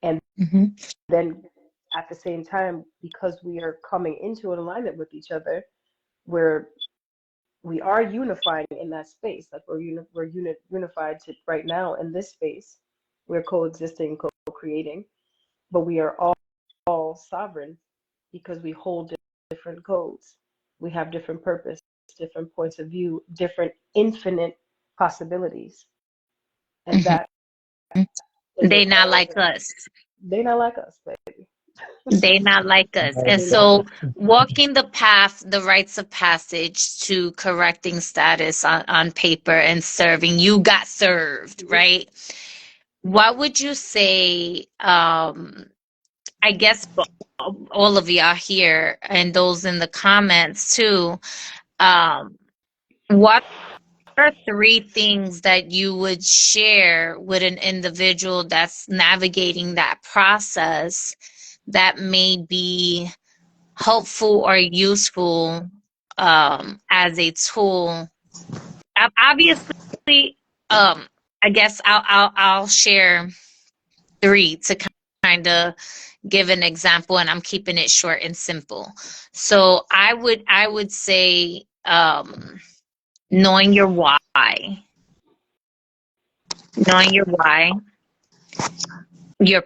And Mhm. then at the same time, because we are coming into an alignment with each other, where we are unifying in that space, like we're unified to right now in this space, we're coexisting, co-creating, but we are all sovereign, because we hold different codes. We have different purpose, different points of view, different infinite possibilities. And Mhm. that is They not all. like us. They're not like us, baby. They not like us. And They're not. so walking the path, the rites of passage to correcting status on paper and serving, you got served, right? What would you say, I guess all of y'all here and those in the comments too, what are three things that you would share with an individual that's navigating that process that may be helpful or useful, as a tool? Obviously, I guess I'll share three to kind of give an example, and I'm keeping it short and simple. So I would say, knowing your why, knowing your why, your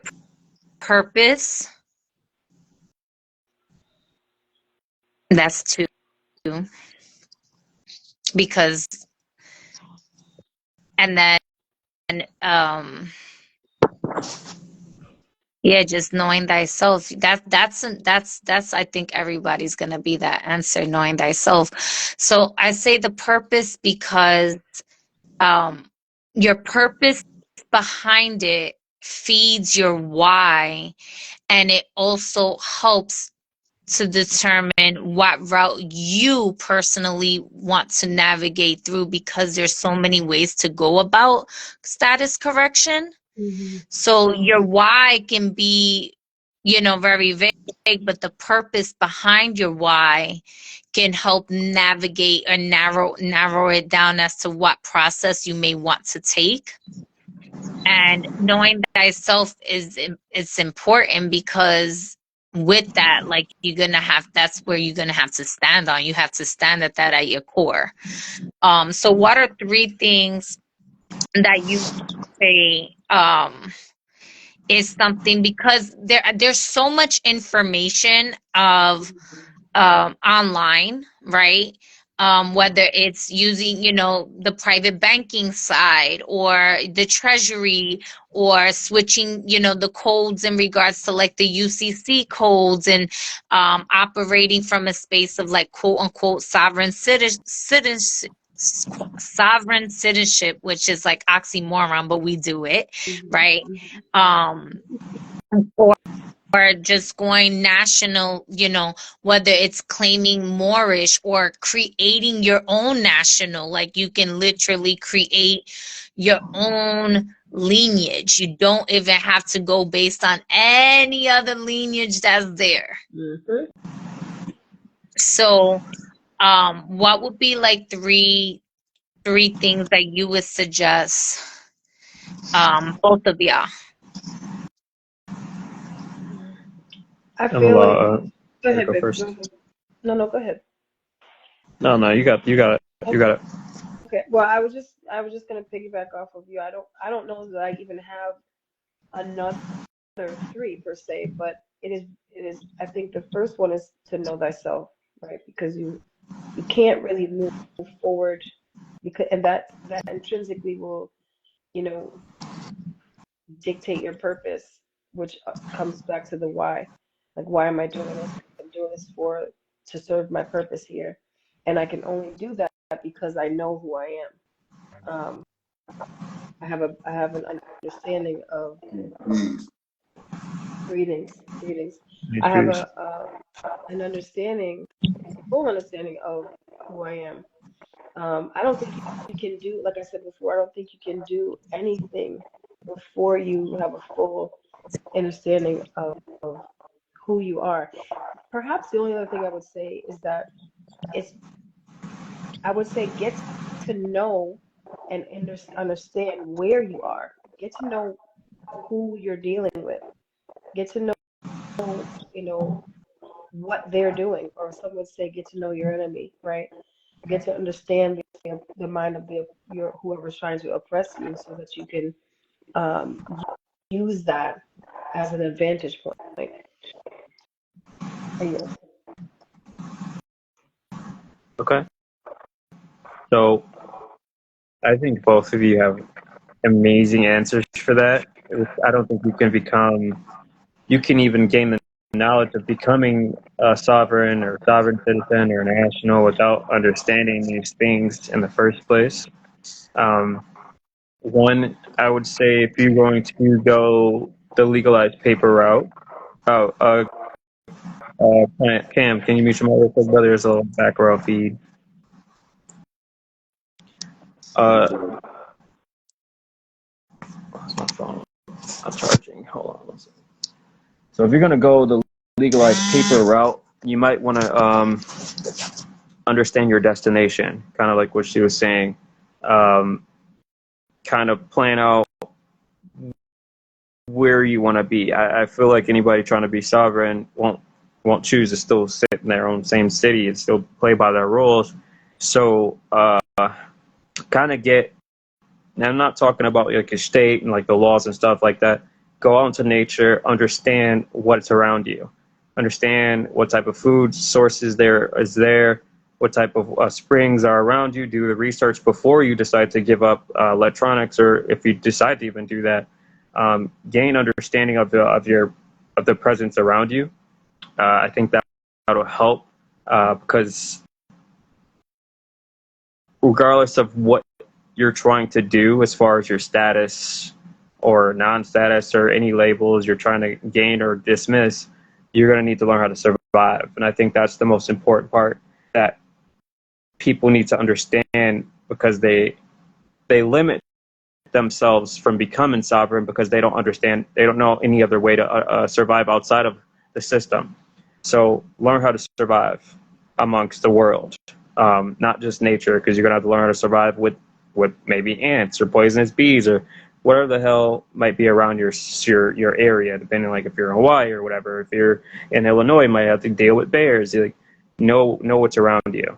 purpose. That's two, because, and then, yeah, just knowing thyself. That's I think everybody's gonna be that answer, knowing thyself. So I say the purpose because, um your purpose behind it feeds your why, and it also helps to determine what route you personally want to navigate through, because there's so many ways to go about status correction. Mm-hmm. So your why can be, very vague, but the purpose behind your why can help navigate or narrow it down as to what process you may want to take. And knowing thyself is important, because with that, like, that's where you're gonna have to stand on. You have to stand at that at your core. So what are three things that you say is something, because there's so much information of online, right? Whether it's using, the private banking side or the treasury, or switching, the codes in regards to like the UCC codes, and operating from a space of like quote unquote sovereign citizenship, which is like oxymoron, but we do it, right? Um, or just going national, whether it's claiming Moorish or creating your own national, like you can literally create your own lineage. You don't even have to go based on any other lineage that's there. Mm-hmm. So, what would be like three things that you would suggest, both of y'all? I I'm feel like, about go ahead, go baby. first. Go ahead. No, go ahead. No, you got it. You Okay. got it. Okay. Well, I was just gonna piggyback off of you. I don't know that I even have another three per se, but it is. I think the first one is to know thyself, right? Because you can't really move forward, because and that intrinsically will, you know, dictate your purpose, which comes back to the why. Like, why am I doing this? I'm doing this for to serve my purpose here, and I can only do that because I know who I am. I have an understanding of greetings. You I have choose. an understanding, a full understanding of who I am. I don't think you can do, like I said before, I don't think you can do anything before you have a full understanding of who you are. Perhaps the only other thing I would say is that it's, I would say, get to know and understand where you are. Get to know who you're dealing with. Get to know, you know, what they're doing, or some would say, get to know your enemy, right? Get to understand the mind of your whoever's trying to oppress you, so that you can um, use that as an advantage point. Yeah. Okay. So I think both of you have amazing answers for that. I don't think you can even gain the knowledge of becoming a sovereign or sovereign citizen or national without understanding these things in the first place. Um, One, I would say if you're going to go the legalized paper route. Oh, Cam, can you mute your mic real quick, brother? There's a little background feed. Where's my phone? I'm charging. Hold on one second. So if you're going to go the legalized paper route, you might want to understand your destination, kind of like what she was saying. Kind of plan out where you want to be. I feel like anybody trying to be sovereign won't choose to still sit in their own same city and still play by their rules. So kind of get. Now I'm not talking about like a state and like the laws and stuff like that. Go out into nature, understand what's around you, understand what type of food sources there is there, what type of springs are around you. Do the research before you decide to give up electronics, or if you decide to even do that. Gain understanding of the presence around you. I think that'll help because regardless of what you're trying to do as far as your status or non-status or any labels you're trying to gain or dismiss, you're going to need to learn how to survive. And I think that's the most important part that people need to understand, because they limit themselves from becoming sovereign because they don't know any other way to survive outside of the system. So learn how to survive amongst the world, not just nature, because you're going to have to learn how to survive with maybe ants or poisonous bees or whatever the hell might be around your area, depending, like if you're in Hawaii or whatever. If you're in Illinois, you might have to deal with bears. You know what's around you.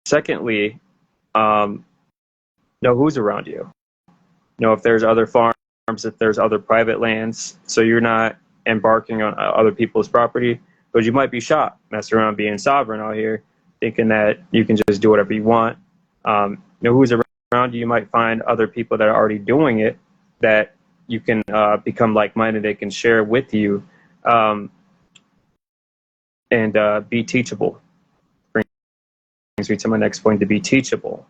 Secondly, know who's around you. Know if there's other farms, if there's other private lands, so you're not embarking on other people's property, because you might be shot messing around being sovereign out here, thinking that you can just do whatever you want. Know who's around you. You might find other people that are already doing it that you can become like-minded. They can share with you, and be teachable. Brings me to my next point: to be teachable.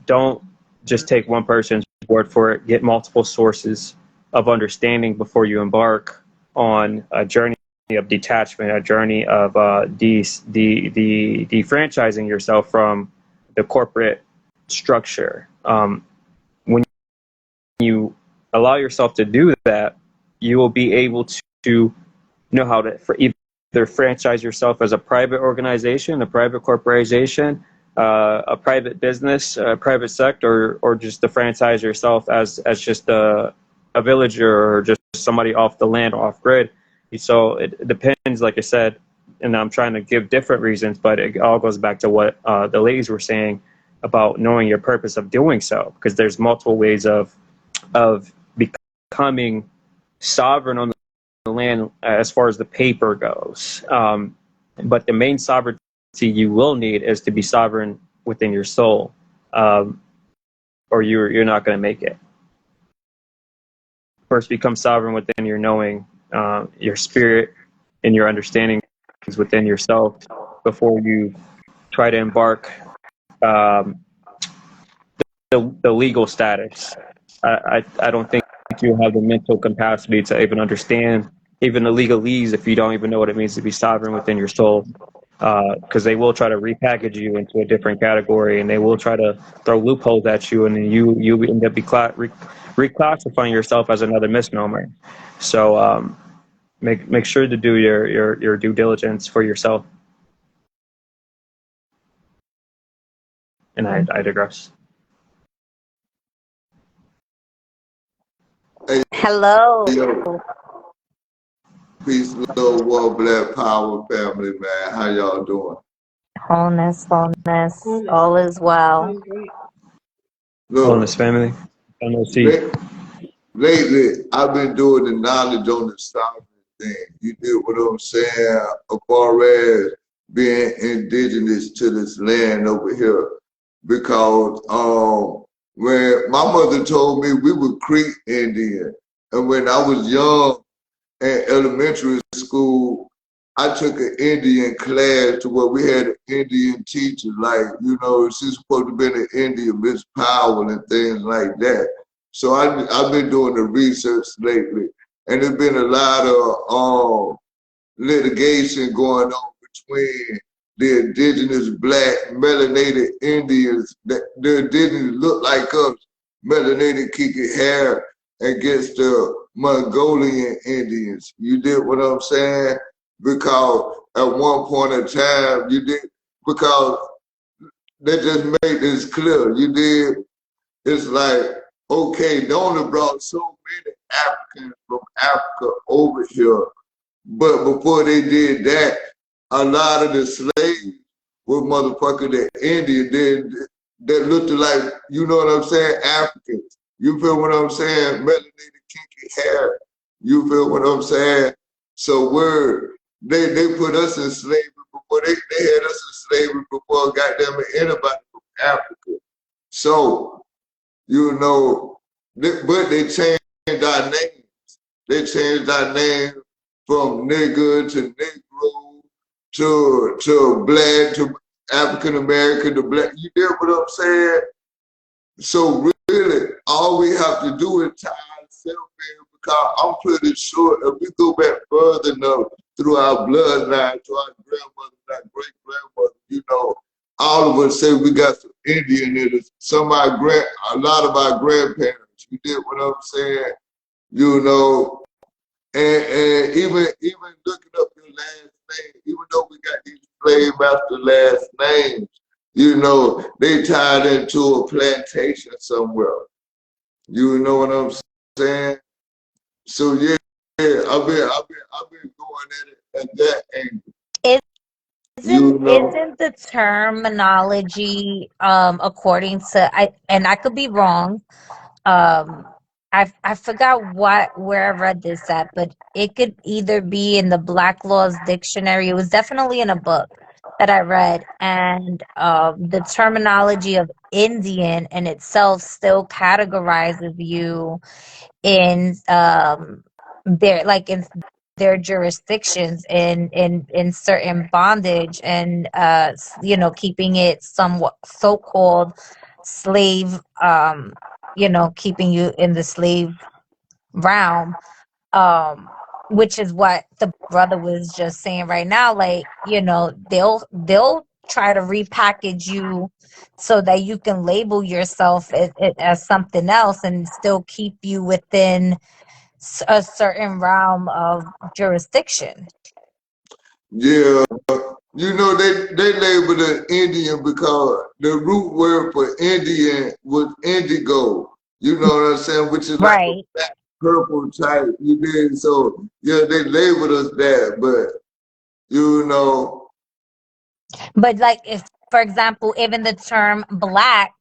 Don't just take one person's word for it. Get multiple sources of understanding before you embark on a journey of detachment, a journey of defranchising yourself from the corporate structure. When you allow yourself to do that, you will be able to know how to either franchise yourself as a private organization, a private corporation, a private business, a private sector, or just to franchise yourself as just a villager or just somebody off the land, off grid. So it depends, like I said, and I'm trying to give different reasons, but it all goes back to what the ladies were saying about knowing your purpose of doing so, because there's multiple ways of becoming sovereign on the land as far as the paper goes. But the main sovereignty you will need is to be sovereign within your soul, or you're not going to make it. First, become sovereign within your knowing, your spirit, and your understanding is within yourself before you try to embark the legal status. I don't think you have the mental capacity to even understand even the legalese if you don't even know what it means to be sovereign within your soul. Because they will try to repackage you into a different category, and they will try to throw loopholes at you, and then you end up reclassifying yourself as another misnomer. So make sure to do your due diligence for yourself. And I digress. Hey, Hello. yo, peace, love, war, black power, family, man. How y'all doing? Wholeness. Wholeness. All is well. Doing great. Wellness Look, family. NOC. lately, I've been doing the knowledge on the sovereign thing. You get what I'm saying? As far as being indigenous to this land over here. Because when my mother told me we were Creek Indian, and when I was young in elementary school, I took an Indian class to where we had an Indian teacher, like, you know, she's supposed to be an Indian, Miss Powell and things like that. So I've been doing the research lately, and there's been a lot of litigation going on between the indigenous black melanated Indians, that the indigenous look like us, melanated kiki hair, against the Mongolian Indians. You did what I'm saying? Because at one point in time, because they just made this clear. You did, it's like, okay, they only brought so many Africans from Africa over here. But before they did that, a lot of the slaves were motherfucking the Indian that looked like, you know what I'm saying, Africans. You feel what I'm saying? Melanated kinky hair. You feel what I'm saying? So they put us in slavery before they had us in slavery before goddamn anybody from Africa. So, you know, but they changed our names. They changed our name from nigger to negro to black African American, the black. You get what I'm saying? So really, all we have to do is tie ourselves in, because I'm pretty sure if we go back further enough through our bloodline to our grandmother, our great grandmother, you know, all of us say we got some Indian in us. A lot of our grandparents. You get what I'm saying? You know, and even looking up your last name, even though we got these slave master last names, you know, they tied into a plantation somewhere. You know what I'm saying? So yeah, I've been going at that angle. You know, Isn't the terminology according to I could be wrong. um I forgot where I read this at, but it could either be in the Black Laws Dictionary. It was definitely in a book that I read, and the terminology of Indian in itself still categorizes you in their jurisdictions, in certain bondage, and keeping it somewhat so-called slave, keeping you in the slave realm, um which is what the brother was just saying right now. Like, they'll try to repackage you so that you can label yourself as something else and still keep you within a certain realm of jurisdiction. yeah. You know, they labeled it Indian because the root word for Indian was indigo. You know what I'm saying? Which is like a Right. black purple type. You did. So yeah, they labeled us that, but you know, But like, if, for example, even the term black,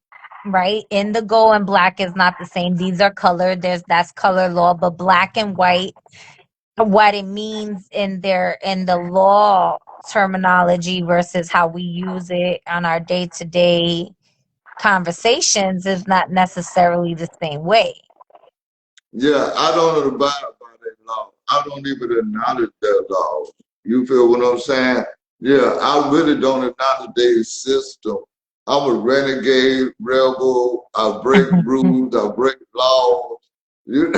right? Indigo and black is not the same. These are color. That's color law, but black and white, what it means in the law terminology versus how we use it on our day-to-day conversations is not necessarily the same way. yeah, I don't abide by that law. I don't even acknowledge that law. You feel what I'm saying? Yeah, I really don't acknowledge their system. I'm a renegade, rebel. I break rules. I break laws. You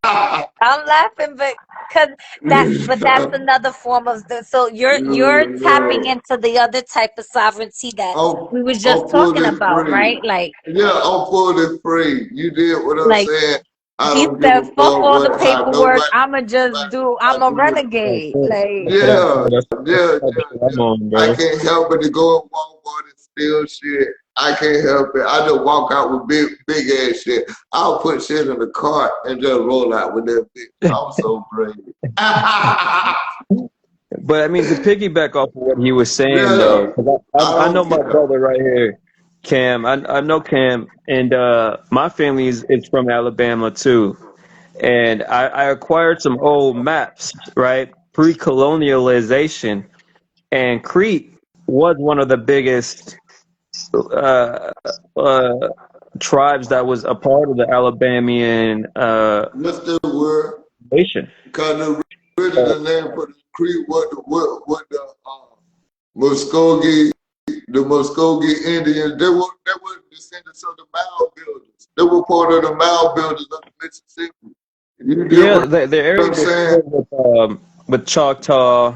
I'm laughing, but because that's another form of so you're you tapping know, into the other type of sovereignty that we was I'm just talking fully about, free. right? Like, Yeah, I'm fully free. You did what I'm like saying. I he don't give said, a fuck fuck all the what how paperwork. nobody I'ma just do. I I'm a do it. renegade. Like, Yeah, That's yeah, the type of yeah, shit I'm yeah. on, I bro. can't help it to go in Walmart and steal shit. I can't help it. I just walk out with big ass shit. I'll put shit in the cart and just roll out with that bitch. I'm so crazy. But I mean, to piggyback off of what he was saying, though, Yeah, 'cause I I know don't my care. brother right here, Cam. I know Cam, and my family is from Alabama too. And I acquired some old maps, right, pre-colonialization, and Crete was one of the biggest uh, uh, tribes that was a part of the Alabamian What's the word? nation. Because really So, the name for the creek, what the Muskogee, the Muskogee Indians, they were descendants of the mound builders. They were part of the mound builders of the Mississippi. You get yeah, what the area I'm was saying? filled with Choctaw,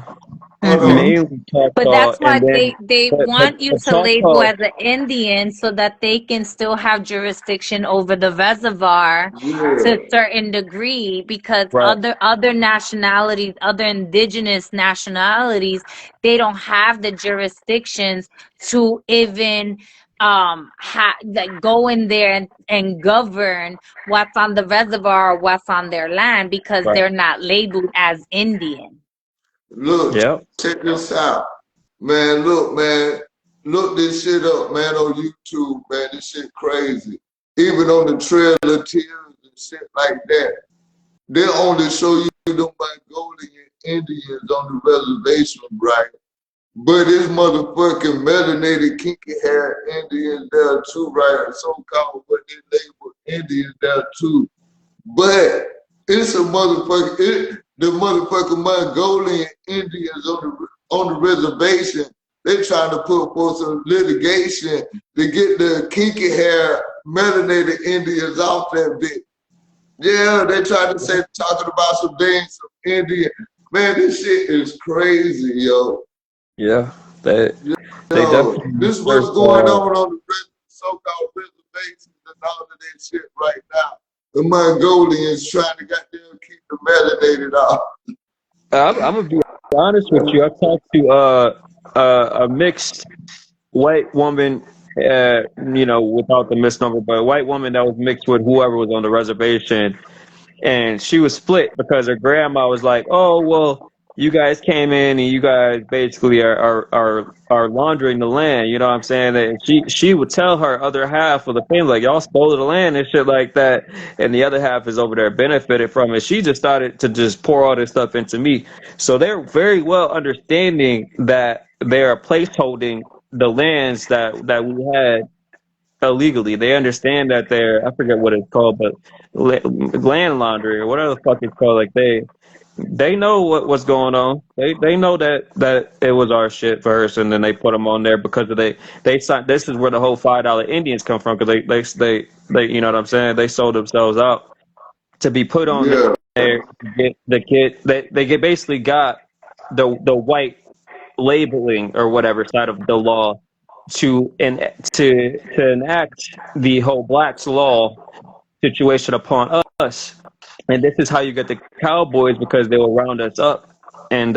Hold hmm. on. mainly But Choctaw, that's why and then they but want you the to label Choctaw, as an Indian so that they can still have jurisdiction over the reservoir to Yeah. a certain degree, because right, other nationalities, other indigenous nationalities, they don't have the jurisdictions to even like go in there and govern what's on the reservoir or what's on their land, because right, they're not labeled as Indian. Look, yeah, check this out. Man, look, man. Look this shit up, man, on YouTube, man. This shit crazy. Even on the Trail of Tears and shit like that. They only show you the Mongolian Indians on the reservation, right? But it's motherfucking melanated kinky hair Indians there too, right? So-called what they label Indians there too. But it's a the motherfucking Mongolian Indians on the reservation. They trying to put forth some litigation to get the kinky hair melanated Indians off that bitch. Yeah, they tried to say talking about some things, some Indian. Man, this shit is crazy, yo. Yeah, they Yo, definitely this is what's first. going on the so-called reservations and all of that shit right now. The Mongolians trying to goddamn keep the melanated off. I'm gonna be honest with you. I talked to a mixed white woman, without the misnomer, but a white woman that was mixed with whoever was on the reservation, and she was split because her grandma was like, "Oh, well, you guys came in and you guys basically are laundering the land." You know what I'm saying? And she would tell her other half of the family, like, "Y'all stole the land and shit like that," and the other half is over there benefited from it. She just started to just pour all this stuff into me. So they're very well understanding that they are placeholding the lands that we had illegally. They understand that they're, I forget what it's called, but land laundering or whatever the fuck it's called. Like they know what's going on. They know that it was our shit first, and then they put them on there because of they signed. This is where the whole $5 Indians come from, because they you know what I'm saying. They sold themselves out to be put on Yeah, there. To get the kid. They get basically got the white labeling or whatever side of the law to enact the whole blacks law situation upon us. And this is how you get the cowboys, because they will round us up and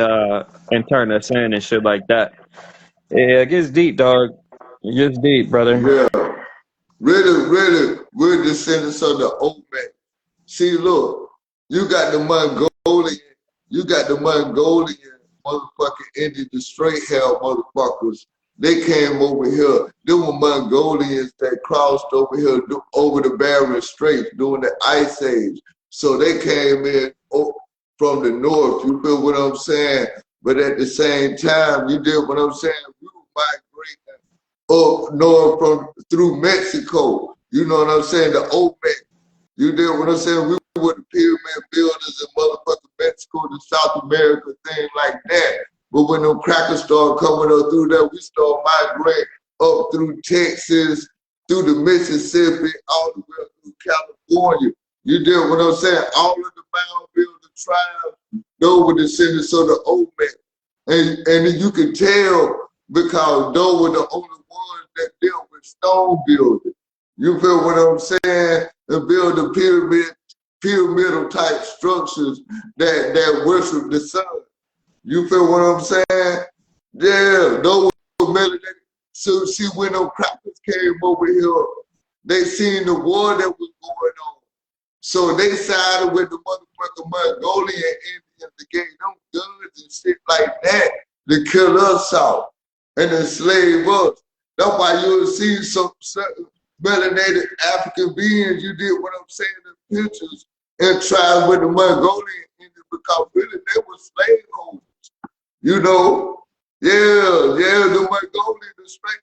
turn us in and shit like that. Yeah, it gets deep, dog. It gets deep, brother. yeah. Really, we're descendants of the old man. See, look, you got the Mongolian motherfucking Indian, the straight hair motherfuckers. They came over here. They were Mongolians that crossed over here over the Bering Straits during the Ice Age. So they came in from the north. You feel what I'm saying? But at the same time, you did what I'm saying. We were migrating up north through Mexico. You know what I'm saying? The Olmec. You did what I'm saying? We were the pyramid builders in motherfucking Mexico, the South America, thing like that. But when them crackers started coming up through there, we started migrating up through Texas, through the Mississippi, all the way up through California. You did what I'm saying? All of the mound builder tribes, those were descendants of the Olmec. And you could tell because those were the only ones that dealt with stone building. You feel what I'm saying? And build the pyramidal type structures that worship the sun. You feel what I'm saying? Yeah, those were melanated. So see, when them crackers came over here, they seen the war that was going on. So they sided with the motherfucking Mongolian Indians to get them guns and shit like that to kill us off and enslave us. That's why you'll see some certain melanated African beings, you did what I'm saying in pictures, and tried with the Mongolian Indians, because really they were slaveholders. You know? Yeah, the Mongolian, the straight,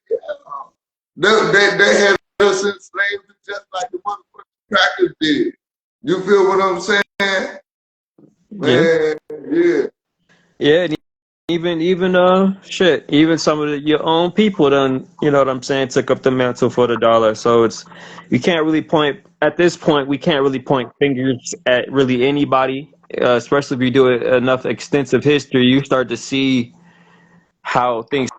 yeah. They had us enslaved just like the motherfucking crackers did. You feel what I'm saying? Man, yeah. Yeah, and even some of your own people done, you know what I'm saying, took up the mantle for the dollar. So we can't really point at this point. We can't really point fingers at really anybody, especially if you do enough extensive history. You start to see how things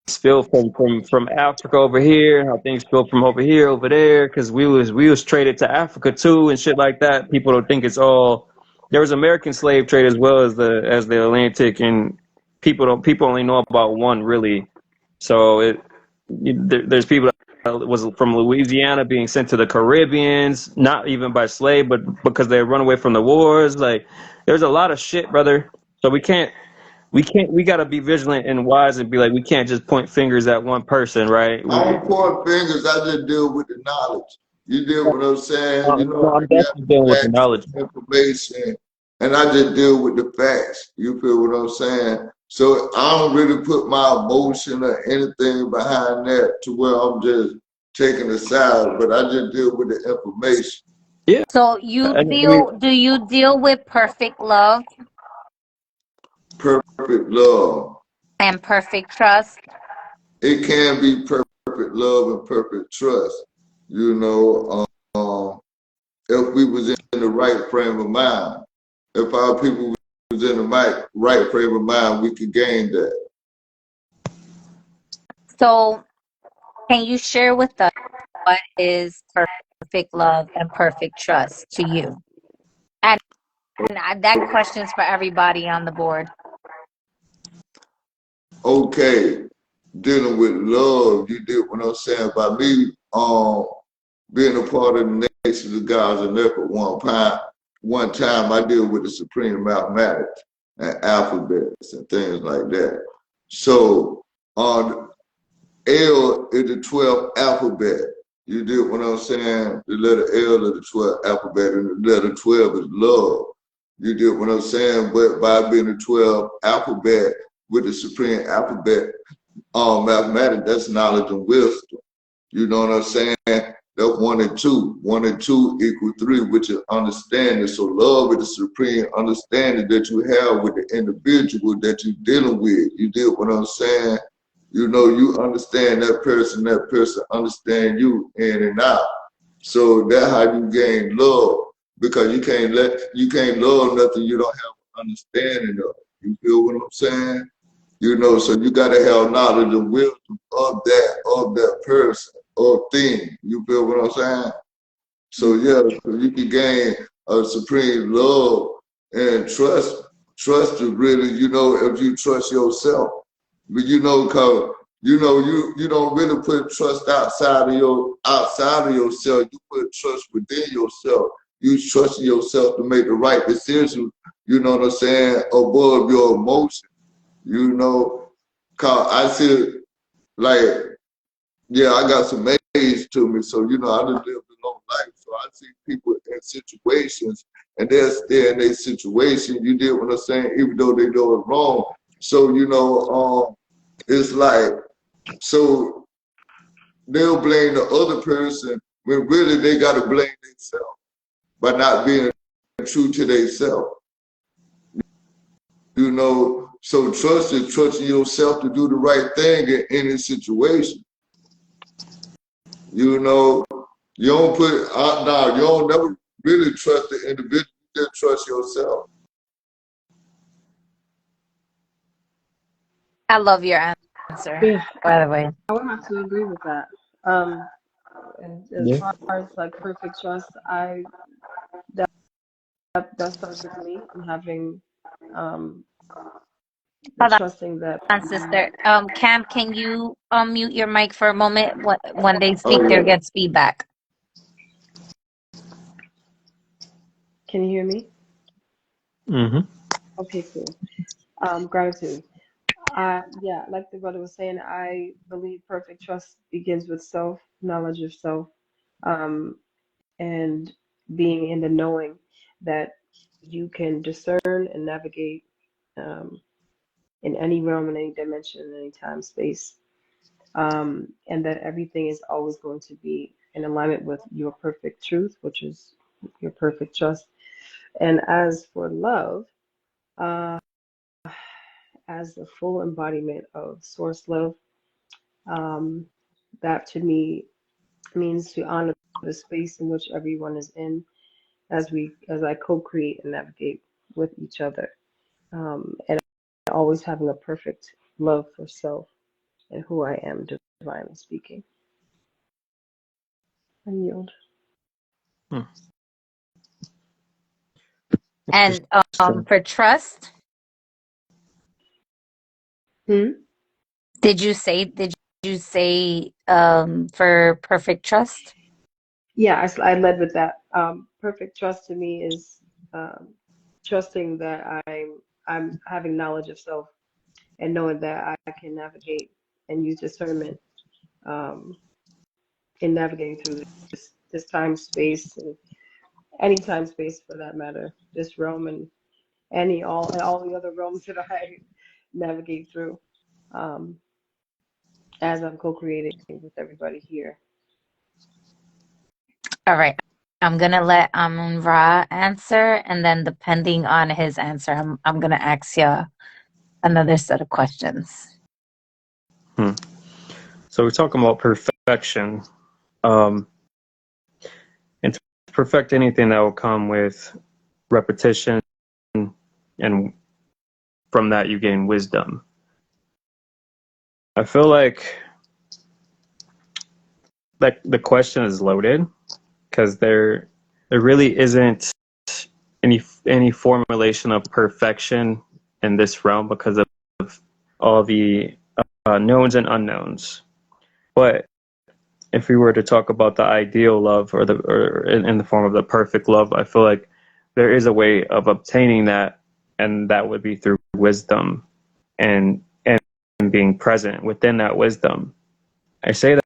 feel from Africa over here, how things feel from over here over there, because we was traded to Africa too and shit like that. People don't think it's all. There was American slave trade as well as the Atlantic, and people only know about one really. So there's people that was from Louisiana being sent to the Caribbeans, not even by slave, but because they run away from the wars. Like there's a lot of shit, brother. So we gotta be vigilant and wise and be like, we can't just point fingers at one person, right? I don't point fingers, I just deal with the knowledge. You deal with what I'm saying? You know, I'm I got definitely dealing with the facts, knowledge. information, and I just deal with the facts. You feel what I'm saying? So I don't really put my emotion or anything behind that to where I'm just taking a side, but I just deal with the information. Yeah. So do you deal with perfect love Perfect love. and perfect trust? it can be perfect love and perfect trust. You know, if we was in the right frame of mind, if our people was in the right frame of mind, we could gain that. So, can you share with us what is perfect love and perfect trust to you? And that question's for everybody on the board. Okay, dealing with love, you did what I'm saying. By me, being a part of the Nation of Gods and Earth one time I deal with the supreme mathematics and alphabets and things like that. So on L is the 12th alphabet. You did what I'm saying? The letter L is the 12th alphabet, and the letter 12 is love. You did what I'm saying? But by being the 12th alphabet with the supreme alphabet, mathematics, that's knowledge and wisdom. You know what I'm saying? That's 1 and 2. 1 and 2 equal 3, which is understanding. So love is the supreme understanding that you have with the individual that you're dealing with. You did what I'm saying? You know, you understand that person understand you in and out. So that's how you gain love. Because you can't love nothing you don't have understanding of. You feel what I'm saying? You know, so you gotta have knowledge and wisdom of that person or thing. You feel what I'm saying? So yeah, so you can gain a supreme love and trust. Trust is really, you know, if you trust yourself. But you know, cause you don't really put trust outside of yourself. You put trust within yourself. You trust yourself to make the right decision. You know what I'm saying? Above your emotions. You know, cause I see like, yeah, I got some age to me, so you know, I done lived a long life. So I see people in situations and they're stay in their situation. You did what I'm saying, even though they know it's wrong. So, you know, it's like, so they'll blame the other person when really they gotta blame themselves by not being true to themselves. You know, so trust is trusting yourself to do the right thing in any situation. You know, you don't put out now, you don't never really trust the individual, you just trust yourself. I love your answer, Yeah, by the way. I would have to agree with that. Um, and as Yeah. far as like perfect trust, that starts with me and having um the Hold trusting that on, sister. Cam, can you mute your mic for a moment? When they Oh speak, there yeah. gets feedback. can you hear me? Mm-hmm. Okay, cool. Gratitude. Yeah, like the brother was saying, I believe perfect trust begins with self, knowledge of self, um, and being in the knowing that you can discern and navigate um, in any realm, in any dimension, in any time, space, and that everything is always going to be in alignment with your perfect truth, which is your perfect trust. And as for love, uh, as the full embodiment of source love, um, that to me means to honor the space in which everyone is in as I co-create and navigate with each other, and always having a perfect love for self and who I am, divinely speaking. I yield. Hmm. And Interesting. for trust, Hmm? did you say for perfect trust? Yeah, I led with that. Perfect trust to me is um, trusting that I'm having knowledge of self and knowing that I can navigate and use discernment um, in navigating through this time space and any time space for that matter, this realm and all the other realms that I navigate through um, as I'm co-creating with everybody here. All right. I'm gonna let Amun Ra answer, and then depending on his answer, I'm gonna ask you another set of questions. Hmm. So we're talking about perfection. And to perfect anything, that will come with repetition, and from that you gain wisdom. I feel like the question is loaded because there really isn't any formulation of perfection in this realm because of all the knowns and unknowns. But if we were to talk about the ideal love, or in the form of the perfect love, I feel like there is a way of obtaining that, and that would be through wisdom and being present within that wisdom. I say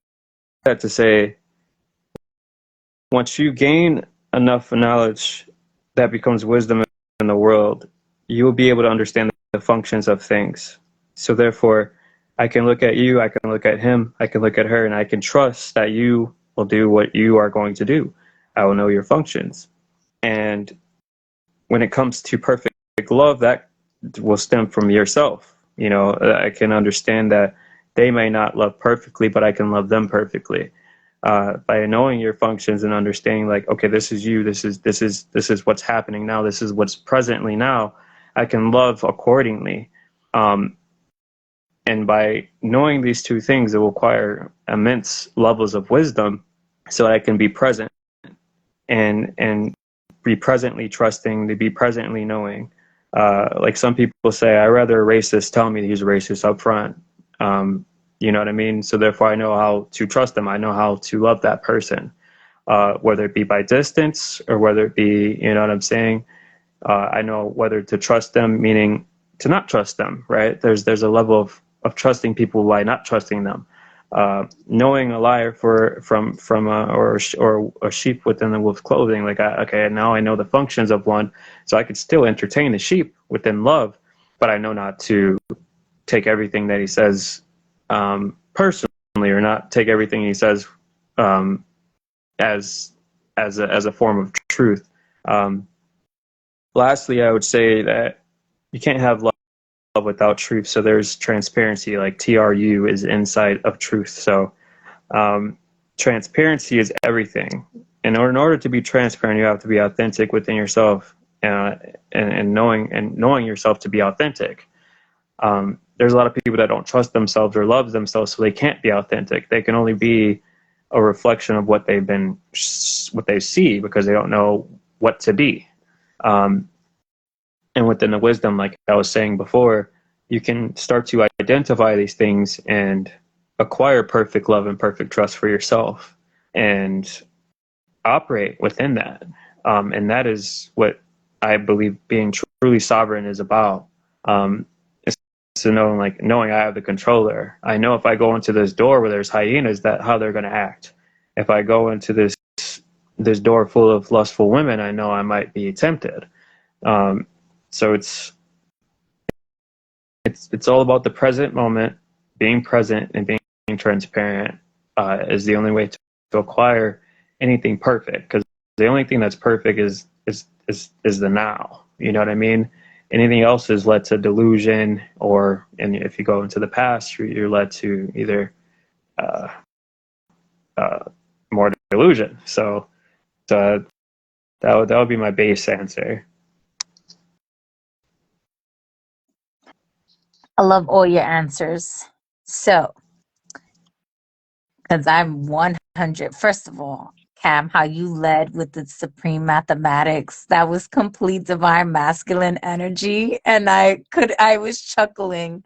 that to say, once you gain enough knowledge that becomes wisdom in the world, you will be able to understand the functions of things. So therefore, I can look at you, I can look at him, I can look at her, and I can trust that you will do what you are going to do. I will know your functions. And when it comes to perfect love, that will stem from yourself. You know, I can understand that they may not love perfectly, but I can love them perfectly. By knowing your functions and understanding, like, okay, this is you, this is what's happening now, this is what's presently now, I can love accordingly. And by knowing these two things, it will require immense levels of wisdom, so I can be present and be presently trusting, to be presently knowing. Like some people say, I rather a racist tell me he's racist up front. You know what I mean? So therefore, I know how to trust them. I know how to love that person, whether it be by distance or whether it be, you know what I'm saying? I know whether to trust them, meaning to not trust them, right? There's a level of trusting people by not trusting them. Knowing a liar from or a sheep within the wolf's clothing. Like, okay, now I know the functions of one, so I could still entertain the sheep within love, but I know not to take everything that he says personally, or not take everything he says as a form of truth. Lastly, I would say that you can't have love without truth. So there's transparency, like TRU is inside of truth. So transparency is everything. And in order to be transparent, you have to be authentic within yourself, and knowing yourself to be authentic. There's a lot of people that don't trust themselves or love themselves, so they can't be authentic. They can only be a reflection of what they see, because they don't know what to be. And within the wisdom, like I was saying before, you can start to identify these things and acquire perfect love and perfect trust for yourself, and operate within that. And that is what I believe being truly sovereign is about. So knowing I have the controller. I know if I go into this door where there's hyenas, that how they're going to act. If I go into this door full of lustful women, I know I might be tempted. So it's all about the present moment, being present and being transparent is the only way to acquire anything perfect. Because the only thing that's perfect is the now. You know what I mean? Anything else is led to delusion, and if you go into the past, you're led to either more delusion. So that would be my base answer. I love all your answers. So, because I'm 100. First of all, Cam, how you led with the supreme mathematics, that was complete divine masculine energy. And I was chuckling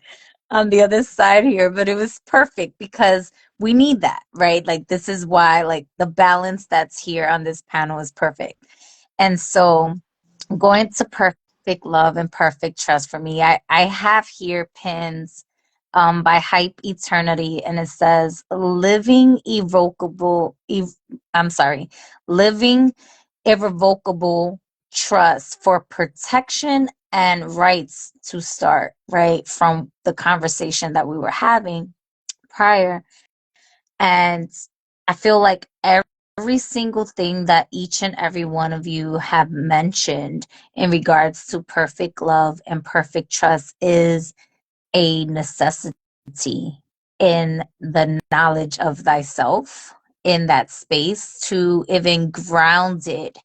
on the other side here, but it was perfect because we need that, right? Like, this is why, like, the balance that's here on this panel is perfect. And so, going to perfect love and perfect trust for me, I have here pins by Hype Eternity, and it says living living irrevocable trust for protection and rights to start, right, from the conversation that we were having prior. And I feel like every single thing that each and every one of you have mentioned in regards to perfect love and perfect trust is a necessity, in the knowledge of thyself in that space to even ground it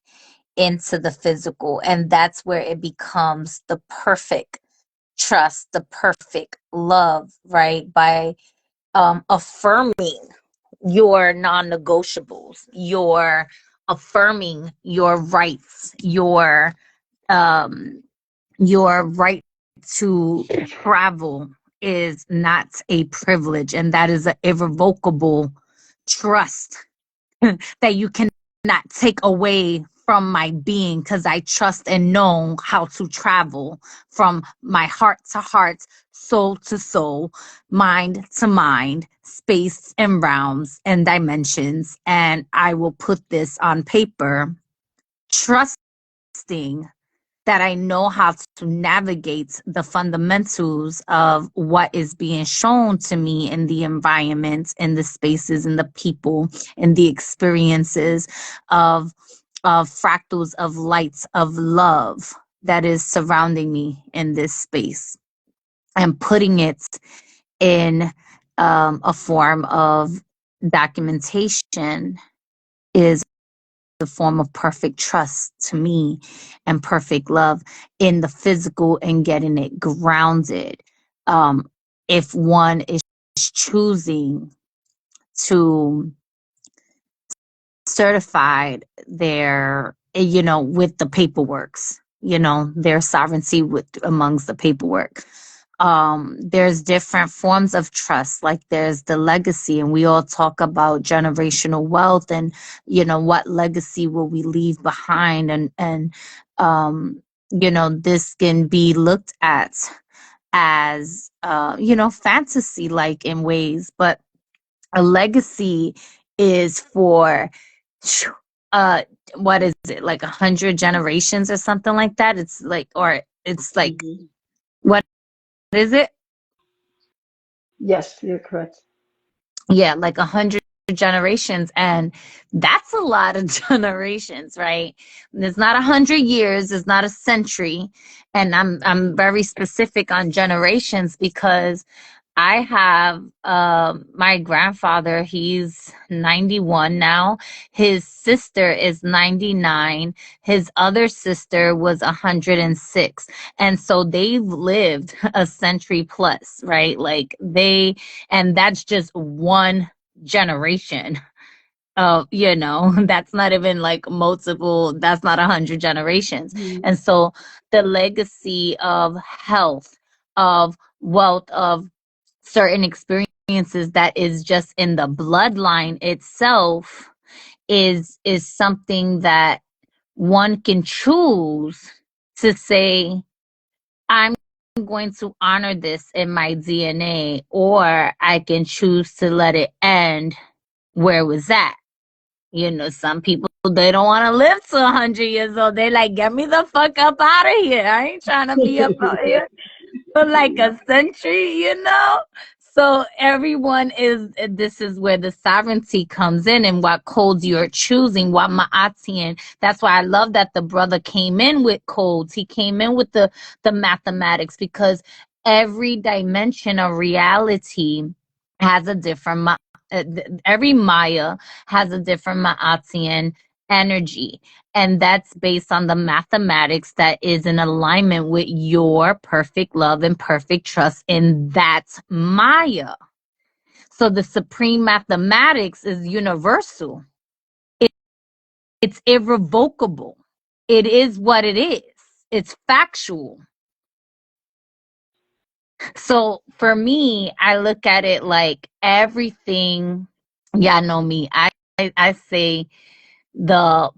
into the physical. And that's where it becomes the perfect trust, the perfect love, right? By affirming your non-negotiables, your affirming your rights, um your right to travel is not a privilege, and that is an irrevocable trust that you cannot take away from my being, because I trust and know how to travel from my heart to heart, soul to soul, mind to mind, space and realms and dimensions. And I will put this on paper, trusting that I know how to navigate the fundamentals of what is being shown to me in the environment, in the spaces, in the people, in the experiences of fractals of lights of love that is surrounding me in this space, and putting it in a form of documentation is a form of perfect trust to me, and perfect love in the physical, and getting it grounded. If one is choosing to certify their, with the paperworks, their sovereignty with amongst the paperwork, there's different forms of trust. Like there's the legacy, and we all talk about generational wealth, and what legacy will we leave behind, and this can be looked at as fantasy like in ways, but a legacy is for uh what is it, like 100 generations or something like that. It's like, or it's like, Mhm. what is it? Yes, you're correct. Yeah, like 100 generations. And that's a lot of generations, right? It's not 100 years, it's not a century. And I'm very specific on generations because I have my grandfather, he's 91 now. His sister is 99. His other sister was 106. And so they've lived a century plus, right? Like and that's just one generation. That's not even like multiple, that's not 100 generations. Mhm. And so the legacy of health, of wealth, of certain experiences that is just in the bloodline itself is something that one can choose to say, I'm going to honor this in my DNA, or I can choose to let it end where it was at. Some people, they don't want to live to 100 years old. They like, get me the fuck up out of here. I ain't trying to be up out here for like a century. So everyone this is where the sovereignty comes in, and what codes you're choosing, what ma'atian. That's why I love that the brother came in with codes. He came in with the mathematics, because every dimension of reality has a different every Maya has a different ma'atian energy. And that's based on the mathematics that is in alignment with your perfect love and perfect trust in that Maya. So the supreme mathematics is universal. It, it's irrevocable. It is what it is. It's factual. So for me, I look at it like everything. Y'all know me. I say the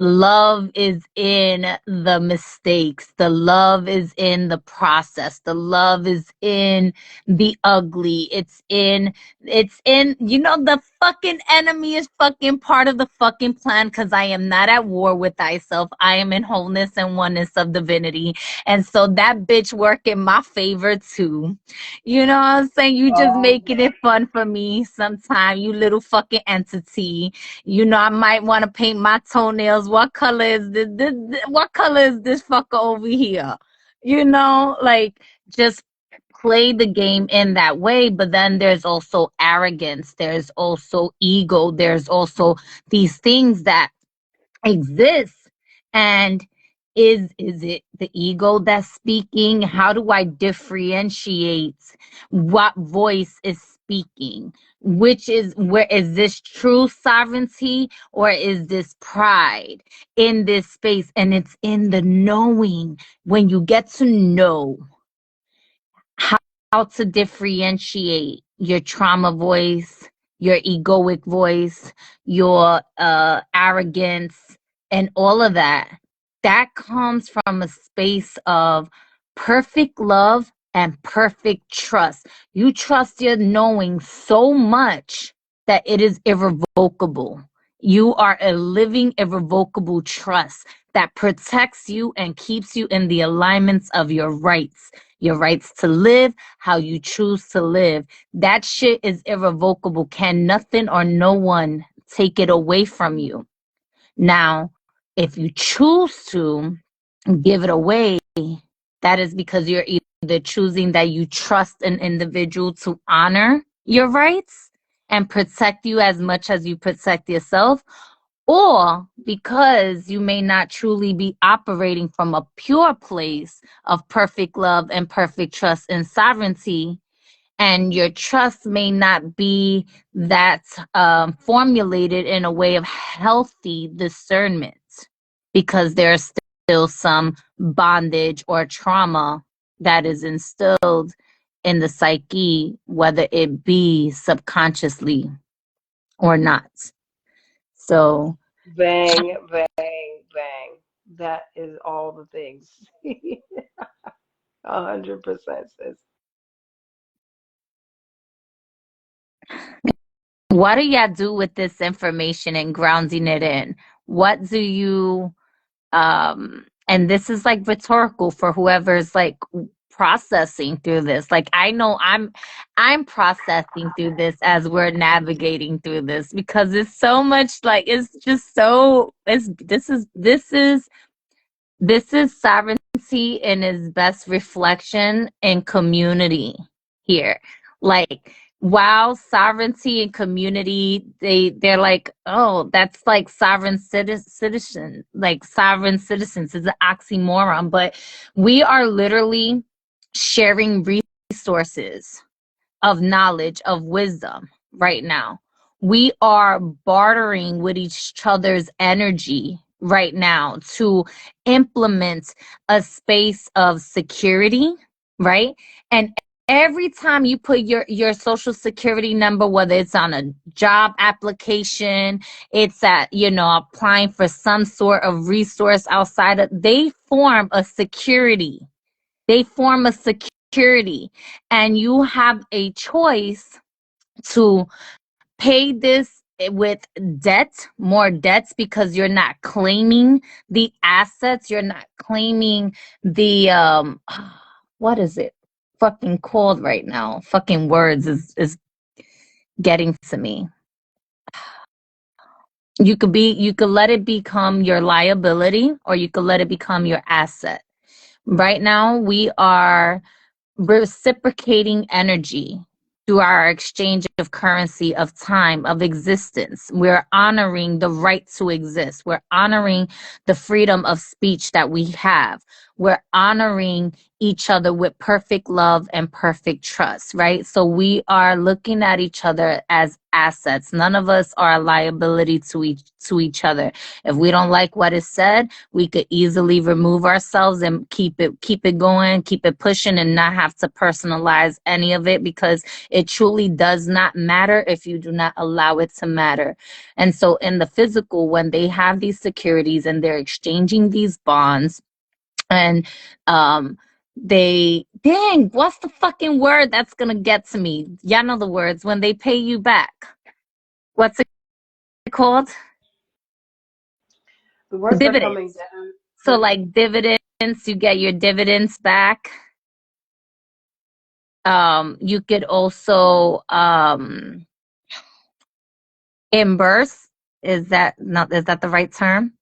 love is in the mistakes, the love is in the process, the love is in the ugly, it's in the fucking enemy is fucking part of the fucking plan, because I am not at war with thyself. I am in wholeness and oneness of divinity, and so that bitch work in my favor too. You know what I'm saying? You just Oh, making it fun for me sometime, you little fucking entity. I might want to paint my toenails. What color is what color is this fucker over here? Like, just play the game in that way, but then there's also arrogance, there's also ego, there's also these things that exist. And is it the ego that's speaking? How do I differentiate what voice is speaking? Which is, where is this true sovereignty or is this pride in this space? And it's in the knowing. When you get to know how to differentiate your trauma voice, your egoic voice, your arrogance, and all of that, that comes from a space of perfect love and perfect trust. You trust your knowing so much that it is irrevocable. You are a living, irrevocable trust that protects you and keeps you in the alignments of your rights to live how you choose to live. That shit is irrevocable. Can nothing or no one take it away from you. Now, if you choose to give it away, that is because you're either choosing that you trust an individual to honor your rights and protect you as much as you protect yourself, or because you may not truly be operating from a pure place of perfect love and perfect trust and sovereignty, and your trust may not be that formulated in a way of healthy discernment, because there's still some bondage or trauma that is instilled in the psyche, whether it be subconsciously or not. So Bang, bang, bang. That is all the things. 100%, sis. what do y'all do with this information and grounding it in? What do you and this is like rhetorical for whoever's like processing through this. Like, I know I'm processing through this as we're navigating through this, because it's so much, like, it's just so, this is sovereignty in its best reflection in community here. Like, wow, sovereignty and community, they're like, oh, that's like citizen, like sovereign citizens is an oxymoron, but we are literally sharing resources of knowledge, of wisdom right now. We are bartering with each other's energy right now to implement a space of security, right? And every time you put your social security number, whether it's on a job application, it's at, applying for some sort of resource outside of, they form a security. And you have a choice to pay this with more debts, because you're not claiming the assets, you're not claiming the what is it fucking called right now? Fucking words is getting to me. You could let it become your liability, or you could let it become your asset. Right now we are reciprocating energy through our exchange of currency, of time, of existence. We're honoring the right to exist. We're honoring the freedom of speech that we have. We're honoring each other with perfect love and perfect trust, right? So we are looking at each other as assets. None of us are a liability to each other. If we don't like what is said, we could easily remove ourselves and keep it going, keep it pushing, and not have to personalize any of it, because it truly does not matter if you do not allow it to matter. And so in the physical, when they have these securities and they're exchanging these bonds, and what's the fucking word that's gonna get to me? Y'all know the words. When they pay you back, what's it called? The words are coming Dividends. down. So like dividends, you get your dividends back. You could also reimburse. Is that the right term?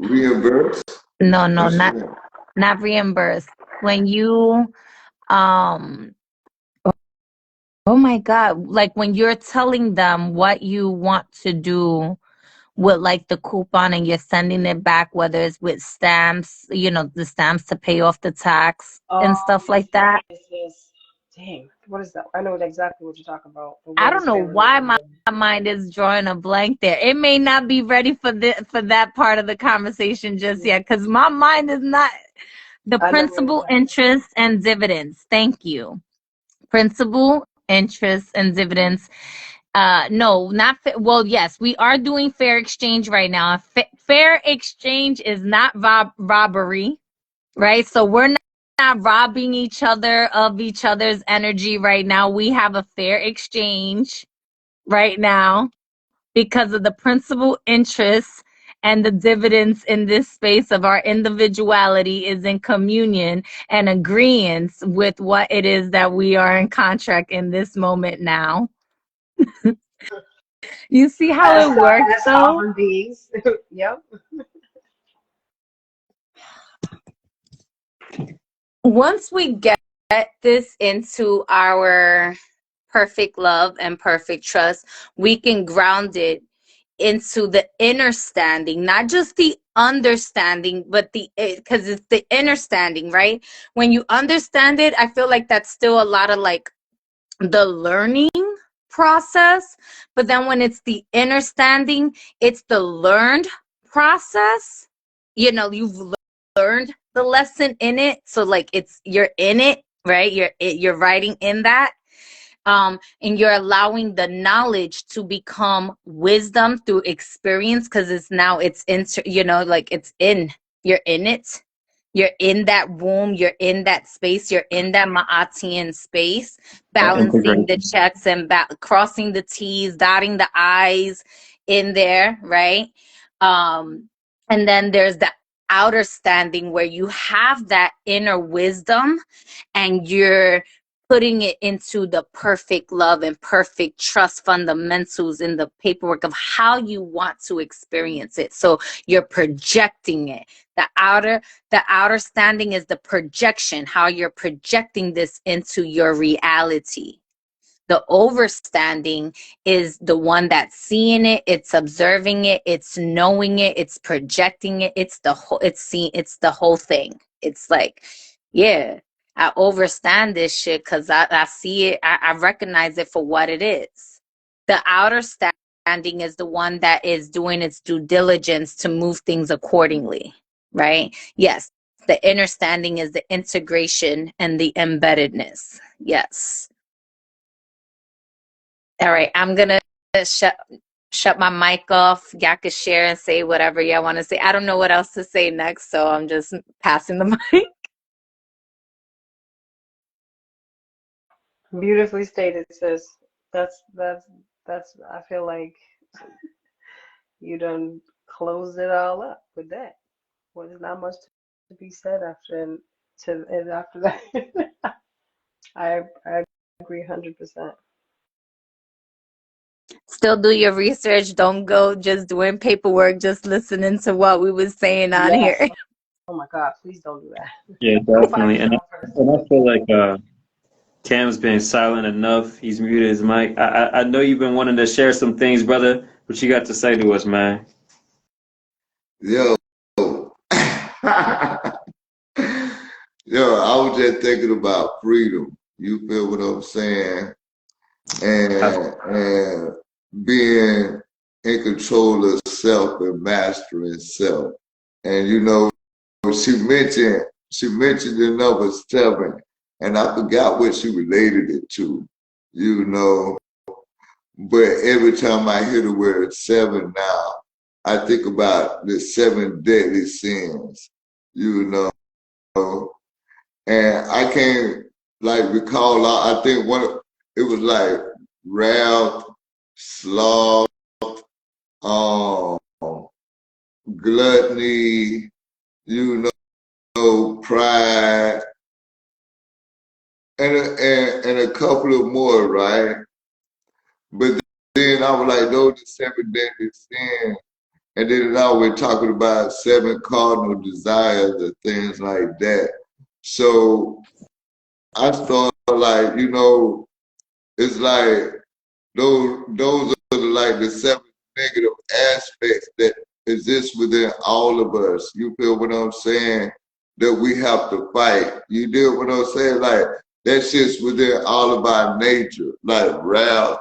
Reimburse? No, not not reimburse. When you, um, oh my God, like when you're telling them what you want to do with like the coupon and you're sending it back, whether it's with stamps, the stamps to pay off the tax and Oh, stuff like that. yes. Dang, what is that? I know exactly what you're talking about. But I what don't is know fair why and my mind is drawing a blank there. It may not be ready for that part of the conversation just yet, because my mind is not the I know where it's principal, at. interest, and dividends. Thank you. Principal, interest, and dividends. No, not well. Yes, we are doing fair exchange right now. Fair exchange is not robbery, right? So we're not robbing each other of each other's energy right now. We have a fair exchange right now because of the principal interests and the dividends in this space of our individuality is in communion and agreement with what it is that we are in contract in this moment now. You see how it works As though? sovereign beings. Yep. Once we get this into our perfect love and perfect trust, we can ground it into the inner standing, not just the understanding, but because it's the inner standing, right? When you understand it, I feel like that's still a lot of like the learning process. But then when it's the inner standing, it's the learned process. You've learned the lesson in it. So like you're in it, right? You're writing in that. And you're allowing the knowledge to become wisdom through experience, because you're in it. You're in that womb, you're in that space, you're in that Ma'atian space, balancing the Integration. checks and crossing the T's, dotting the I's in there, right? And then there's the outer standing where you have that inner wisdom and you're putting it into the perfect love and perfect trust fundamentals in the paperwork of how you want to experience it. So you're projecting it. The outer standing is the projection, how you're projecting this into your reality. The overstanding is the one that's seeing it, it's observing it, it's knowing it, it's projecting it, it's the whole thing. It's like, yeah, I overstand this shit because I see it, I recognize it for what it is. The outer standing is the one that is doing its due diligence to move things accordingly, right? Yes, the inner standing is the integration and the embeddedness. Yes. All right, I'm gonna shut my mic off. Y'all can share and say whatever y'all want to say. I don't know what else to say next, so I'm just passing the mic. Beautifully stated, sis. That's I feel like you done closed it all up with that. Well, there's not much to be said after that. I agree 100%. Still do your research. Don't go just doing paperwork, just listening to what we was saying on Yes. here. Oh my God, please don't do that. Yeah, Go find definitely. And yourself I, first. and I feel like Cam's been silent enough. He's muted his mic. I know you've been wanting to share some things, brother. What you got to say to us, man? Yo. Yo, I was just thinking about freedom. You feel what I'm saying? And being in control of self and mastering self. And she mentioned the number 7, and I forgot what she related it to, you know. But every time I hear the word 7 now, I think about the 7 deadly sins, you know. And I can't like recall. I think it was like wrath, sloth, um, gluttony, pride, and a couple of more, right? But then I was like, those are 7 deadly sins. And then it always talking about 7 cardinal desires and things like that. So I thought like, it's like those are like the 7 negative aspects that exist within all of us. You feel what I'm saying? That we have to fight. You deal what I'm saying? Like that shit's within all of our nature, like wrath.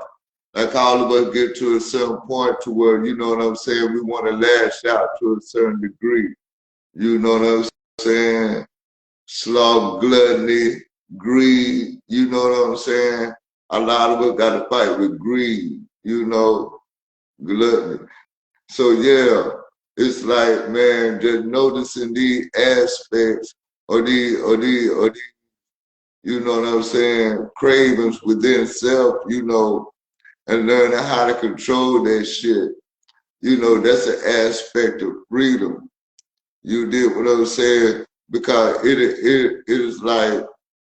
Like all of us get to a certain point to where, you know what I'm saying, we want to lash out to a certain degree. You know what I'm saying? Sloth, gluttony, greed, you know what I'm saying? A lot of us got to fight with greed, gluttony. So yeah, it's like, man, just noticing these aspects or these, you know what I'm saying, cravings within self, and learning how to control that shit. That's an aspect of freedom. You did what I was saying, because it is like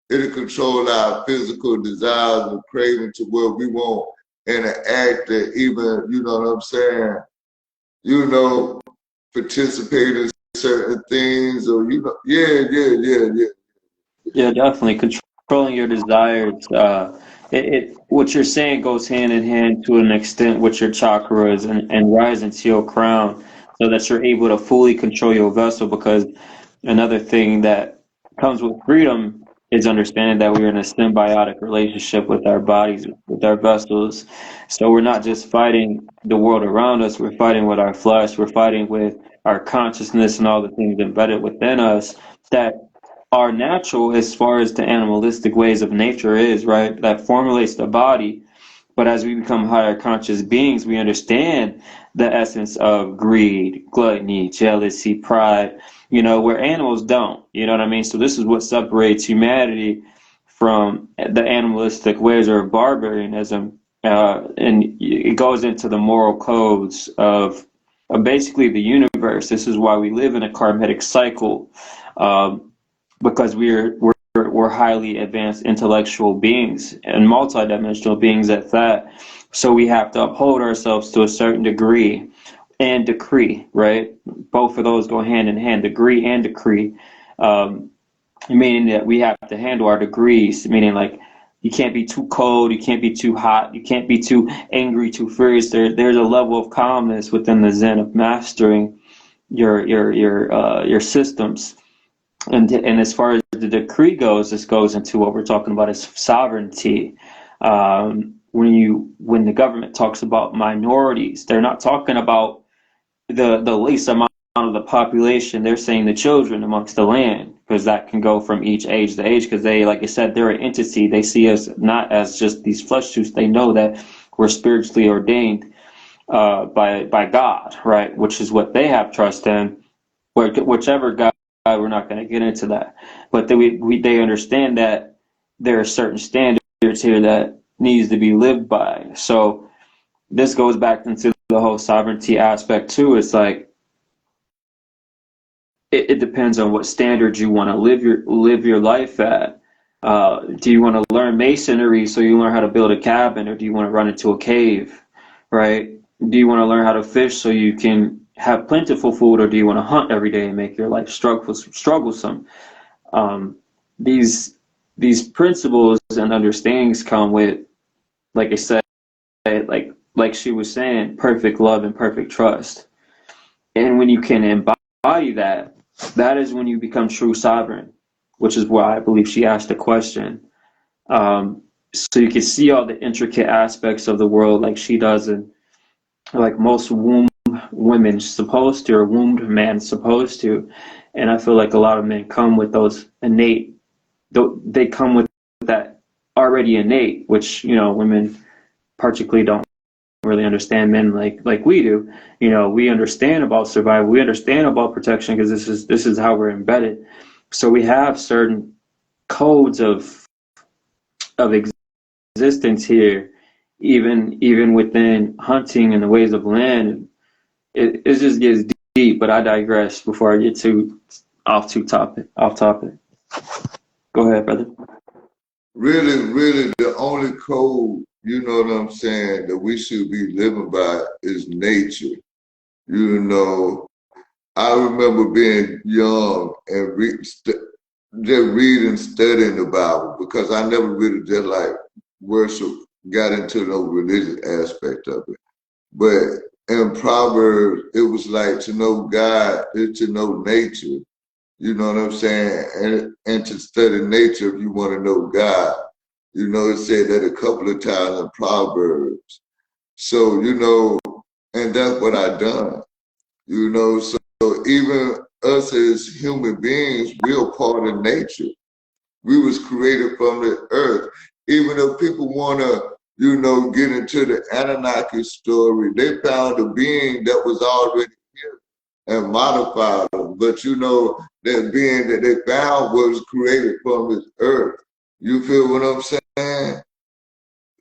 it'll control our physical desires and craving to where we won't interact and even, you know what I'm saying, participate in certain things or yeah. Yeah, definitely. Controlling your desires. What you're saying goes hand in hand to an extent with your chakras and rise into your crown so that you're able to fully control your vessel. Because another thing that comes with freedom is understanding that we're in a symbiotic relationship with our bodies, with our vessels. So we're not just fighting the world around us, we're fighting with our flesh, we're fighting with our consciousness and all the things embedded within us that are natural as far as the animalistic ways of nature is, right? That formulates the body. But as we become higher conscious beings, we understand the essence of greed, gluttony, jealousy, pride, where animals don't. You know what I mean? So this is what separates humanity from the animalistic ways or barbarianism. And it goes into the moral codes of basically the universe. This is why we live in a karmic cycle. Because we're highly advanced intellectual beings and multidimensional beings at that. So we have to uphold ourselves to a certain degree and decree, right? Both of those go hand in hand, degree and decree, meaning that we have to handle our degrees, meaning like you can't be too cold, you can't be too hot, you can't be too angry, too furious. There's a level of calmness within the Zen of mastering your systems. And as far as the decree goes, this goes into what we're talking about is sovereignty. When the government talks about minorities, they're not talking about the least amount of the population. They're saying the children amongst the land, because that can go from each age to age. Because they, like I said, they're an entity. They see us not as just these flesh suits. They know that we're spiritually ordained by God, right? Which is what they have trust in. Whichever God. We're not going to get into that, but they understand that there are certain standards here that needs to be lived by. So this goes back into the whole sovereignty aspect too. It's like it depends on what standards you want to live your life at. Do you want to learn masonry so you learn how to build a cabin, or do you want to run into a cave, right? Do you want to learn how to fish so you can have plentiful food, or do you want to hunt every day and make your life strugglesome? These principles and understandings come with, like I said, like she was saying, perfect love and perfect trust. And when you can embody that, that is when you become true sovereign, which is why I believe she asked the question. So you can see all the intricate aspects of the world like she does, and like most women supposed to, or wombed man supposed to. And I feel like a lot of men come with those innate, they come with that already innate, which, women particularly don't really understand men like we do. We understand about survival, we understand about protection, because this is how we're embedded. So we have certain codes of existence here, even within hunting and the ways of land. It just gets deep, but I digress before I get too off topic. Go ahead, brother. Really, the only code, you know what I'm saying, that we should be living by is nature. You know, I remember being young and just reading, studying the Bible, because I never really just like worship, got into no religious aspect of it. But in Proverbs, it was like to know God is to know nature. You know what I'm saying? And to study nature if you want to know God. You know, it said that a couple of times in Proverbs. So, you know, and that's what I done. You know, so even us as human beings, we're part of nature. We was created from the earth. Even if people want to, you know, get into the Anunnaki story, they found a being that was already here and modified them. But you know, that being that they found was created from this earth. You feel what I'm saying?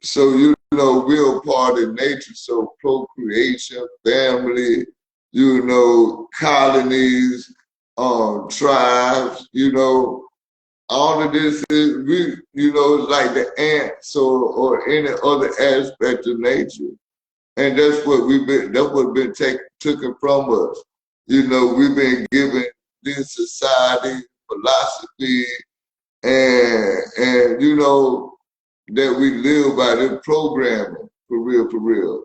So, you know, we're a part of nature. So procreation, family, you know, colonies, tribes, you know, all of this is, we, you know, it's like the ants or any other aspect of nature. And that's what that's what been taken from us. You know, we've been given this society, philosophy, and you know, that we live by this programming, for real, for real.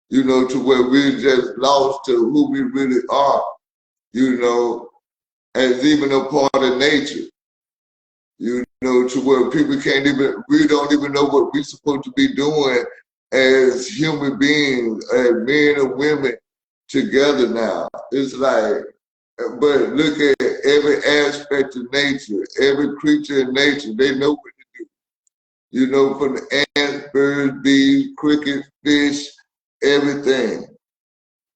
You know, to where we're just lost to who we really are, you know, as even a part of nature. You know, to where people can't even, we don't even know what we're supposed to be doing as human beings, as men and women together now. It's like, but look at every aspect of nature, every creature in nature, they know what to do. You know, from the ants, birds, bees, crickets, fish, everything.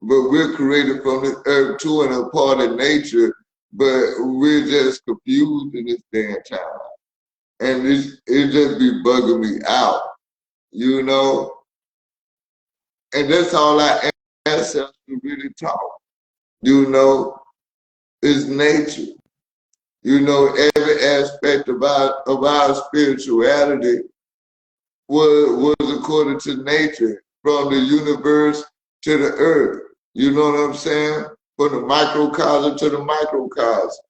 But we're created from the earth too and a part of nature, but we're just confused in this day and time. And it just be bugging me out, you know? And that's all our ancestors really taught, you know, is nature. You know, every aspect of our spirituality was according to nature, from the universe to the earth. You know what I'm saying? From the microcosm to the microcosm.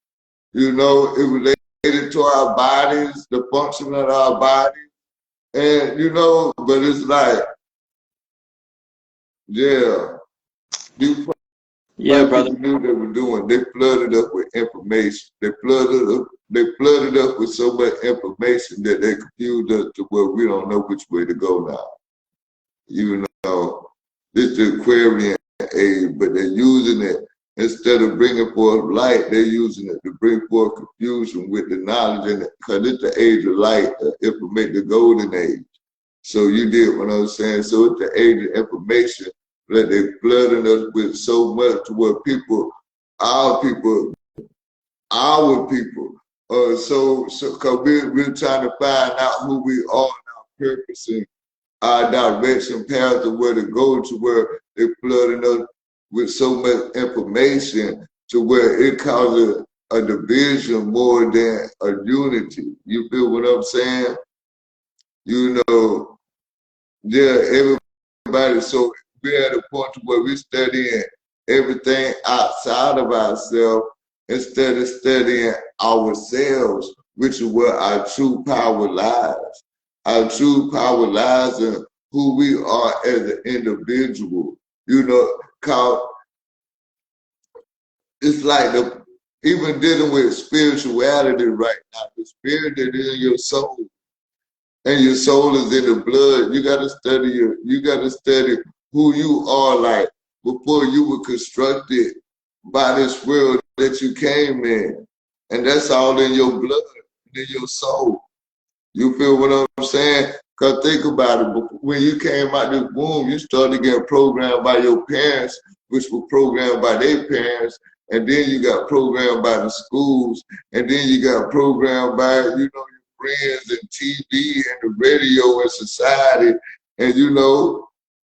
You know, it related to our bodies, the function of our bodies. And, you know, but it's like, yeah, these Yeah, people brother. knew what they were doing. They flooded us with information. They flooded us with so much information that they confused us to where we don't know which way to go now. You know, this is the Aquarian age, but they're using it instead of bringing forth light. They're using it to bring forth confusion with the knowledge in it, because it's the age of light, information, the golden age. So you did what I was saying. So it's the age of information that they flooding us with so much to where our people, so because we're trying to find out who we are and our purpose and our direction, path of where to go, to where they're flooding us with so much information to where it causes a division more than a unity. You feel what I'm saying? You know, yeah, everybody. So we're at a point to where we're studying everything outside of ourselves instead of studying ourselves, which is where our true power lies. Our true power lies in who we are as an individual. You know, cause it's like even dealing with spirituality right now, the spirit that is in your soul, and your soul is in the blood. You gotta study who you are like before you were constructed by this world that you came in. And that's all in your blood, in your soul. You feel what I'm saying? Because think about it. When you came out this womb, you started getting programmed by your parents, which were programmed by their parents. And then you got programmed by the schools. And then you got programmed by, you know, your friends and TV and the radio and society. And, you know,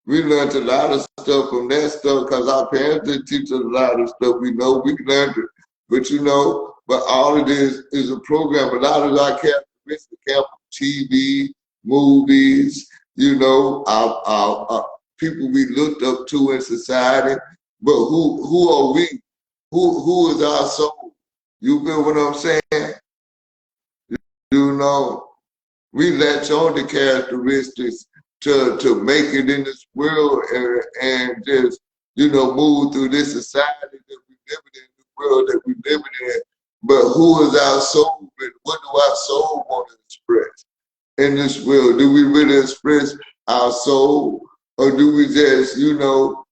we learned a lot of stuff from that stuff because our parents didn't teach us a lot of stuff. We know we learned it. But, you know, but all of this is a program. A lot of our characteristics come from TV, movies, you know, our people we looked up to in society. But who are we? Who is our soul? You feel what I'm saying? You know, we latch on to characteristics to make it in this world and just, you know, move through this society that we live in, the world that we live in. But who is our soul? And what do our soul want to express in this world? Do we really express our soul? Or do we just, you know,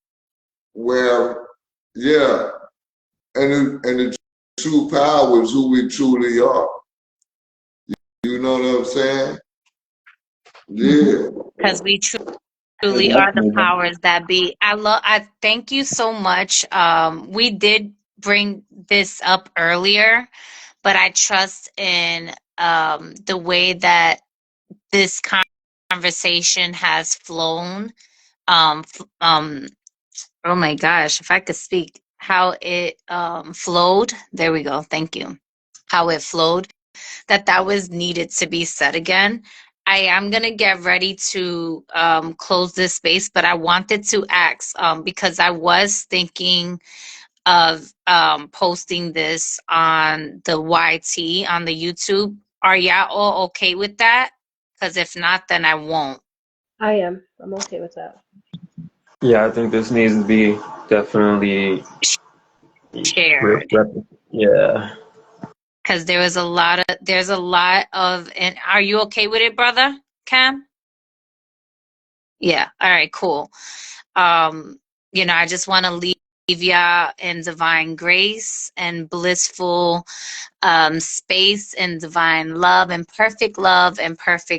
well, yeah, and the true power is who we truly are. You know what I'm saying? Yeah. Because we truly are the powers that be. I thank you so much. We did bring this up earlier, but I trust in the way that this conversation has flown. Oh my gosh, if I could speak, how it flowed. There we go. Thank you. How it flowed. That was needed to be said again. I am gonna get ready to close this space, but I wanted to ask because I was thinking of posting this on the YT on the YouTube. Are y'all all okay with that? Because if not, then I won't. I am. I'm okay with that. Yeah, I think this needs to be definitely Shared. yeah. Because there's a lot of, and are you okay with it, brother Cam? Yeah. All right, cool. I just want to leave y'all in divine grace and blissful space and divine love and perfect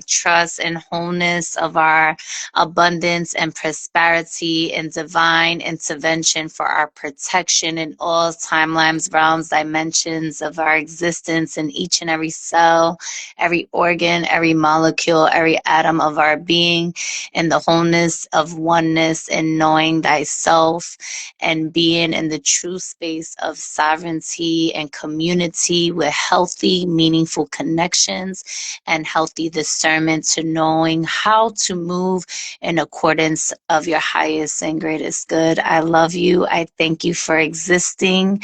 trust and wholeness of our abundance and prosperity and divine intervention for our protection in all timelines, realms, dimensions of our existence in each and every cell, every organ, every molecule, every atom of our being, in the wholeness of oneness and knowing thyself and being in the true space of sovereignty and community with healthy, meaningful connections and healthy discernment to knowing how to move in accordance of your highest and greatest good. I love you. I thank you for existing.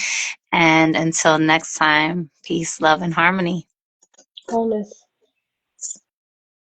And until next time, peace, love, and harmony. Wholeness.